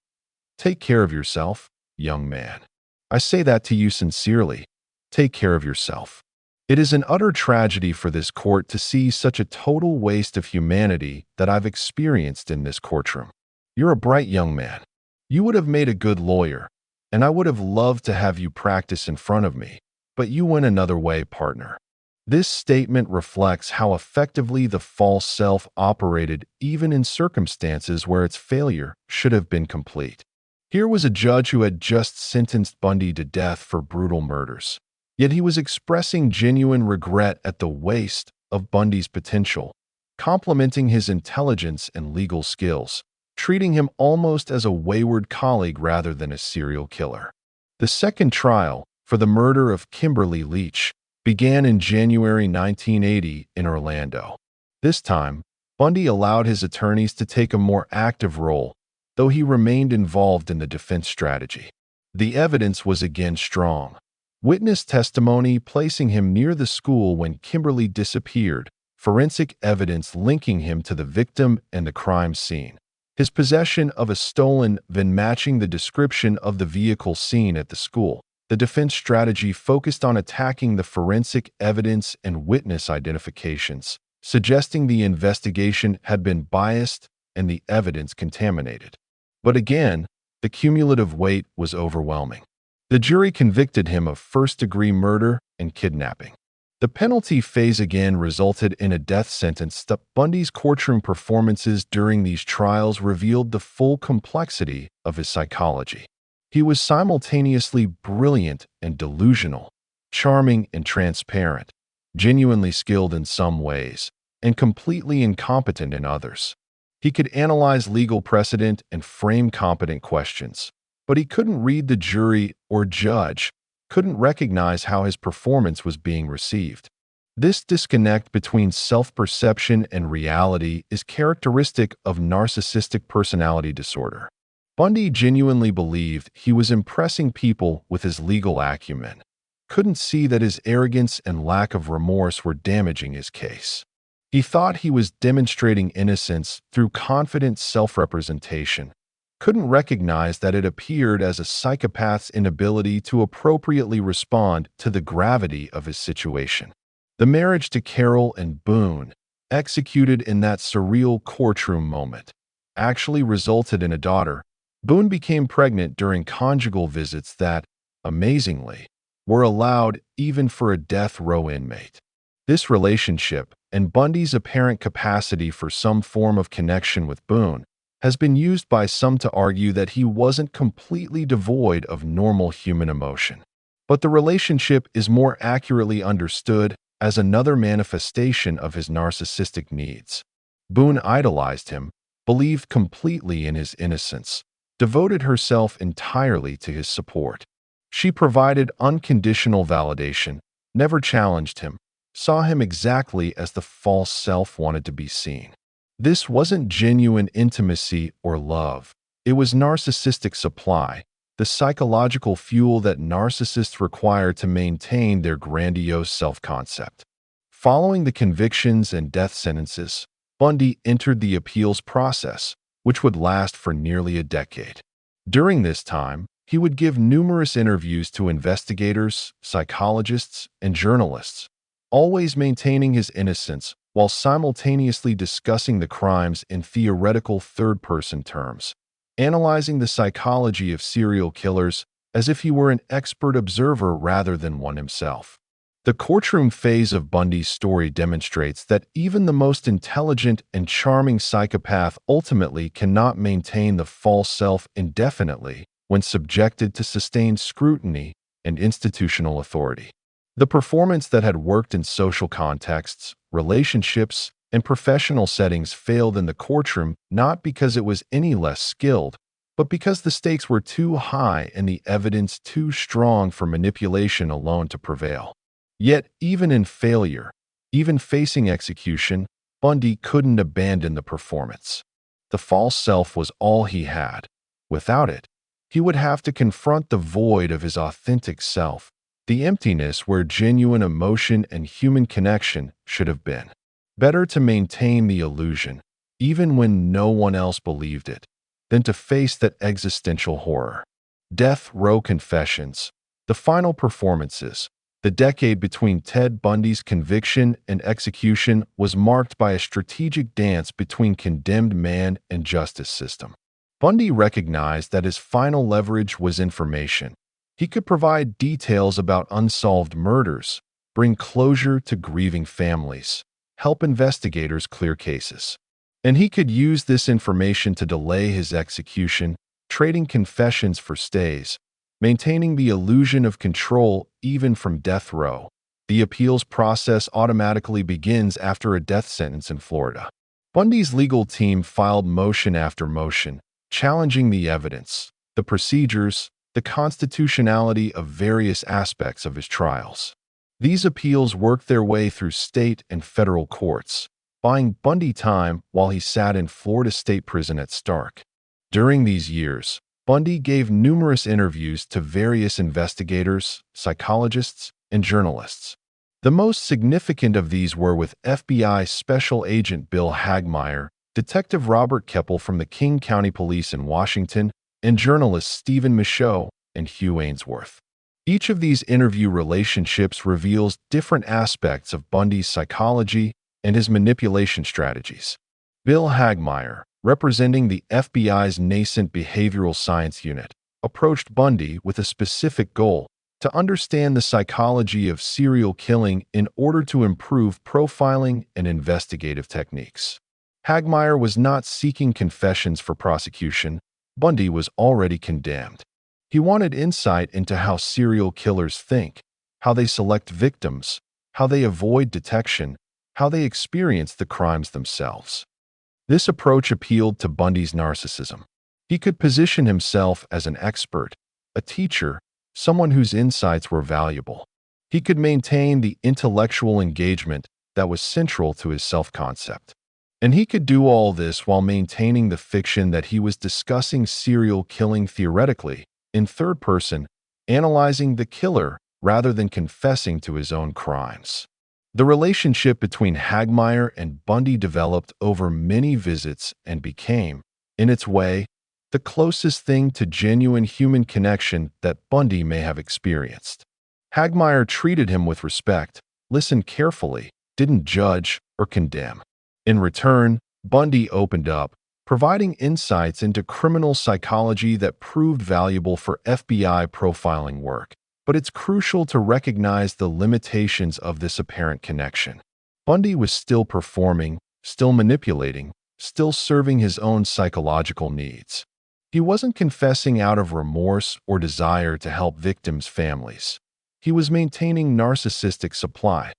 "Take care of yourself, young man. I say that to you sincerely. Take care of yourself." It is an utter tragedy for this court to see such a total waste of humanity that I've experienced in this courtroom. You're a bright young man. You would have made a good lawyer, and I would have loved to have you practice in front of me, but you went another way, partner. This statement reflects how effectively the false self operated even in circumstances where its failure should have been complete. Here was a judge who had just sentenced Bundy to death for brutal murders. Yet he was expressing genuine regret at the waste of Bundy's potential, complimenting his intelligence and legal skills, treating him almost as a wayward colleague rather than a serial killer. The second trial, for the murder of Kimberly Leach, began in January 1980 in Orlando. This time, Bundy allowed his attorneys to take a more active role, though he remained involved in the defense strategy. The evidence was again strong. Witness testimony placing him near the school when Kimberly disappeared, forensic evidence linking him to the victim and the crime scene, his possession of a stolen VIN matching the description of the vehicle seen at the school. The defense strategy focused on attacking the forensic evidence and witness identifications, suggesting the investigation had been biased and the evidence contaminated. But again, the cumulative weight was overwhelming. The jury convicted him of first-degree murder and kidnapping. The penalty phase again resulted in a death sentence. Bundy's courtroom performances during these trials revealed the full complexity of his psychology. He was simultaneously brilliant and delusional, charming and transparent, genuinely skilled in some ways, and completely incompetent in others. He could analyze legal precedent and frame competent questions, but he couldn't read the jury or judge, couldn't recognize how his performance was being received. This disconnect between self-perception and reality is characteristic of narcissistic personality disorder. Bundy genuinely believed he was impressing people with his legal acumen, couldn't see that his arrogance and lack of remorse were damaging his case. He thought he was demonstrating innocence through confident self-representation, couldn't recognize that it appeared as a psychopath's inability to appropriately respond to the gravity of his situation. The marriage to Carol and Boone, executed in that surreal courtroom moment, actually resulted in a daughter. Boone became pregnant during conjugal visits that, amazingly, were allowed even for a death row inmate. This relationship, and Bundy's apparent capacity for some form of connection with Boone, has been used by some to argue that he wasn't completely devoid of normal human emotion. But the relationship is more accurately understood as another manifestation of his narcissistic needs. Boone idolized him, believed completely in his innocence, devoted herself entirely to his support. She provided unconditional validation, never challenged him, saw him exactly as the false self wanted to be seen. This wasn't genuine intimacy or love. It was narcissistic supply, the psychological fuel that narcissists require to maintain their grandiose self-concept. Following the convictions and death sentences, Bundy entered the appeals process, which would last for nearly a decade. During this time, he would give numerous interviews to investigators, psychologists, and journalists, always maintaining his innocence while simultaneously discussing the crimes in theoretical third-person terms, analyzing the psychology of serial killers as if he were an expert observer rather than one himself. The courtroom phase of Bundy's story demonstrates that even the most intelligent and charming psychopath ultimately cannot maintain the false self indefinitely when subjected to sustained scrutiny and institutional authority. The performance that had worked in social contexts, relationships, and professional settings failed in the courtroom not because it was any less skilled, but because the stakes were too high and the evidence too strong for manipulation alone to prevail. Yet, even in failure, even facing execution, Bundy couldn't abandon the performance. The false self was all he had. Without it, he would have to confront the void of his authentic self, the emptiness where genuine emotion and human connection should have been. Better to maintain the illusion, even when no one else believed it, than to face that existential horror. Death Row Confessions, the final performances. The decade between Ted Bundy's conviction and execution was marked by a strategic dance between condemned man and justice system. Bundy recognized that his final leverage was information. He could provide details about unsolved murders, bring closure to grieving families, help investigators clear cases. And he could use this information to delay his execution, trading confessions for stays, maintaining the illusion of control even from death row. The appeals process automatically begins after a death sentence in Florida. Bundy's legal team filed motion after motion, challenging the evidence, the procedures, the constitutionality of various aspects of his trials. These appeals worked their way through state and federal courts, buying Bundy time while he sat in Florida State Prison at Stark. During these years, Bundy gave numerous interviews to various investigators, psychologists, and journalists. The most significant of these were with FBI Special Agent Bill Hagmaier, Detective Robert Keppel from the King County Police in Washington, and journalists Stephen Michaud and Hugh Ainsworth. Each of these interview relationships reveals different aspects of Bundy's psychology and his manipulation strategies. Bill Hagmaier, representing the FBI's nascent behavioral science unit, approached Bundy with a specific goal: to understand the psychology of serial killing in order to improve profiling and investigative techniques. Hagmaier was not seeking confessions for prosecution. Bundy was already condemned. He wanted insight into how serial killers think, how they select victims, how they avoid detection, how they experience the crimes themselves. This approach appealed to Bundy's narcissism. He could position himself as an expert, a teacher, someone whose insights were valuable. He could maintain the intellectual engagement that was central to his self-concept. And he could do all this while maintaining the fiction that he was discussing serial killing theoretically, in third person, analyzing the killer rather than confessing to his own crimes. The relationship between Hagmaier and Bundy developed over many visits and became, in its way, the closest thing to genuine human connection that Bundy may have experienced. Hagmaier treated him with respect, listened carefully, didn't judge or condemn. In return, Bundy opened up, providing insights into criminal psychology that proved valuable for FBI profiling work. But it's crucial to recognize the limitations of this apparent connection. Bundy was still performing, still manipulating, still serving his own psychological needs. He wasn't confessing out of remorse or desire to help victims' families. He was maintaining narcissistic supply,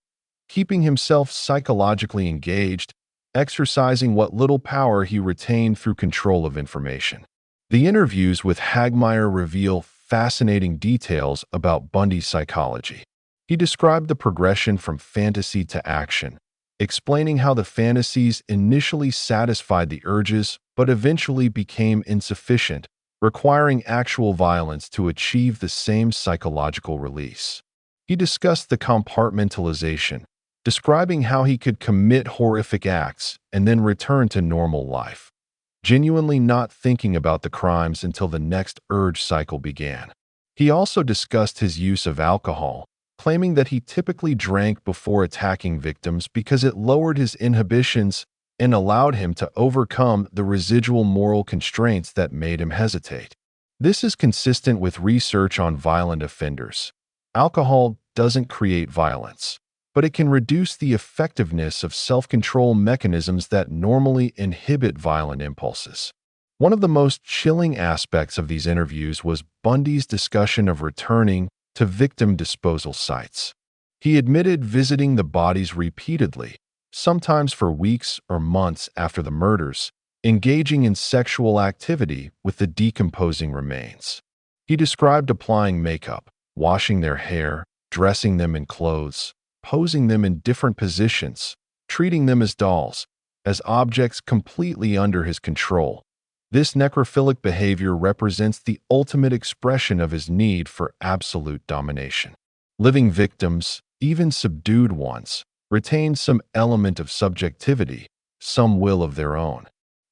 keeping himself psychologically engaged, exercising what little power he retained through control of information. The interviews with Hagmaier reveal fascinating details about Bundy's psychology. He described the progression from fantasy to action, explaining how the fantasies initially satisfied the urges but eventually became insufficient, requiring actual violence to achieve the same psychological release. He discussed the compartmentalization, describing how he could commit horrific acts and then return to normal life, genuinely not thinking about the crimes until the next urge cycle began. He also discussed his use of alcohol, claiming that he typically drank before attacking victims because it lowered his inhibitions and allowed him to overcome the residual moral constraints that made him hesitate. This is consistent with research on violent offenders. Alcohol doesn't create violence, but it can reduce the effectiveness of self-control mechanisms that normally inhibit violent impulses. One of the most chilling aspects of these interviews was Bundy's discussion of returning to victim disposal sites. He admitted visiting the bodies repeatedly, sometimes for weeks or months after the murders, engaging in sexual activity with the decomposing remains. He described applying makeup, washing their hair, dressing them in clothes, posing them in different positions, treating them as dolls, as objects completely under his control. This necrophilic behavior represents the ultimate expression of his need for absolute domination. Living victims, even subdued ones, retain some element of subjectivity, some will of their own.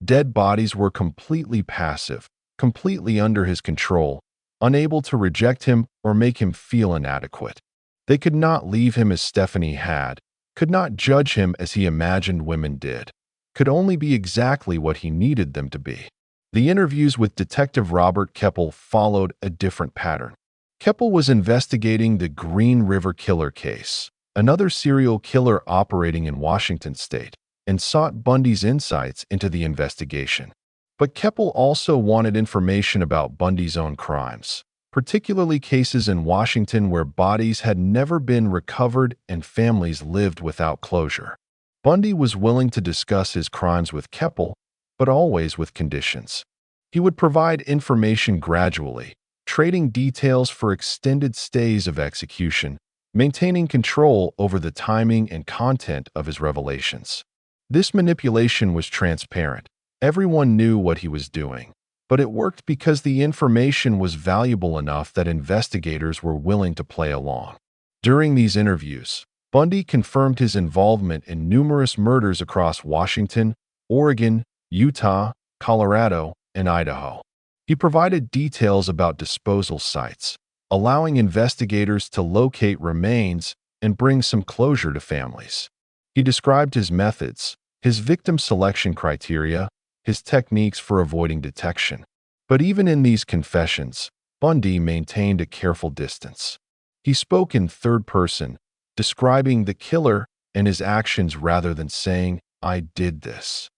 Dead bodies were completely passive, completely under his control, unable to reject him or make him feel inadequate. They could not leave him as Stephanie had, could not judge him as he imagined women did, could only be exactly what he needed them to be. The interviews with Detective Robert Keppel followed a different pattern. Keppel was investigating the Green River Killer case, another serial killer operating in Washington state, and sought Bundy's insights into the investigation. But Keppel also wanted information about Bundy's own crimes, particularly cases in Washington where bodies had never been recovered and families lived without closure. Bundy was willing to discuss his crimes with Keppel, but always with conditions. He would provide information gradually, trading details for extended stays of execution, maintaining control over the timing and content of his revelations. This manipulation was transparent. Everyone knew what he was doing, but it worked because the information was valuable enough that investigators were willing to play along. During these interviews, Bundy confirmed his involvement in numerous murders across Washington, Oregon, Utah, Colorado, and Idaho. He provided details about disposal sites, allowing investigators to locate remains and bring some closure to families. He described his methods, his victim selection criteria, his techniques for avoiding detection. But even in these confessions, Bundy maintained a careful distance. He spoke in third person, describing the killer and his actions rather than saying, "I did this."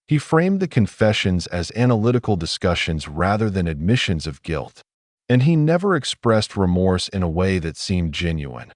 He framed the confessions as analytical discussions rather than admissions of guilt. And he never expressed remorse in a way that seemed genuine.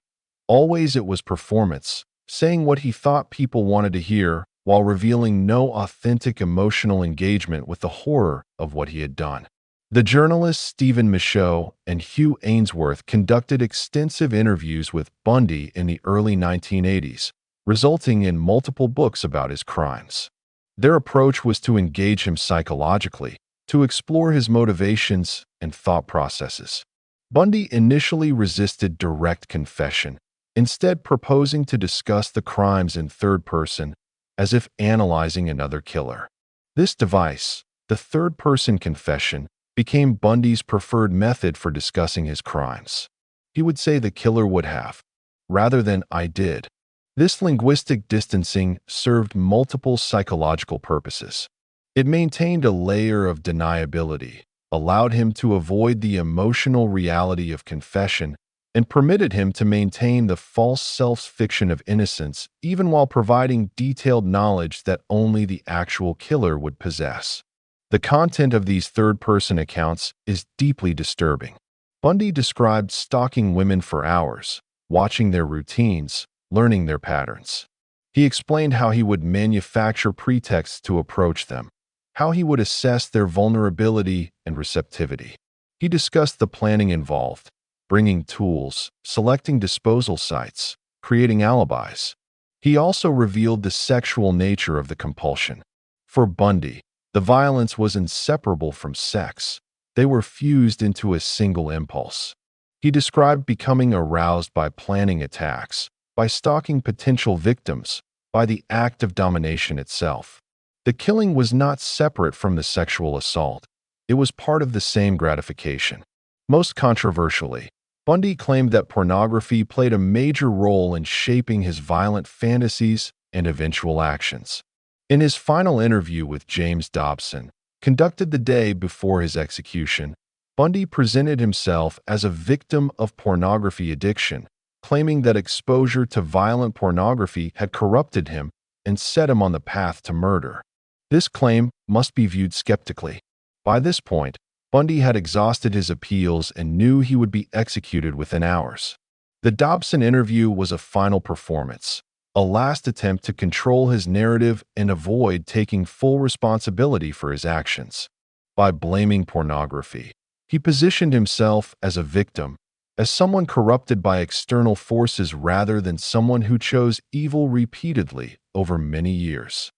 Always it was performance, saying what he thought people wanted to hear while revealing no authentic emotional engagement with the horror of what he had done. The journalists Stephen Michaud and Hugh Ainsworth conducted extensive interviews with Bundy in the early 1980s, resulting in multiple books about his crimes. Their approach was to engage him psychologically, to explore his motivations and thought processes. Bundy initially resisted direct confession, instead proposing to discuss the crimes in third person, as if analyzing another killer. This device, The third-person confession became Bundy's preferred method for discussing his crimes. He would say the killer would have, rather than I did. This linguistic distancing served multiple psychological purposes. It maintained a layer of deniability, allowed him to avoid the emotional reality of confession, and permitted him to maintain the false self's fiction of innocence even while providing detailed knowledge that only the actual killer would possess. The content of these third-person accounts is deeply disturbing. Bundy described stalking women for hours, watching their routines, learning their patterns. He explained how he would manufacture pretexts to approach them, how he would assess their vulnerability and receptivity. He discussed the planning involved, bringing tools, selecting disposal sites, creating alibis. He also revealed the sexual nature of the compulsion. For Bundy, the violence was inseparable from sex. They were fused into a single impulse. He described becoming aroused by planning attacks, by stalking potential victims, by the act of domination itself. The killing was not separate from the sexual assault. It was part of the same gratification. Most controversially, Bundy claimed that pornography played a major role in shaping his violent fantasies and eventual actions. In his final interview with James Dobson, conducted the day before his execution, Bundy presented himself as a victim of pornography addiction, claiming that exposure to violent pornography had corrupted him and set him on the path to murder. This claim must be viewed skeptically. By this point, Bundy had exhausted his appeals and knew he would be executed within hours. The Dobson interview was a final performance, a last attempt to control his narrative and avoid taking full responsibility for his actions. By blaming pornography, he positioned himself as a victim, as someone corrupted by external forces rather than someone who chose evil repeatedly over many years.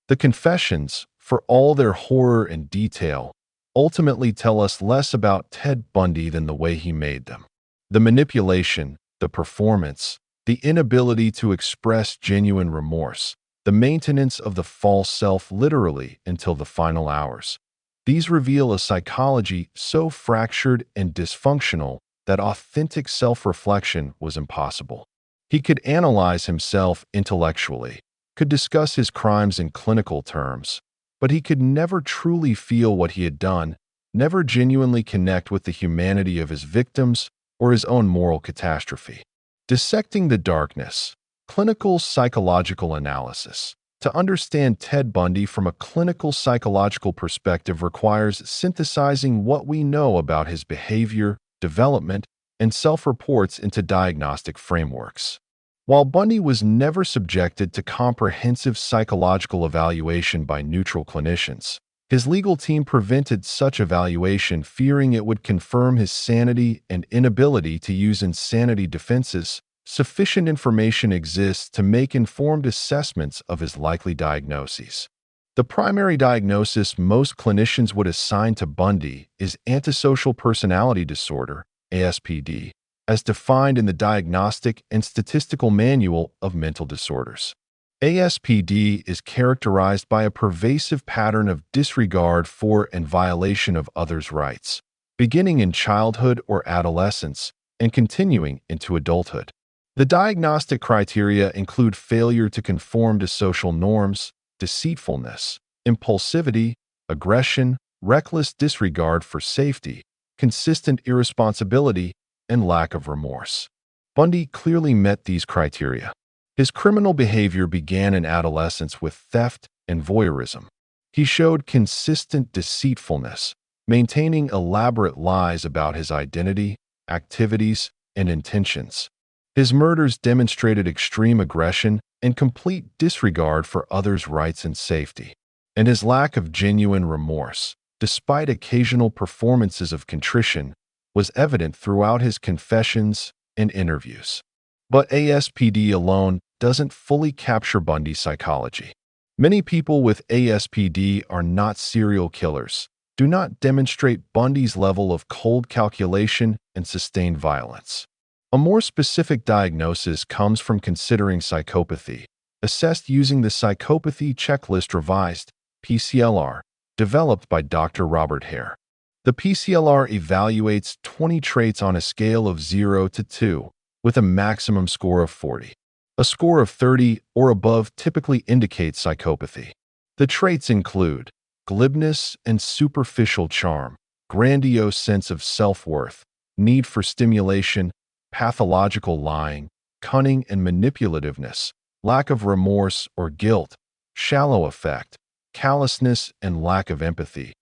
The confessions, for all their horror and detail, ultimately tell us less about Ted Bundy than the way he made them. The manipulation, the performance, the inability to express genuine remorse, the maintenance of the false self literally until the final hours. These reveal a psychology so fractured and dysfunctional that authentic self-reflection was impossible. He could analyze himself intellectually, could discuss his crimes in clinical terms, but he could never truly feel what he had done, never genuinely connect with the humanity of his victims or his own moral catastrophe. Dissecting the darkness, clinical psychological analysis. To understand Ted Bundy from a clinical psychological perspective requires synthesizing what we know about his behavior, development, and self-reports into diagnostic frameworks. While Bundy was never subjected to comprehensive psychological evaluation by neutral clinicians, his legal team prevented such evaluation, fearing it would confirm his sanity and inability to use insanity defenses. Sufficient information exists to make informed assessments of his likely diagnoses. The primary diagnosis most clinicians would assign to Bundy is antisocial personality disorder, ASPD, as defined in the Diagnostic and Statistical Manual of Mental Disorders. ASPD is characterized by a pervasive pattern of disregard for and violation of others' rights, beginning in childhood or adolescence and continuing into adulthood. The diagnostic criteria include failure to conform to social norms, deceitfulness, impulsivity, aggression, reckless disregard for safety, consistent irresponsibility, and lack of remorse. Bundy clearly met these criteria. His criminal behavior began in adolescence with theft and voyeurism. He showed consistent deceitfulness, maintaining elaborate lies about his identity, activities, and intentions. His murders demonstrated extreme aggression and complete disregard for others' rights and safety. And his lack of genuine remorse, despite occasional performances of contrition, was evident throughout his confessions and interviews. But ASPD alone doesn't fully capture Bundy's psychology. Many people with ASPD are not serial killers, do not demonstrate Bundy's level of cold calculation and sustained violence. A more specific diagnosis comes from considering psychopathy, assessed using the Psychopathy Checklist Revised, PCLR, developed by Dr. Robert Hare. The PCLR evaluates 20 traits on a scale of 0 to 2, with a maximum score of 40. A score of 30 or above typically indicates psychopathy. The traits include glibness and superficial charm, grandiose sense of self-worth, need for stimulation, pathological lying, cunning and manipulativeness, lack of remorse or guilt, shallow affect, callousness and lack of empathy,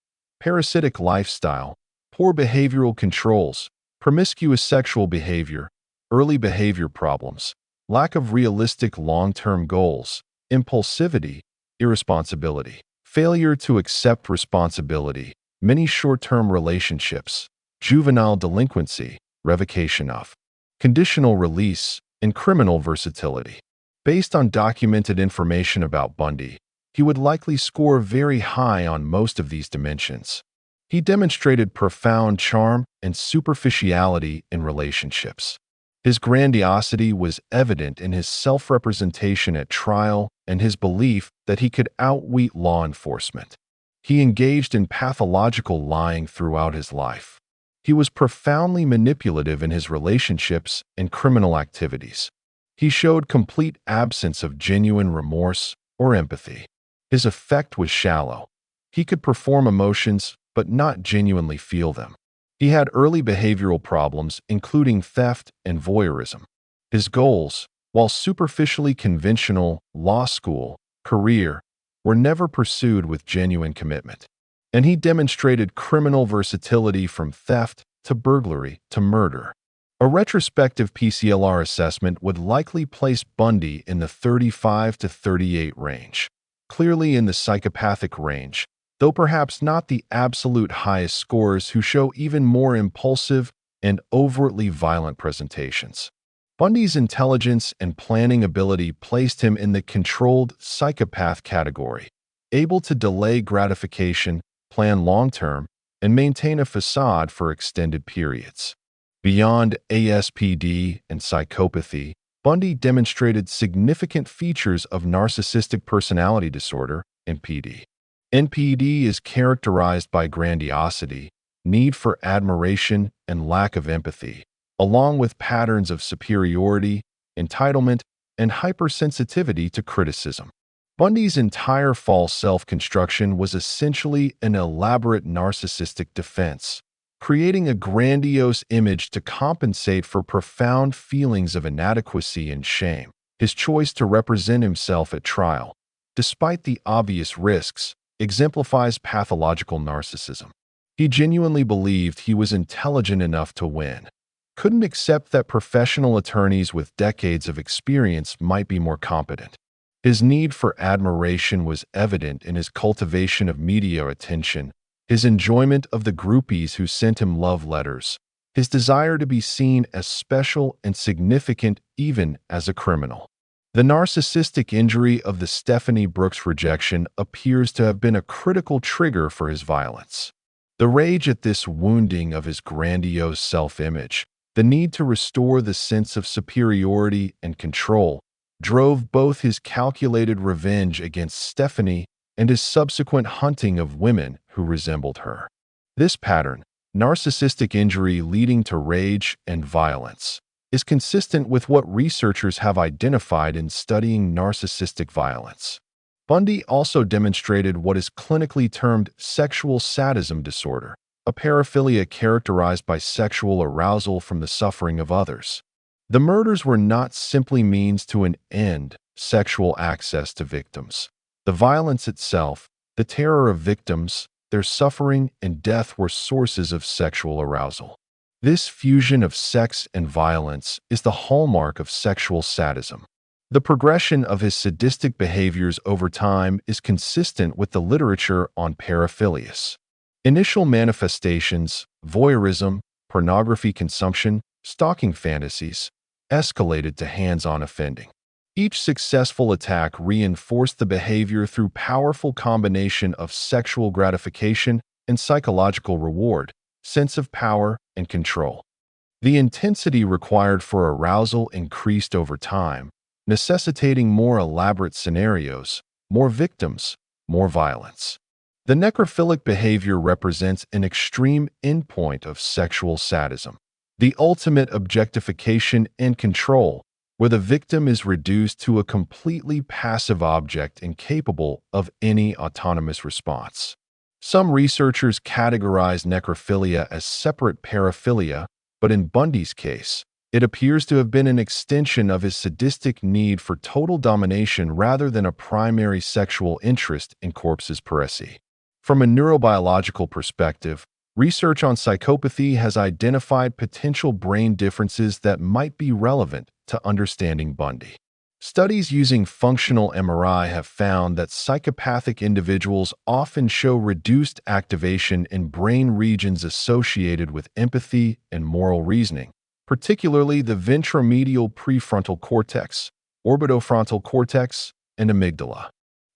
parasitic lifestyle, poor behavioral controls, promiscuous sexual behavior, early behavior problems, lack of realistic long-term goals, impulsivity, irresponsibility, failure to accept responsibility, many short-term relationships, juvenile delinquency, revocation of, conditional release, and criminal versatility. Based on documented information about Bundy, he would likely score very high on most of these dimensions. He demonstrated profound charm and superficiality in relationships. His grandiosity was evident in his self-representation at trial and his belief that he could outwit law enforcement. He engaged in pathological lying throughout his life. He was profoundly manipulative in his relationships and criminal activities. He showed complete absence of genuine remorse or empathy. His affect was shallow. He could perform emotions but not genuinely feel them. He had early behavioral problems, including theft and voyeurism. His goals, while superficially conventional, law school, career, were never pursued with genuine commitment. And he demonstrated criminal versatility from theft to burglary to murder. A retrospective PCLR assessment would likely place Bundy in the 35 to 38 range, clearly in the psychopathic range, though perhaps not the absolute highest scores who show even more impulsive and overtly violent presentations. Bundy's intelligence and planning ability placed him in the controlled psychopath category, able to delay gratification, plan long-term, and maintain a facade for extended periods. Beyond ASPD and psychopathy, Bundy demonstrated significant features of narcissistic personality disorder, NPD. NPD is characterized by grandiosity, need for admiration, and lack of empathy, along with patterns of superiority, entitlement, and hypersensitivity to criticism. Bundy's entire false self-construction was essentially an elaborate narcissistic defense, creating a grandiose image to compensate for profound feelings of inadequacy and shame. His choice to represent himself at trial, despite the obvious risks, exemplifies pathological narcissism. He genuinely believed he was intelligent enough to win, couldn't accept that professional attorneys with decades of experience might be more competent. His need for admiration was evident in his cultivation of media attention, his enjoyment of the groupies who sent him love letters, his desire to be seen as special and significant even as a criminal. The narcissistic injury of the Stephanie Brooks rejection appears to have been a critical trigger for his violence. The rage at this wounding of his grandiose self-image, the need to restore the sense of superiority and control, drove both his calculated revenge against Stephanie and his subsequent hunting of women who resembled her. This pattern, narcissistic injury leading to rage and violence, is consistent with what researchers have identified in studying narcissistic violence. Bundy also demonstrated what is clinically termed sexual sadism disorder, a paraphilia characterized by sexual arousal from the suffering of others. The murders were not simply means to an end, sexual access to victims. The violence itself, the terror of victims, their suffering and death were sources of sexual arousal. This fusion of sex and violence is the hallmark of sexual sadism. The progression of his sadistic behaviors over time is consistent with the literature on paraphilias. Initial manifestations, voyeurism, pornography consumption, stalking fantasies, escalated to hands-on offending. Each successful attack reinforced the behavior through powerful combination of sexual gratification and psychological reward, sense of power, and control. The intensity required for arousal increased over time, necessitating more elaborate scenarios, more victims, more violence. The necrophilic behavior represents an extreme endpoint of sexual sadism, the ultimate objectification and control, where the victim is reduced to a completely passive object incapable of any autonomous response. Some researchers categorize necrophilia as separate paraphilia, but in Bundy's case, it appears to have been an extension of his sadistic need for total domination rather than a primary sexual interest in corpses paresi. From a neurobiological perspective, research on psychopathy has identified potential brain differences that might be relevant to understanding Bundy. Studies using functional MRI have found that psychopathic individuals often show reduced activation in brain regions associated with empathy and moral reasoning, particularly the ventromedial prefrontal cortex, orbitofrontal cortex, and amygdala.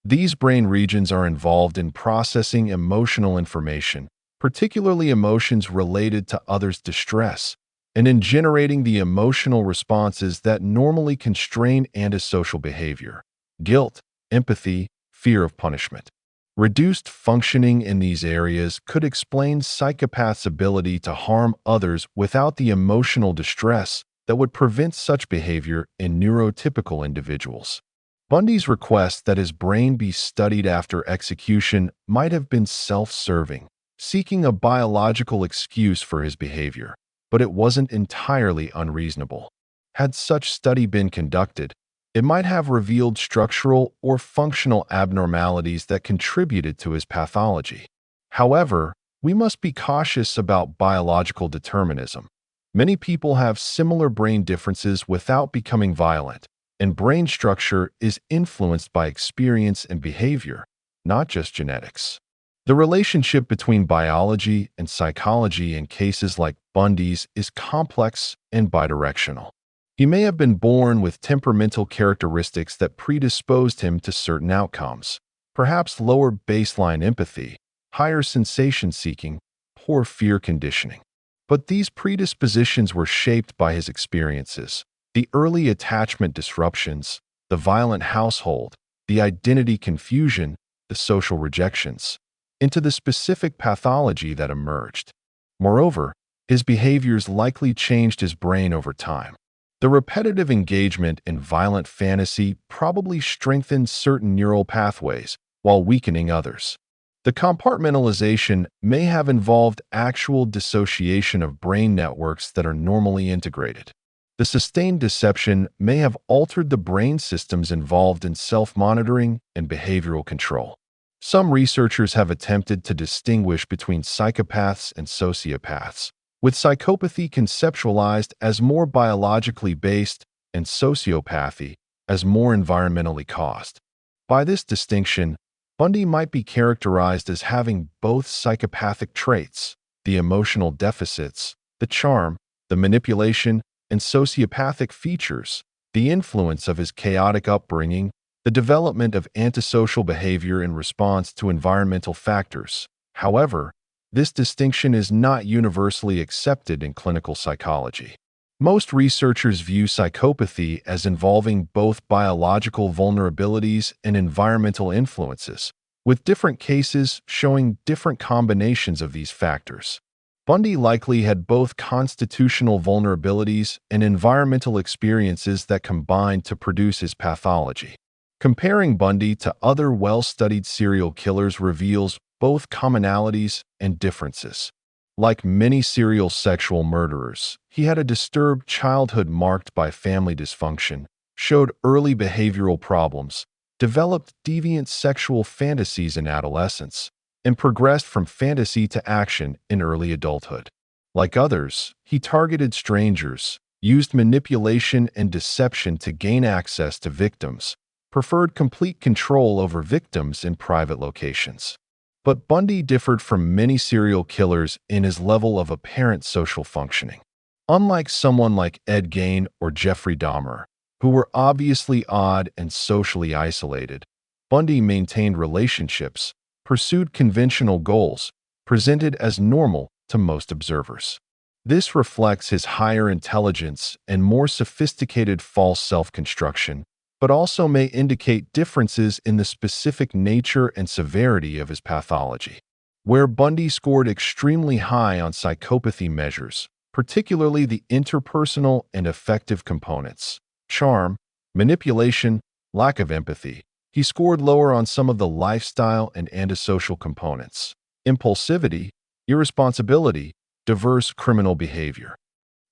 These brain regions are involved in processing emotional information, particularly emotions related to others' distress, and in generating the emotional responses that normally constrain antisocial behavior: guilt, empathy, fear of punishment. Reduced functioning in these areas could explain psychopaths' ability to harm others without the emotional distress that would prevent such behavior in neurotypical individuals. Bundy's request that his brain be studied after execution might have been self-serving, seeking a biological excuse for his behavior, but it wasn't entirely unreasonable. Had such study been conducted, it might have revealed structural or functional abnormalities that contributed to his pathology. However, we must be cautious about biological determinism. Many people have similar brain differences without becoming violent, and brain structure is influenced by experience and behavior, not just genetics. The relationship between biology and psychology in cases like Bundy's is complex and bidirectional. He may have been born with temperamental characteristics that predisposed him to certain outcomes, perhaps lower baseline empathy, higher sensation seeking, poor fear conditioning. But these predispositions were shaped by his experiences: the early attachment disruptions, the violent household, the identity confusion, the social rejections, into the specific pathology that emerged. Moreover, his behaviors likely changed his brain over time. The repetitive engagement in violent fantasy probably strengthened certain neural pathways while weakening others. The compartmentalization may have involved actual dissociation of brain networks that are normally integrated. The sustained deception may have altered the brain systems involved in self-monitoring and behavioral control. Some researchers have attempted to distinguish between psychopaths and sociopaths, with psychopathy conceptualized as more biologically based and sociopathy as more environmentally caused. By this distinction, Bundy might be characterized as having both psychopathic traits, the emotional deficits, the charm, the manipulation, and sociopathic features, the influence of his chaotic upbringing, the development of antisocial behavior in response to environmental factors. However, this distinction is not universally accepted in clinical psychology. Most researchers view psychopathy as involving both biological vulnerabilities and environmental influences, with different cases showing different combinations of these factors. Bundy likely had both constitutional vulnerabilities and environmental experiences that combined to produce his pathology. Comparing Bundy to other well-studied serial killers reveals both commonalities and differences. Like many serial sexual murderers, he had a disturbed childhood marked by family dysfunction, showed early behavioral problems, developed deviant sexual fantasies in adolescence, and progressed from fantasy to action in early adulthood. Like others, he targeted strangers, used manipulation and deception to gain access to victims, preferred complete control over victims in private locations. But Bundy differed from many serial killers in his level of apparent social functioning. Unlike someone like Ed Gein or Jeffrey Dahmer, who were obviously odd and socially isolated, Bundy maintained relationships, pursued conventional goals, presented as normal to most observers. This reflects his higher intelligence and more sophisticated false self-construction, but also may indicate differences in the specific nature and severity of his pathology. Where Bundy scored extremely high on psychopathy measures, particularly the interpersonal and affective components, charm, manipulation, lack of empathy, he scored lower on some of the lifestyle and antisocial components, impulsivity, irresponsibility, diverse criminal behavior.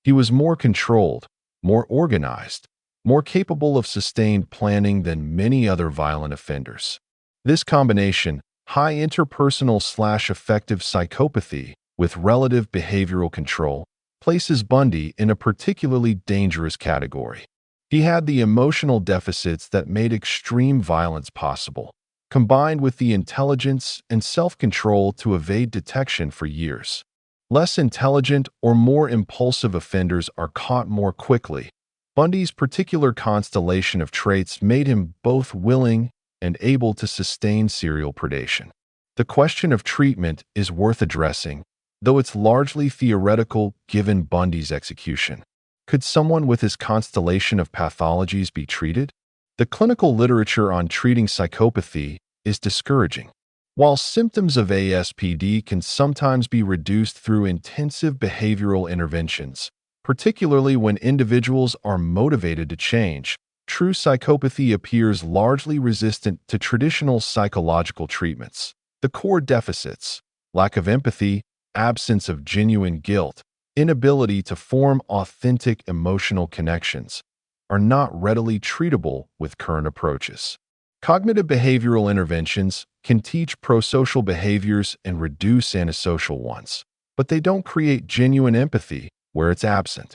He was more controlled, more organized, more capable of sustained planning than many other violent offenders. This combination, high interpersonal/affective psychopathy with relative behavioral control, places Bundy in a particularly dangerous category. He had the emotional deficits that made extreme violence possible, combined with the intelligence and self-control to evade detection for years. Less intelligent or more impulsive offenders are caught more quickly. Bundy's particular constellation of traits made him both willing and able to sustain serial predation. The question of treatment is worth addressing, though it's largely theoretical given Bundy's execution. Could someone with his constellation of pathologies be treated? The clinical literature on treating psychopathy is discouraging. While symptoms of ASPD can sometimes be reduced through intensive behavioral interventions, particularly when individuals are motivated to change, true psychopathy appears largely resistant to traditional psychological treatments. The core deficits, lack of empathy, absence of genuine guilt, inability to form authentic emotional connections, are not readily treatable with current approaches. Cognitive behavioral interventions can teach prosocial behaviors and reduce antisocial ones, but they don't create genuine empathy where it's absent.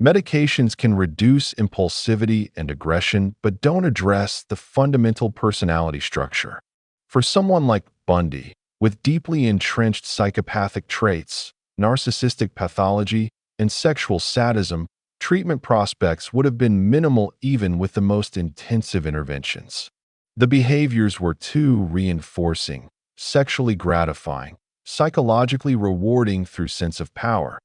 Medications can reduce impulsivity and aggression, but don't address the fundamental personality structure. For someone like Bundy, with deeply entrenched psychopathic traits, narcissistic pathology, and sexual sadism, treatment prospects would have been minimal even with the most intensive interventions. The behaviors were too reinforcing, sexually gratifying, psychologically rewarding through sense of power.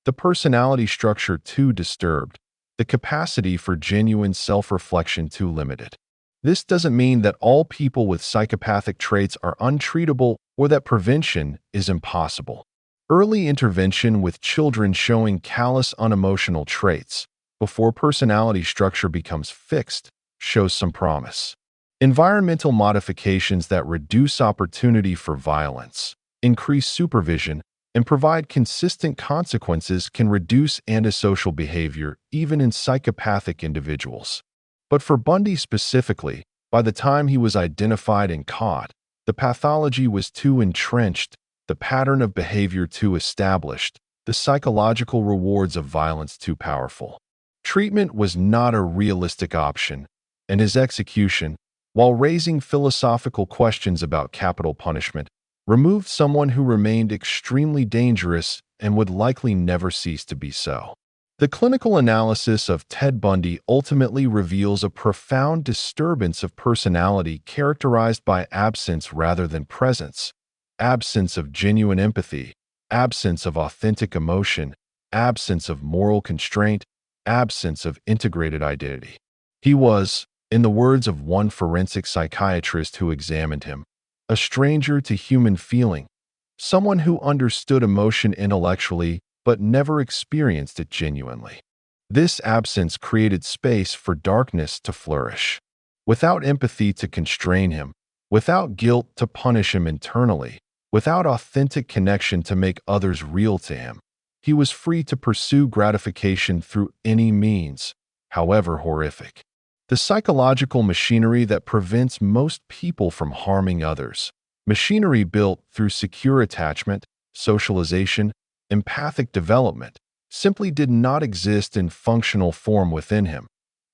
The personality structure too disturbed, the capacity for genuine self-reflection too limited. This doesn't mean that all people with psychopathic traits are untreatable or that prevention is impossible. Early intervention with children showing callous unemotional traits before personality structure becomes fixed shows some promise. Environmental modifications that reduce opportunity for violence, increase supervision, and provide consistent consequences can reduce antisocial behavior even in psychopathic individuals. But for Bundy specifically, by the time he was identified and caught, the pathology was too entrenched, the pattern of behavior too established, the psychological rewards of violence too powerful. Treatment was not a realistic option, and his execution, while raising philosophical questions about capital punishment, removed someone who remained extremely dangerous and would likely never cease to be so. The clinical analysis of Ted Bundy ultimately reveals a profound disturbance of personality characterized by absence rather than presence, absence of genuine empathy, absence of authentic emotion, absence of moral constraint, absence of integrated identity. He was, in the words of one forensic psychiatrist who examined him, a stranger to human feeling, someone who understood emotion intellectually but never experienced it genuinely. This absence created space for darkness to flourish. Without empathy to constrain him, without guilt to punish him internally, without authentic connection to make others real to him, he was free to pursue gratification through any means, however horrific. The psychological machinery that prevents most people from harming others, machinery built through secure attachment, socialization, empathic development, simply did not exist in functional form within him.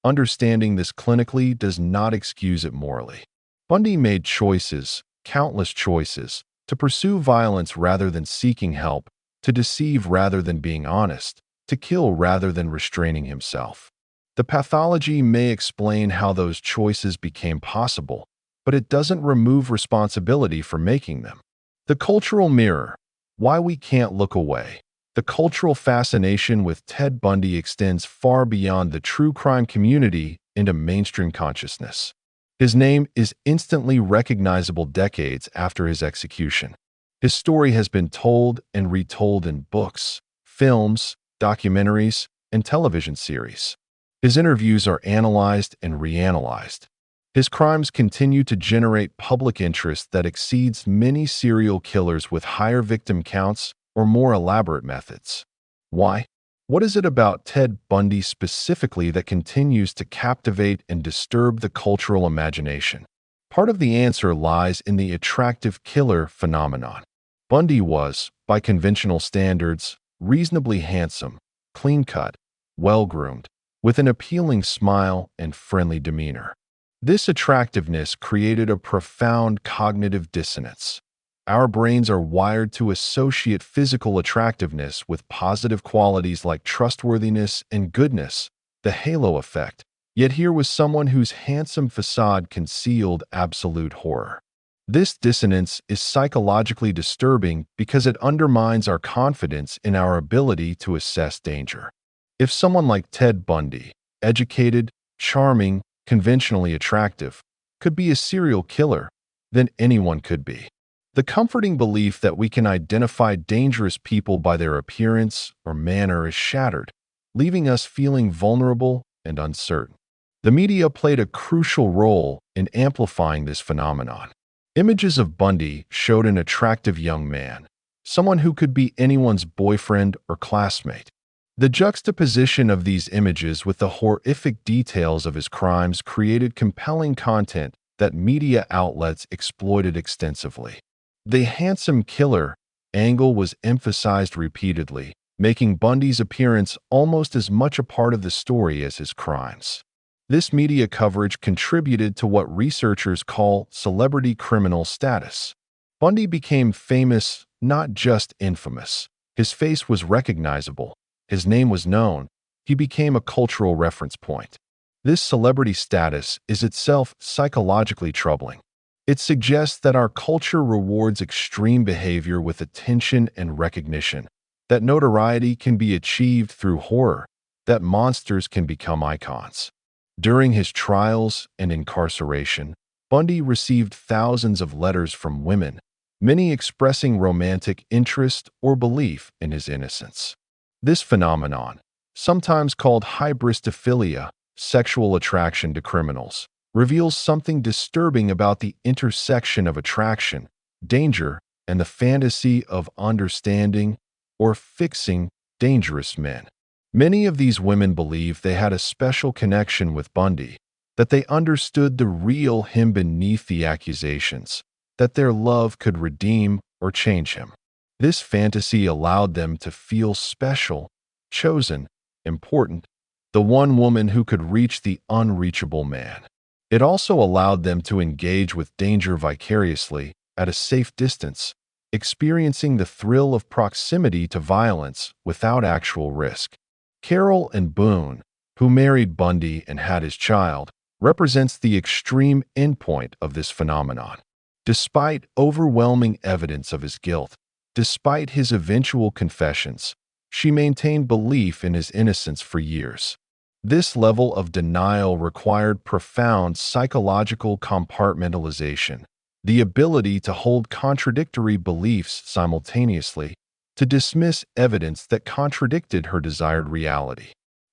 Understanding this clinically does not excuse it morally. Bundy made choices, countless choices, to pursue violence rather than seeking help, to deceive rather than being honest, to kill rather than restraining himself. The pathology may explain how those choices became possible, but it doesn't remove responsibility for making them. The cultural mirror. Why we can't look away. The cultural fascination with Ted Bundy extends far beyond the true crime community into mainstream consciousness. His name is instantly recognizable decades after his execution. His story has been told and retold in books, films, documentaries, and television series. His interviews are analyzed and reanalyzed. His crimes continue to generate public interest that exceeds many serial killers with higher victim counts or more elaborate methods. Why? What is it about Ted Bundy specifically that continues to captivate and disturb the cultural imagination? Part of the answer lies in the attractive killer phenomenon. Bundy was, by conventional standards, reasonably handsome, clean-cut, well-groomed, with an appealing smile and friendly demeanor. This attractiveness created a profound cognitive dissonance. Our brains are wired to associate physical attractiveness with positive qualities like trustworthiness and goodness, the halo effect. Yet here was someone whose handsome facade concealed absolute horror. This dissonance is psychologically disturbing because it undermines our confidence in our ability to assess danger. If someone like Ted Bundy, educated, charming, conventionally attractive, could be a serial killer, then anyone could be. The comforting belief that we can identify dangerous people by their appearance or manner is shattered, leaving us feeling vulnerable and uncertain. The media played a crucial role in amplifying this phenomenon. Images of Bundy showed an attractive young man, someone who could be anyone's boyfriend or classmate. The juxtaposition of these images with the horrific details of his crimes created compelling content that media outlets exploited extensively. The handsome killer angle was emphasized repeatedly, making Bundy's appearance almost as much a part of the story as his crimes. This media coverage contributed to what researchers call celebrity criminal status. Bundy became famous, not just infamous. His face was recognizable. His name was known. He became a cultural reference point. This celebrity status is itself psychologically troubling. It suggests that our culture rewards extreme behavior with attention and recognition, that notoriety can be achieved through horror, that monsters can become icons. During his trials and incarceration, Bundy received thousands of letters from women, many expressing romantic interest or belief in his innocence. This phenomenon, sometimes called hybristophilia, sexual attraction to criminals, reveals something disturbing about the intersection of attraction, danger, and the fantasy of understanding or fixing dangerous men. Many of these women believed they had a special connection with Bundy, that they understood the real him beneath the accusations, that their love could redeem or change him. This fantasy allowed them to feel special, chosen, important, the one woman who could reach the unreachable man. It also allowed them to engage with danger vicariously, at a safe distance, experiencing the thrill of proximity to violence without actual risk. Carol and Boone, who married Bundy and had his child, represents the extreme endpoint of this phenomenon. Despite overwhelming evidence of his guilt, despite his eventual confessions, she maintained belief in his innocence for years. This level of denial required profound psychological compartmentalization, the ability to hold contradictory beliefs simultaneously, to dismiss evidence that contradicted her desired reality.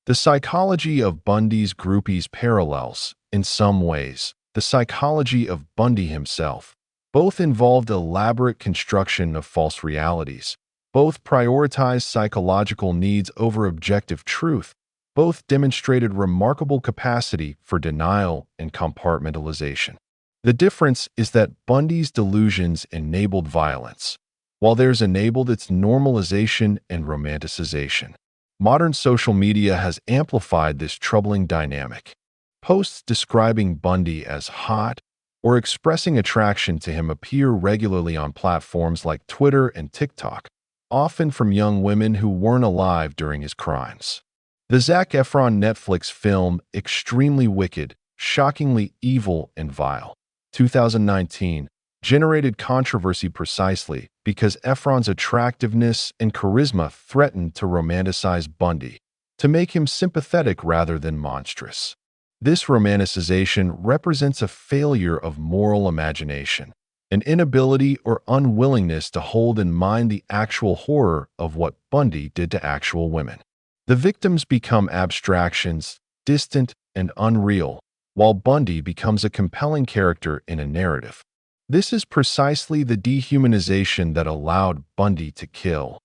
The psychology of Bundy's groupies parallels, in some ways, the psychology of Bundy himself. Both involved elaborate construction of false realities. Both prioritized psychological needs over objective truth. Both demonstrated remarkable capacity for denial and compartmentalization. The difference is that Bundy's delusions enabled violence, while theirs enabled its normalization and romanticization. Modern social media has amplified this troubling dynamic. Posts describing Bundy as hot or expressing attraction to him appear regularly on platforms like Twitter and TikTok, often from young women who weren't alive during his crimes. The Zac Efron Netflix film Extremely Wicked, Shockingly Evil and Vile, 2019, generated controversy precisely because Efron's attractiveness and charisma threatened to romanticize Bundy, to make him sympathetic rather than monstrous. This romanticization represents a failure of moral imagination, an inability or unwillingness to hold in mind the actual horror of what Bundy did to actual women. The victims become abstractions, distant and unreal, while Bundy becomes a compelling character in a narrative. This is precisely the dehumanization that allowed Bundy to kill,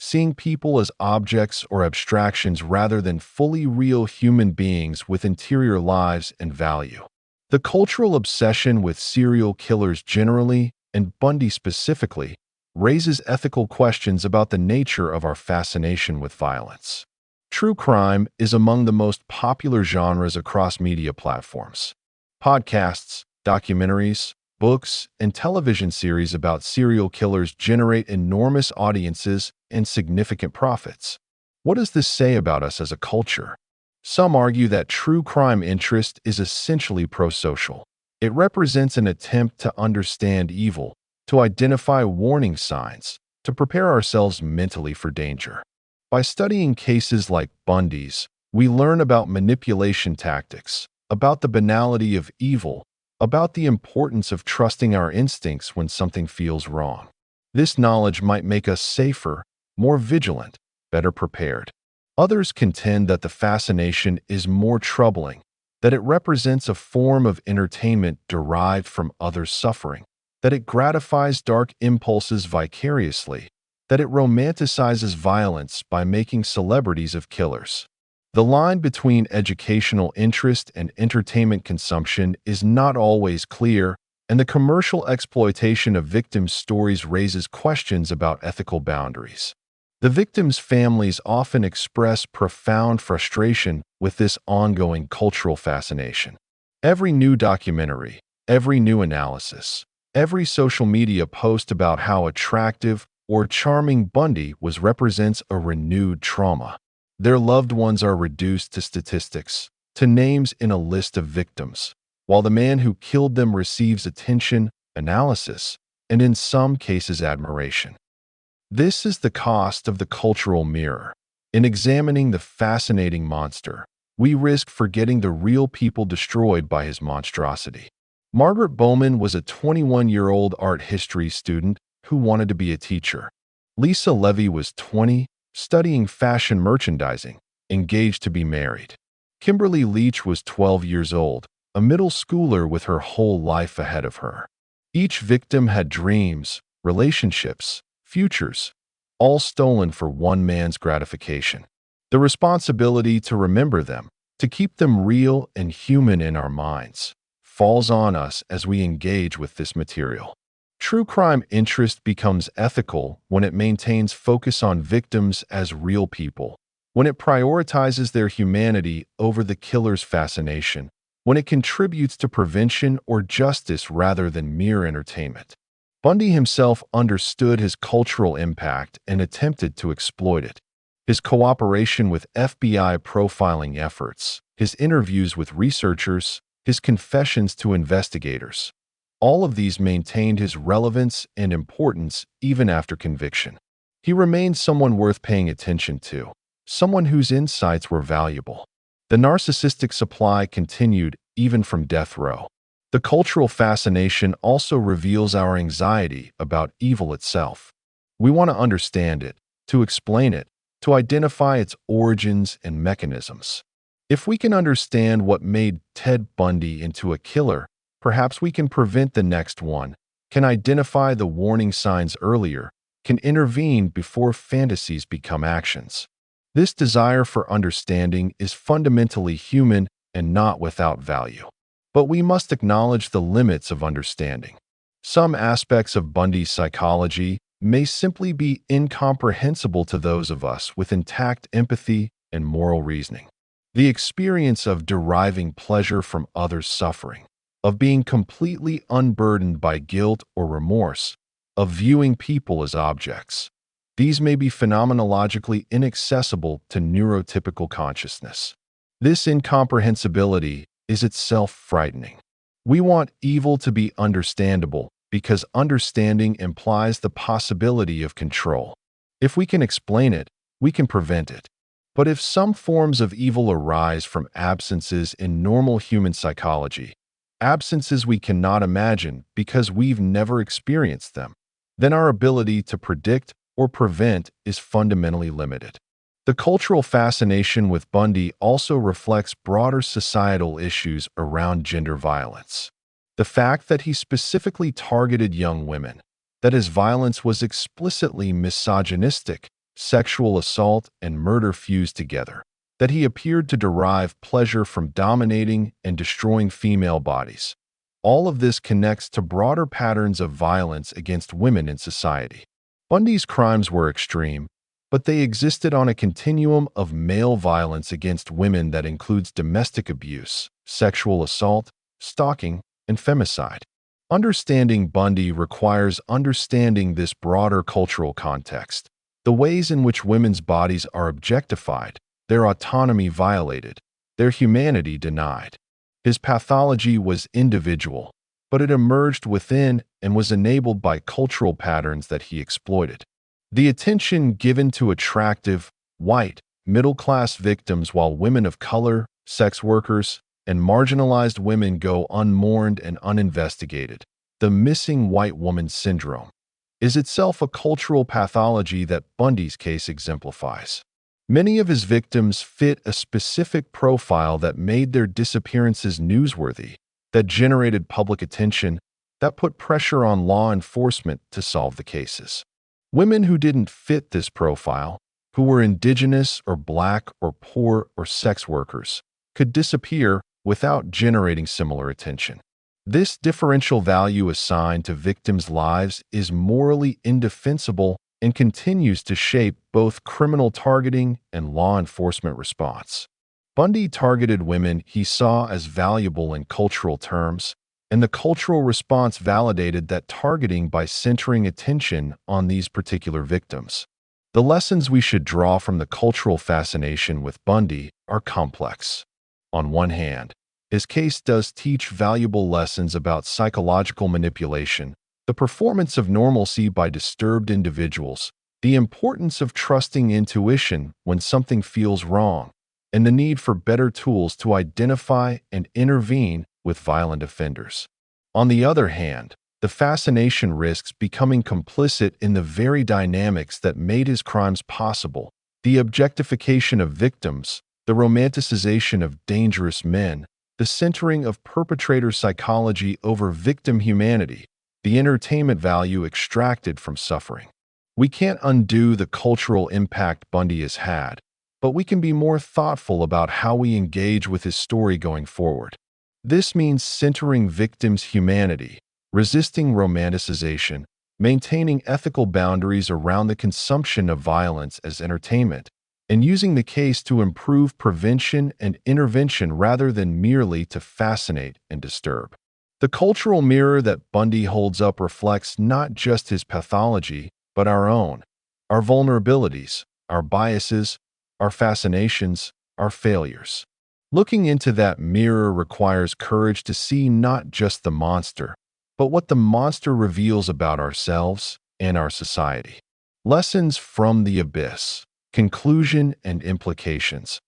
seeing people as objects or abstractions rather than fully real human beings with interior lives and value. The cultural obsession with serial killers generally, and Bundy specifically, raises ethical questions about the nature of our fascination with violence. True crime is among the most popular genres across media platforms. Podcasts, documentaries, books, and television series about serial killers generate enormous audiences and significant profits. What does this say about us as a culture? Some argue that true crime interest is essentially pro-social. It represents an attempt to understand evil, to identify warning signs, to prepare ourselves mentally for danger. By studying cases like Bundy's, we learn about manipulation tactics, about the banality of evil, about the importance of trusting our instincts when something feels wrong. This knowledge might make us safer, more vigilant, better prepared. Others contend that the fascination is more troubling, that it represents a form of entertainment derived from others' suffering, that it gratifies dark impulses vicariously, that it romanticizes violence by making celebrities of killers. The line between educational interest and entertainment consumption is not always clear, and the commercial exploitation of victims' stories raises questions about ethical boundaries. The victims' families often express profound frustration with this ongoing cultural fascination. Every new documentary, every new analysis, every social media post about how attractive or charming Bundy was represents a renewed trauma. Their loved ones are reduced to statistics, to names in a list of victims, while the man who killed them receives attention, analysis, and in some cases admiration. This is the cost of the cultural mirror. In examining the fascinating monster, we risk forgetting the real people destroyed by his monstrosity. Margaret Bowman was a 21-year-old art history student who wanted to be a teacher. Lisa Levy was 20, studying fashion merchandising, engaged to be married. Kimberly Leach was 12 years old, a middle schooler with her whole life ahead of her. Each victim had dreams, relationships, futures, all stolen for one man's gratification. The responsibility to remember them, to keep them real and human in our minds, falls on us as we engage with this material. True crime interest becomes ethical when it maintains focus on victims as real people, when it prioritizes their humanity over the killer's fascination, when it contributes to prevention or justice rather than mere entertainment. Bundy himself understood his cultural impact and attempted to exploit it. His cooperation with FBI profiling efforts, his interviews with researchers, his confessions to investigators, all of these maintained his relevance and importance even after conviction. He remained someone worth paying attention to, someone whose insights were valuable. The narcissistic supply continued even from death row. The cultural fascination also reveals our anxiety about evil itself. We want to understand it, to explain it, to identify its origins and mechanisms. If we can understand what made Ted Bundy into a killer, perhaps we can prevent the next one, can identify the warning signs earlier, can intervene before fantasies become actions. This desire for understanding is fundamentally human and not without value. But we must acknowledge the limits of understanding. Some aspects of Bundy's psychology may simply be incomprehensible to those of us with intact empathy and moral reasoning. The experience of deriving pleasure from others' suffering, of being completely unburdened by guilt or remorse, of viewing people as objects. These may be phenomenologically inaccessible to neurotypical consciousness. This incomprehensibility is itself frightening. We want evil to be understandable because understanding implies the possibility of control. If we can explain it, we can prevent it. But if some forms of evil arise from absences in normal human psychology, absences we cannot imagine because we've never experienced them, then our ability to predict or prevent is fundamentally limited. The cultural fascination with Bundy also reflects broader societal issues around gender violence. The fact that he specifically targeted young women, that his violence was explicitly misogynistic, sexual assault and murder fused together, that he appeared to derive pleasure from dominating and destroying female bodies. All of this connects to broader patterns of violence against women in society. Bundy's crimes were extreme, but they existed on a continuum of male violence against women that includes domestic abuse, sexual assault, stalking, and femicide. Understanding Bundy requires understanding this broader cultural context, the ways in which women's bodies are objectified, their autonomy violated, their humanity denied. His pathology was individual, but it emerged within and was enabled by cultural patterns that he exploited. The attention given to attractive, white, middle-class victims while women of color, sex workers, and marginalized women go unmourned and uninvestigated, the missing white woman syndrome, is itself a cultural pathology that Bundy's case exemplifies. Many of his victims fit a specific profile that made their disappearances newsworthy, that generated public attention, that put pressure on law enforcement to solve the cases. Women who didn't fit this profile, who were indigenous or black or poor or sex workers, could disappear without generating similar attention. This differential value assigned to victims' lives is morally indefensible and continues to shape both criminal targeting and law enforcement response. Bundy targeted women he saw as valuable in cultural terms, and the cultural response validated that targeting by centering attention on these particular victims. The lessons we should draw from the cultural fascination with Bundy are complex. On one hand, his case does teach valuable lessons about psychological manipulation, the performance of normalcy by disturbed individuals, the importance of trusting intuition when something feels wrong, and the need for better tools to identify and intervene with violent offenders. On the other hand, the fascination risks becoming complicit in the very dynamics that made his crimes possible: the objectification of victims, the romanticization of dangerous men, the centering of perpetrator psychology over victim humanity, the entertainment value extracted from suffering. We can't undo the cultural impact Bundy has had, but we can be more thoughtful about how we engage with his story going forward. This means centering victims' humanity, resisting romanticization, maintaining ethical boundaries around the consumption of violence as entertainment, and using the case to improve prevention and intervention rather than merely to fascinate and disturb. The cultural mirror that Bundy holds up reflects not just his pathology, but our own, our vulnerabilities, our biases, our fascinations, our failures. Looking into that mirror requires courage to see not just the monster, but what the monster reveals about ourselves and our society. Lessons from the Abyss. Conclusion and implications.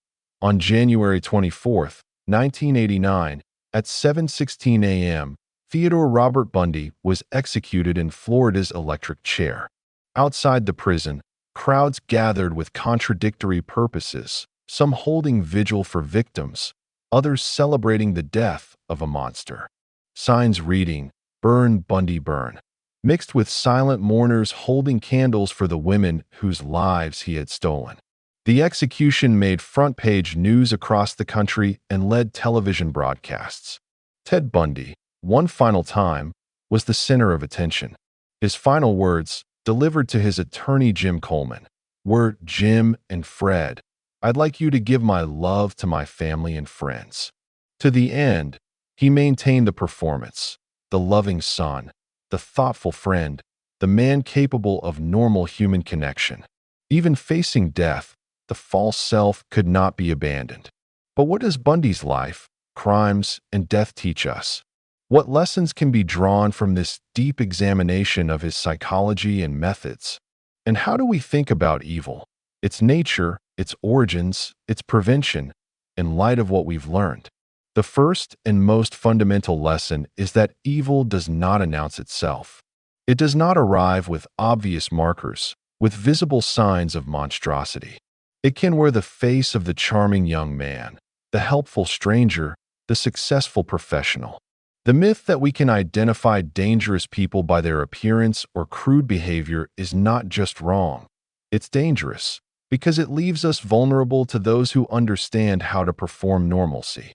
On January 24, 1989, at 7:16 a.m., Theodore Robert Bundy was executed in Florida's electric chair. Outside the prison, crowds gathered with contradictory purposes, some holding vigil for victims, others celebrating the death of a monster. Signs reading, "Burn, Bundy, burn," mixed with silent mourners holding candles for the women whose lives he had stolen. The execution made front-page news across the country and led television broadcasts. Ted Bundy, one final time, was the center of attention. His final words, delivered to his attorney Jim Coleman, were, "Jim and Fred, I'd like you to give my love to my family and friends." To the end, he maintained the performance, the loving son, the thoughtful friend, the man capable of normal human connection. Even facing death, the false self could not be abandoned. But what does Bundy's life, crimes, and death teach us? What lessons can be drawn from this deep examination of his psychology and methods? And how do we think about evil, its nature, its origins, its prevention, in light of what we've learned. The first and most fundamental lesson is that evil does not announce itself. It does not arrive with obvious markers, with visible signs of monstrosity. It can wear the face of the charming young man, the helpful stranger, the successful professional. The myth that we can identify dangerous people by their appearance or crude behavior is not just wrong. It's dangerous because it leaves us vulnerable to those who understand how to perform normalcy.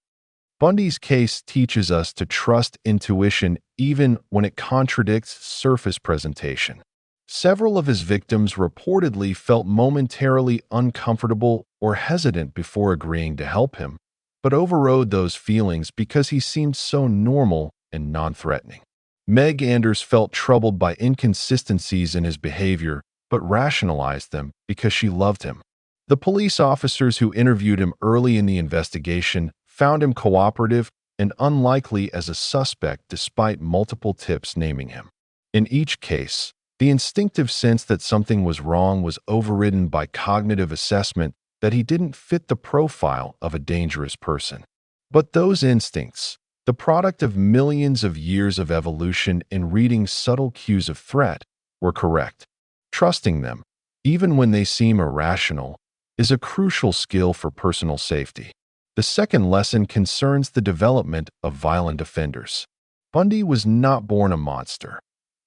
Bundy's case teaches us to trust intuition even when it contradicts surface presentation. Several of his victims reportedly felt momentarily uncomfortable or hesitant before agreeing to help him, but overrode those feelings because he seemed so normal and non-threatening. Meg Anders felt troubled by inconsistencies in his behavior, but rationalized them because she loved him. The police officers who interviewed him early in the investigation found him cooperative and unlikely as a suspect despite multiple tips naming him. In each case, the instinctive sense that something was wrong was overridden by cognitive assessment that he didn't fit the profile of a dangerous person. But those instincts, the product of millions of years of evolution in reading subtle cues of threat, were correct. Trusting them, even when they seem irrational, is a crucial skill for personal safety. The second lesson concerns the development of violent offenders. Bundy was not born a monster.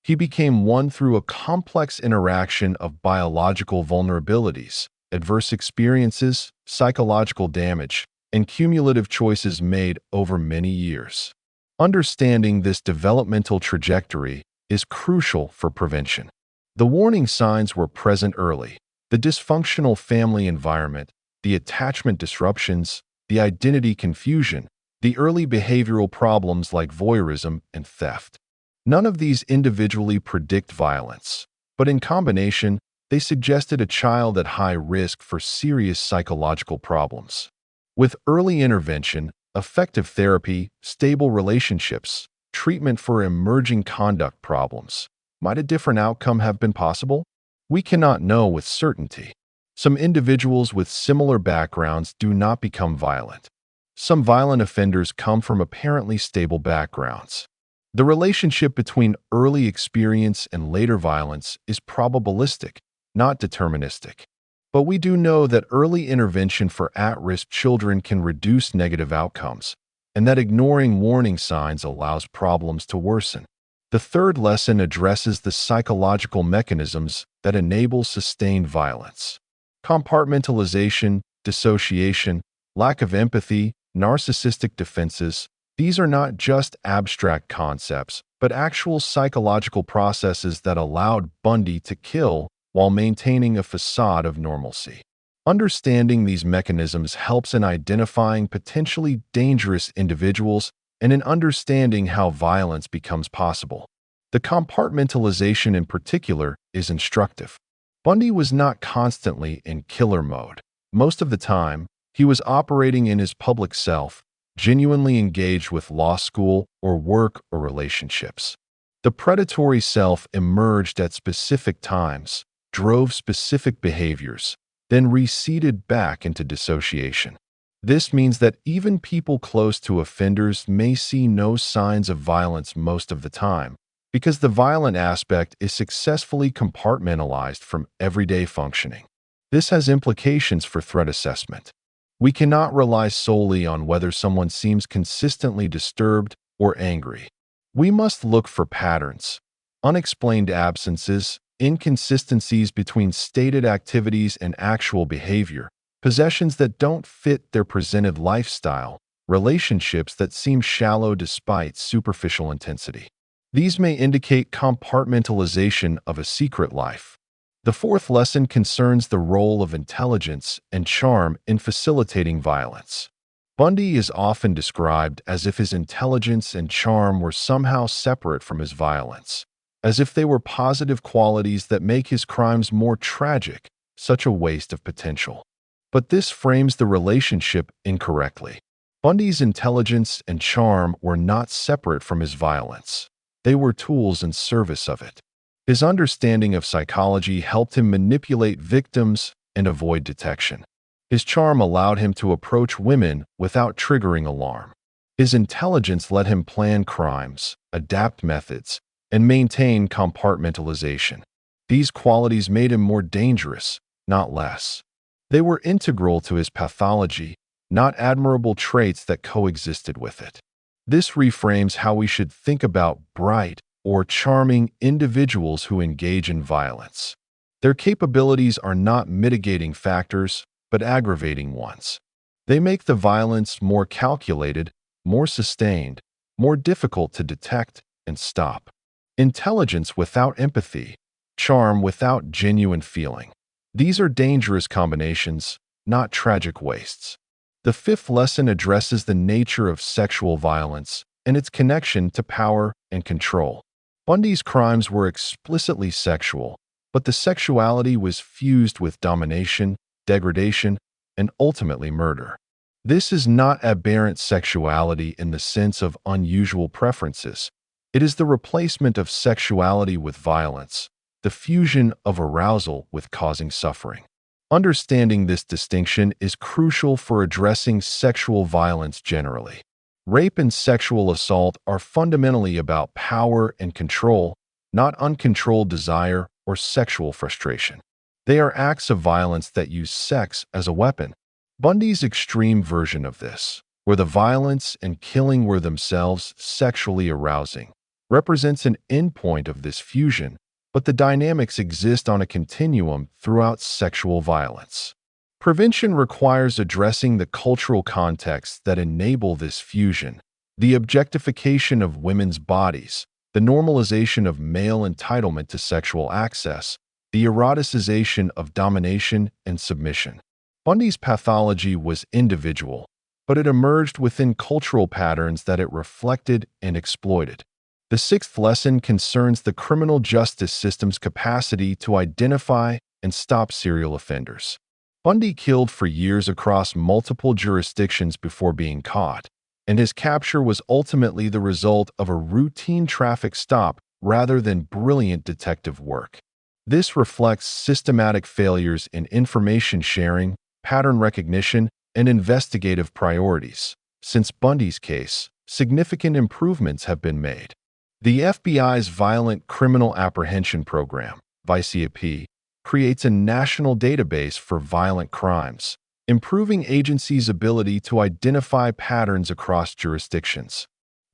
He became one through a complex interaction of biological vulnerabilities, adverse experiences, psychological damage, and cumulative choices made over many years. Understanding this developmental trajectory is crucial for prevention. The warning signs were present early: the dysfunctional family environment, the attachment disruptions, the identity confusion, the early behavioral problems like voyeurism and theft. None of these individually predict violence, but in combination, they suggested a child at high risk for serious psychological problems. With early intervention, effective therapy, stable relationships, treatment for emerging conduct problems, might a different outcome have been possible? We cannot know with certainty. Some individuals with similar backgrounds do not become violent. Some violent offenders come from apparently stable backgrounds. The relationship between early experience and later violence is probabilistic, not deterministic. But we do know that early intervention for at-risk children can reduce negative outcomes, and that ignoring warning signs allows problems to worsen. The third lesson addresses the psychological mechanisms that enable sustained violence. Compartmentalization, dissociation, lack of empathy, narcissistic defenses, these are not just abstract concepts, but actual psychological processes that allowed Bundy to kill while maintaining a facade of normalcy. Understanding these mechanisms helps in identifying potentially dangerous individuals and in understanding how violence becomes possible. The compartmentalization in particular is instructive. Bundy was not constantly in killer mode. Most of the time, he was operating in his public self, genuinely engaged with law school or work or relationships. The predatory self emerged at specific times, drove specific behaviors, then receded back into dissociation. This means that even people close to offenders may see no signs of violence most of the time, because the violent aspect is successfully compartmentalized from everyday functioning. This has implications for threat assessment. We cannot rely solely on whether someone seems consistently disturbed or angry. We must look for patterns, unexplained absences, inconsistencies between stated activities and actual behavior, possessions that don't fit their presented lifestyle, relationships that seem shallow despite superficial intensity. These may indicate compartmentalization of a secret life. The fourth lesson concerns the role of intelligence and charm in facilitating violence. Bundy is often described as if his intelligence and charm were somehow separate from his violence, as if they were positive qualities that make his crimes more tragic, such a waste of potential. But this frames the relationship incorrectly. Bundy's intelligence and charm were not separate from his violence. They were tools in service of it. His understanding of psychology helped him manipulate victims and avoid detection. His charm allowed him to approach women without triggering alarm. His intelligence let him plan crimes, adapt methods, and maintain compartmentalization. These qualities made him more dangerous, not less. They were integral to his pathology, not admirable traits that coexisted with it. This reframes how we should think about bright or charming individuals who engage in violence. Their capabilities are not mitigating factors, but aggravating ones. They make the violence more calculated, more sustained, more difficult to detect and stop. Intelligence without empathy, charm without genuine feeling. These are dangerous combinations, not tragic wastes. The fifth lesson addresses the nature of sexual violence and its connection to power and control. Bundy's crimes were explicitly sexual, but the sexuality was fused with domination, degradation, and ultimately murder. This is not aberrant sexuality in the sense of unusual preferences. It is the replacement of sexuality with violence, the fusion of arousal with causing suffering. Understanding this distinction is crucial for addressing sexual violence generally. Rape and sexual assault are fundamentally about power and control, not uncontrolled desire or sexual frustration. They are acts of violence that use sex as a weapon. Bundy's extreme version of this, where the violence and killing were themselves sexually arousing, represents an endpoint of this fusion, but the dynamics exist on a continuum throughout sexual violence. Prevention requires addressing the cultural contexts that enable this fusion, the objectification of women's bodies, the normalization of male entitlement to sexual access, the eroticization of domination and submission. Bundy's pathology was individual, but it emerged within cultural patterns that it reflected and exploited. The sixth lesson concerns the criminal justice system's capacity to identify and stop serial offenders. Bundy killed for years across multiple jurisdictions before being caught, and his capture was ultimately the result of a routine traffic stop rather than brilliant detective work. This reflects systematic failures in information sharing, pattern recognition, and investigative priorities. Since Bundy's case, significant improvements have been made. The FBI's Violent Criminal Apprehension Program, VICAP, creates a national database for violent crimes, improving agencies' ability to identify patterns across jurisdictions.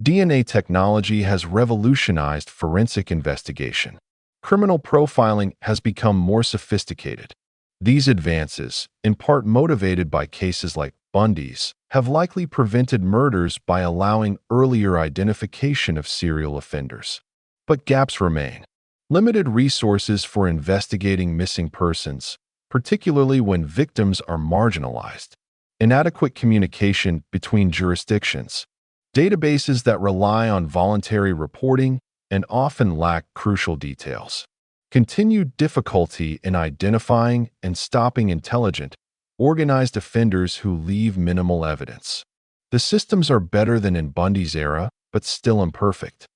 DNA technology has revolutionized forensic investigation. Criminal profiling has become more sophisticated. These advances, in part motivated by cases like Bundy's, have likely prevented murders by allowing earlier identification of serial offenders. But gaps remain. Limited resources for investigating missing persons, particularly when victims are marginalized. Inadequate communication between jurisdictions. Databases that rely on voluntary reporting and often lack crucial details. Continued difficulty in identifying and stopping intelligent, organized offenders who leave minimal evidence. The systems are better than in Bundy's era, but still imperfect.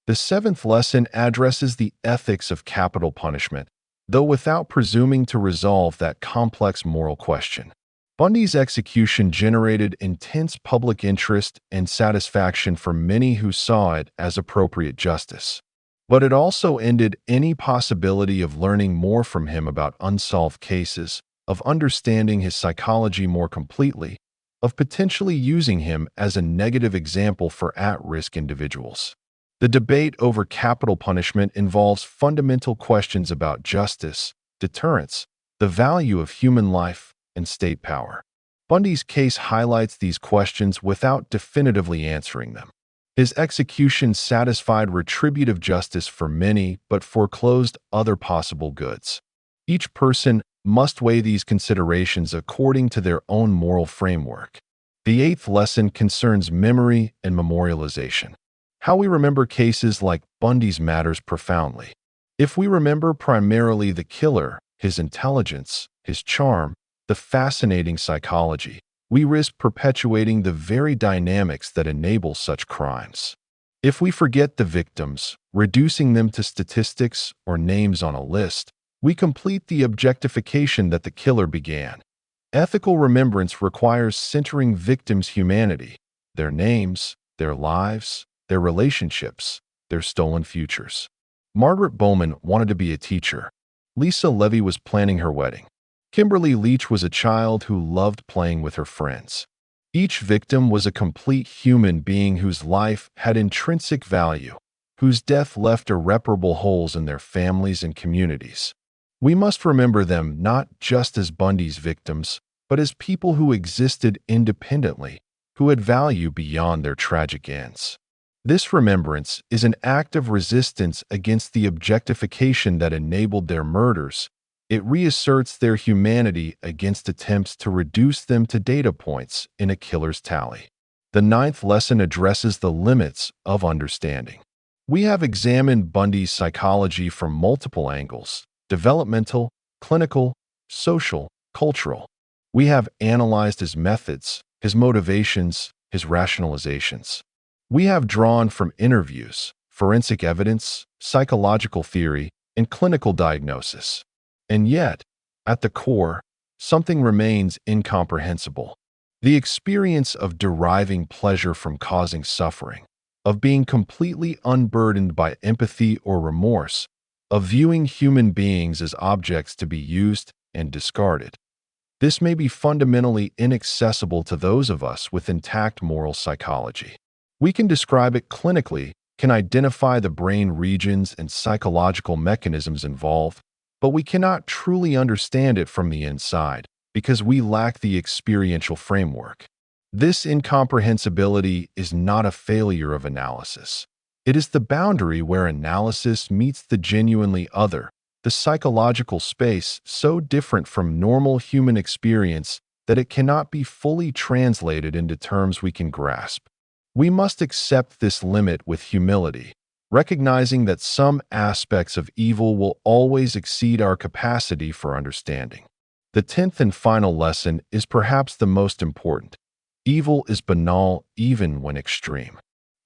The seventh lesson addresses the ethics of capital punishment, though without presuming to resolve that complex moral question. Bundy's execution generated intense public interest and satisfaction for many who saw it as appropriate justice. But it also ended any possibility of learning more from him about unsolved cases, of understanding his psychology more completely, of potentially using him as a negative example for at-risk individuals. The debate over capital punishment involves fundamental questions about justice, deterrence, the value of human life, and state power. Bundy's case highlights these questions without definitively answering them. His execution satisfied retributive justice for many but foreclosed other possible goods. Each person must weigh these considerations according to their own moral framework. The eighth lesson concerns memory and memorialization. How we remember cases like Bundy's matters profoundly. If we remember primarily the killer, his intelligence, his charm, the fascinating psychology, we risk perpetuating the very dynamics that enable such crimes. If we forget the victims, reducing them to statistics or names on a list, we complete the objectification that the killer began. Ethical remembrance requires centering victims' humanity, their names, their lives, their relationships, their stolen futures. Margaret Bowman wanted to be a teacher. Lisa Levy was planning her wedding. Kimberly Leach was a child who loved playing with her friends. Each victim was a complete human being whose life had intrinsic value, whose death left irreparable holes in their families and communities. We must remember them not just as Bundy's victims, but as people who existed independently, who had value beyond their tragic ends. This remembrance is an act of resistance against the objectification that enabled their murders. It reasserts their humanity against attempts to reduce them to data points in a killer's tally. The ninth lesson addresses the limits of understanding. We have examined Bundy's psychology from multiple angles: developmental, clinical, social, cultural. We have analyzed his methods, his motivations, his rationalizations. We have drawn from interviews, forensic evidence, psychological theory, and clinical diagnosis. And yet, at the core, something remains incomprehensible. The experience of deriving pleasure from causing suffering, of being completely unburdened by empathy or remorse, of viewing human beings as objects to be used and discarded. This may be fundamentally inaccessible to those of us with intact moral psychology. We can describe it clinically, can identify the brain regions and psychological mechanisms involved, but we cannot truly understand it from the inside because we lack the experiential framework. This incomprehensibility is not a failure of analysis. It is the boundary where analysis meets the genuinely other, the psychological space so different from normal human experience that it cannot be fully translated into terms we can grasp. We must accept this limit with humility, recognizing that some aspects of evil will always exceed our capacity for understanding. The 10th and final lesson is perhaps the most important. Evil is banal even when extreme.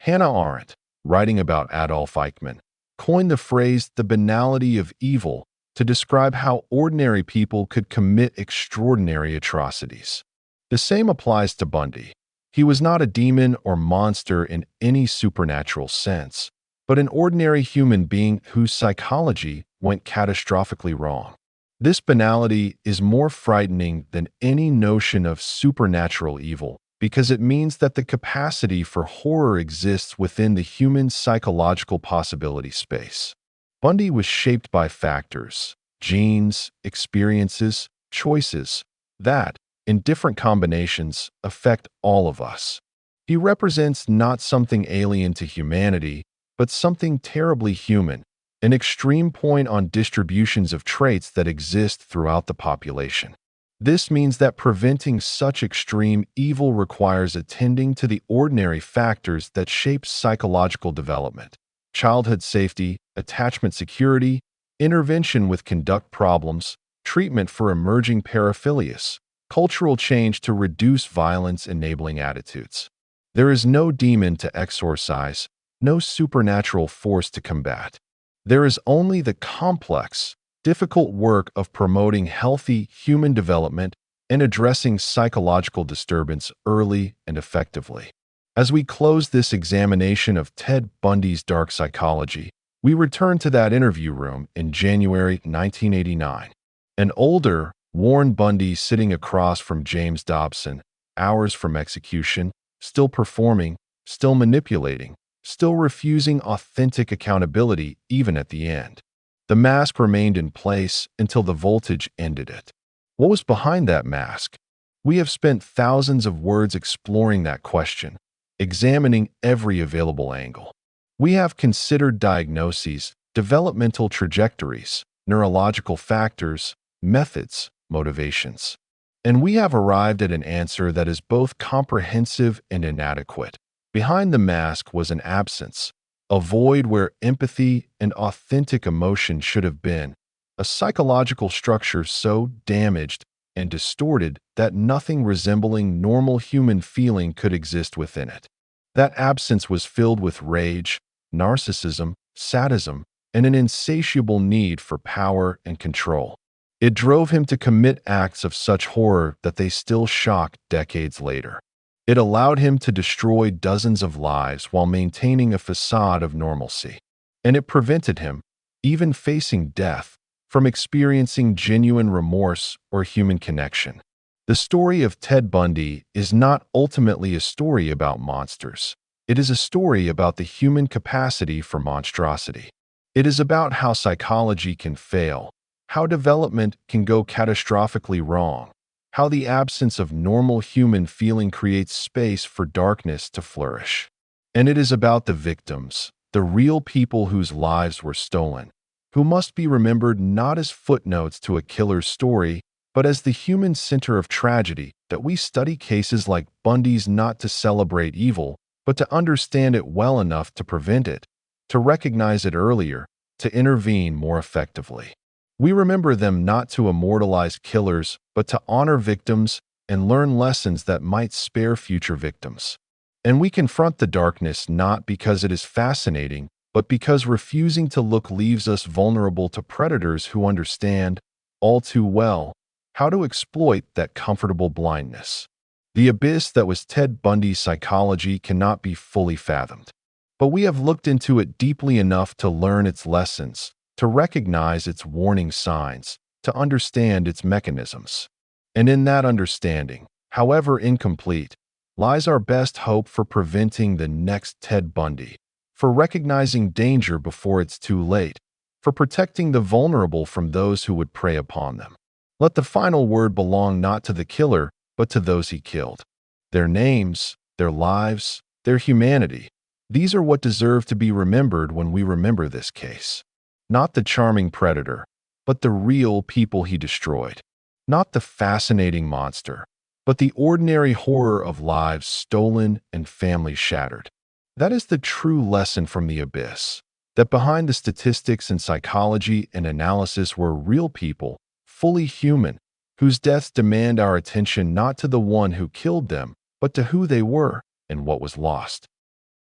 Hannah Arendt, writing about Adolf Eichmann, coined the phrase the banality of evil to describe how ordinary people could commit extraordinary atrocities. The same applies to Bundy. He was not a demon or monster in any supernatural sense, but an ordinary human being whose psychology went catastrophically wrong. This banality is more frightening than any notion of supernatural evil because it means that the capacity for horror exists within the human psychological possibility space. Bundy was shaped by factors, genes, experiences, choices that, in different combinations, affect all of us. He represents not something alien to humanity, but something terribly human, an extreme point on distributions of traits that exist throughout the population. This means that preventing such extreme evil requires attending to the ordinary factors that shape psychological development: childhood safety, attachment security, intervention with conduct problems, treatment for emerging paraphilias, cultural change to reduce violence-enabling attitudes. There is no demon to exorcise, no supernatural force to combat. There is only the complex, difficult work of promoting healthy human development and addressing psychological disturbance early and effectively. As we close this examination of Ted Bundy's dark psychology, we return to that interview room in January 1989. An older, worn Bundy sitting across from James Dobson, hours from execution, still performing, still manipulating, still refusing authentic accountability even at the end. The mask remained in place until the voltage ended it. What was behind that mask? We have spent thousands of words exploring that question, examining every available angle. We have considered diagnoses, developmental trajectories, neurological factors, methods, motivations. And we have arrived at an answer that is both comprehensive and inadequate. Behind the mask was an absence, a void where empathy and authentic emotion should have been, a psychological structure so damaged and distorted that nothing resembling normal human feeling could exist within it. That absence was filled with rage, narcissism, sadism, and an insatiable need for power and control. It drove him to commit acts of such horror that they still shock decades later. It allowed him to destroy dozens of lives while maintaining a facade of normalcy. And it prevented him, even facing death, from experiencing genuine remorse or human connection. The story of Ted Bundy is not ultimately a story about monsters. It is a story about the human capacity for monstrosity. It is about how psychology can fail, how development can go catastrophically wrong, how the absence of normal human feeling creates space for darkness to flourish. And it is about the victims, the real people whose lives were stolen, who must be remembered not as footnotes to a killer's story, but as the human center of tragedy, that we study cases like Bundy's not to celebrate evil, but to understand it well enough to prevent it, to recognize it earlier, to intervene more effectively. We remember them not to immortalize killers, but to honor victims and learn lessons that might spare future victims. And we confront the darkness not because it is fascinating, but because refusing to look leaves us vulnerable to predators who understand, all too well, how to exploit that comfortable blindness. The abyss that was Ted Bundy's psychology cannot be fully fathomed. But we have looked into it deeply enough to learn its lessons, to recognize its warning signs, to understand its mechanisms. And in that understanding, however incomplete, lies our best hope for preventing the next Ted Bundy, for recognizing danger before it's too late, for protecting the vulnerable from those who would prey upon them. Let the final word belong not to the killer, but to those he killed. Their names, their lives, their humanity, these are what deserve to be remembered when we remember this case. Not the charming predator, but the real people he destroyed. Not the fascinating monster, but the ordinary horror of lives stolen and families shattered. That is the true lesson from the abyss, that behind the statistics and psychology and analysis were real people, fully human, whose deaths demand our attention not to the one who killed them, but to who they were and what was lost.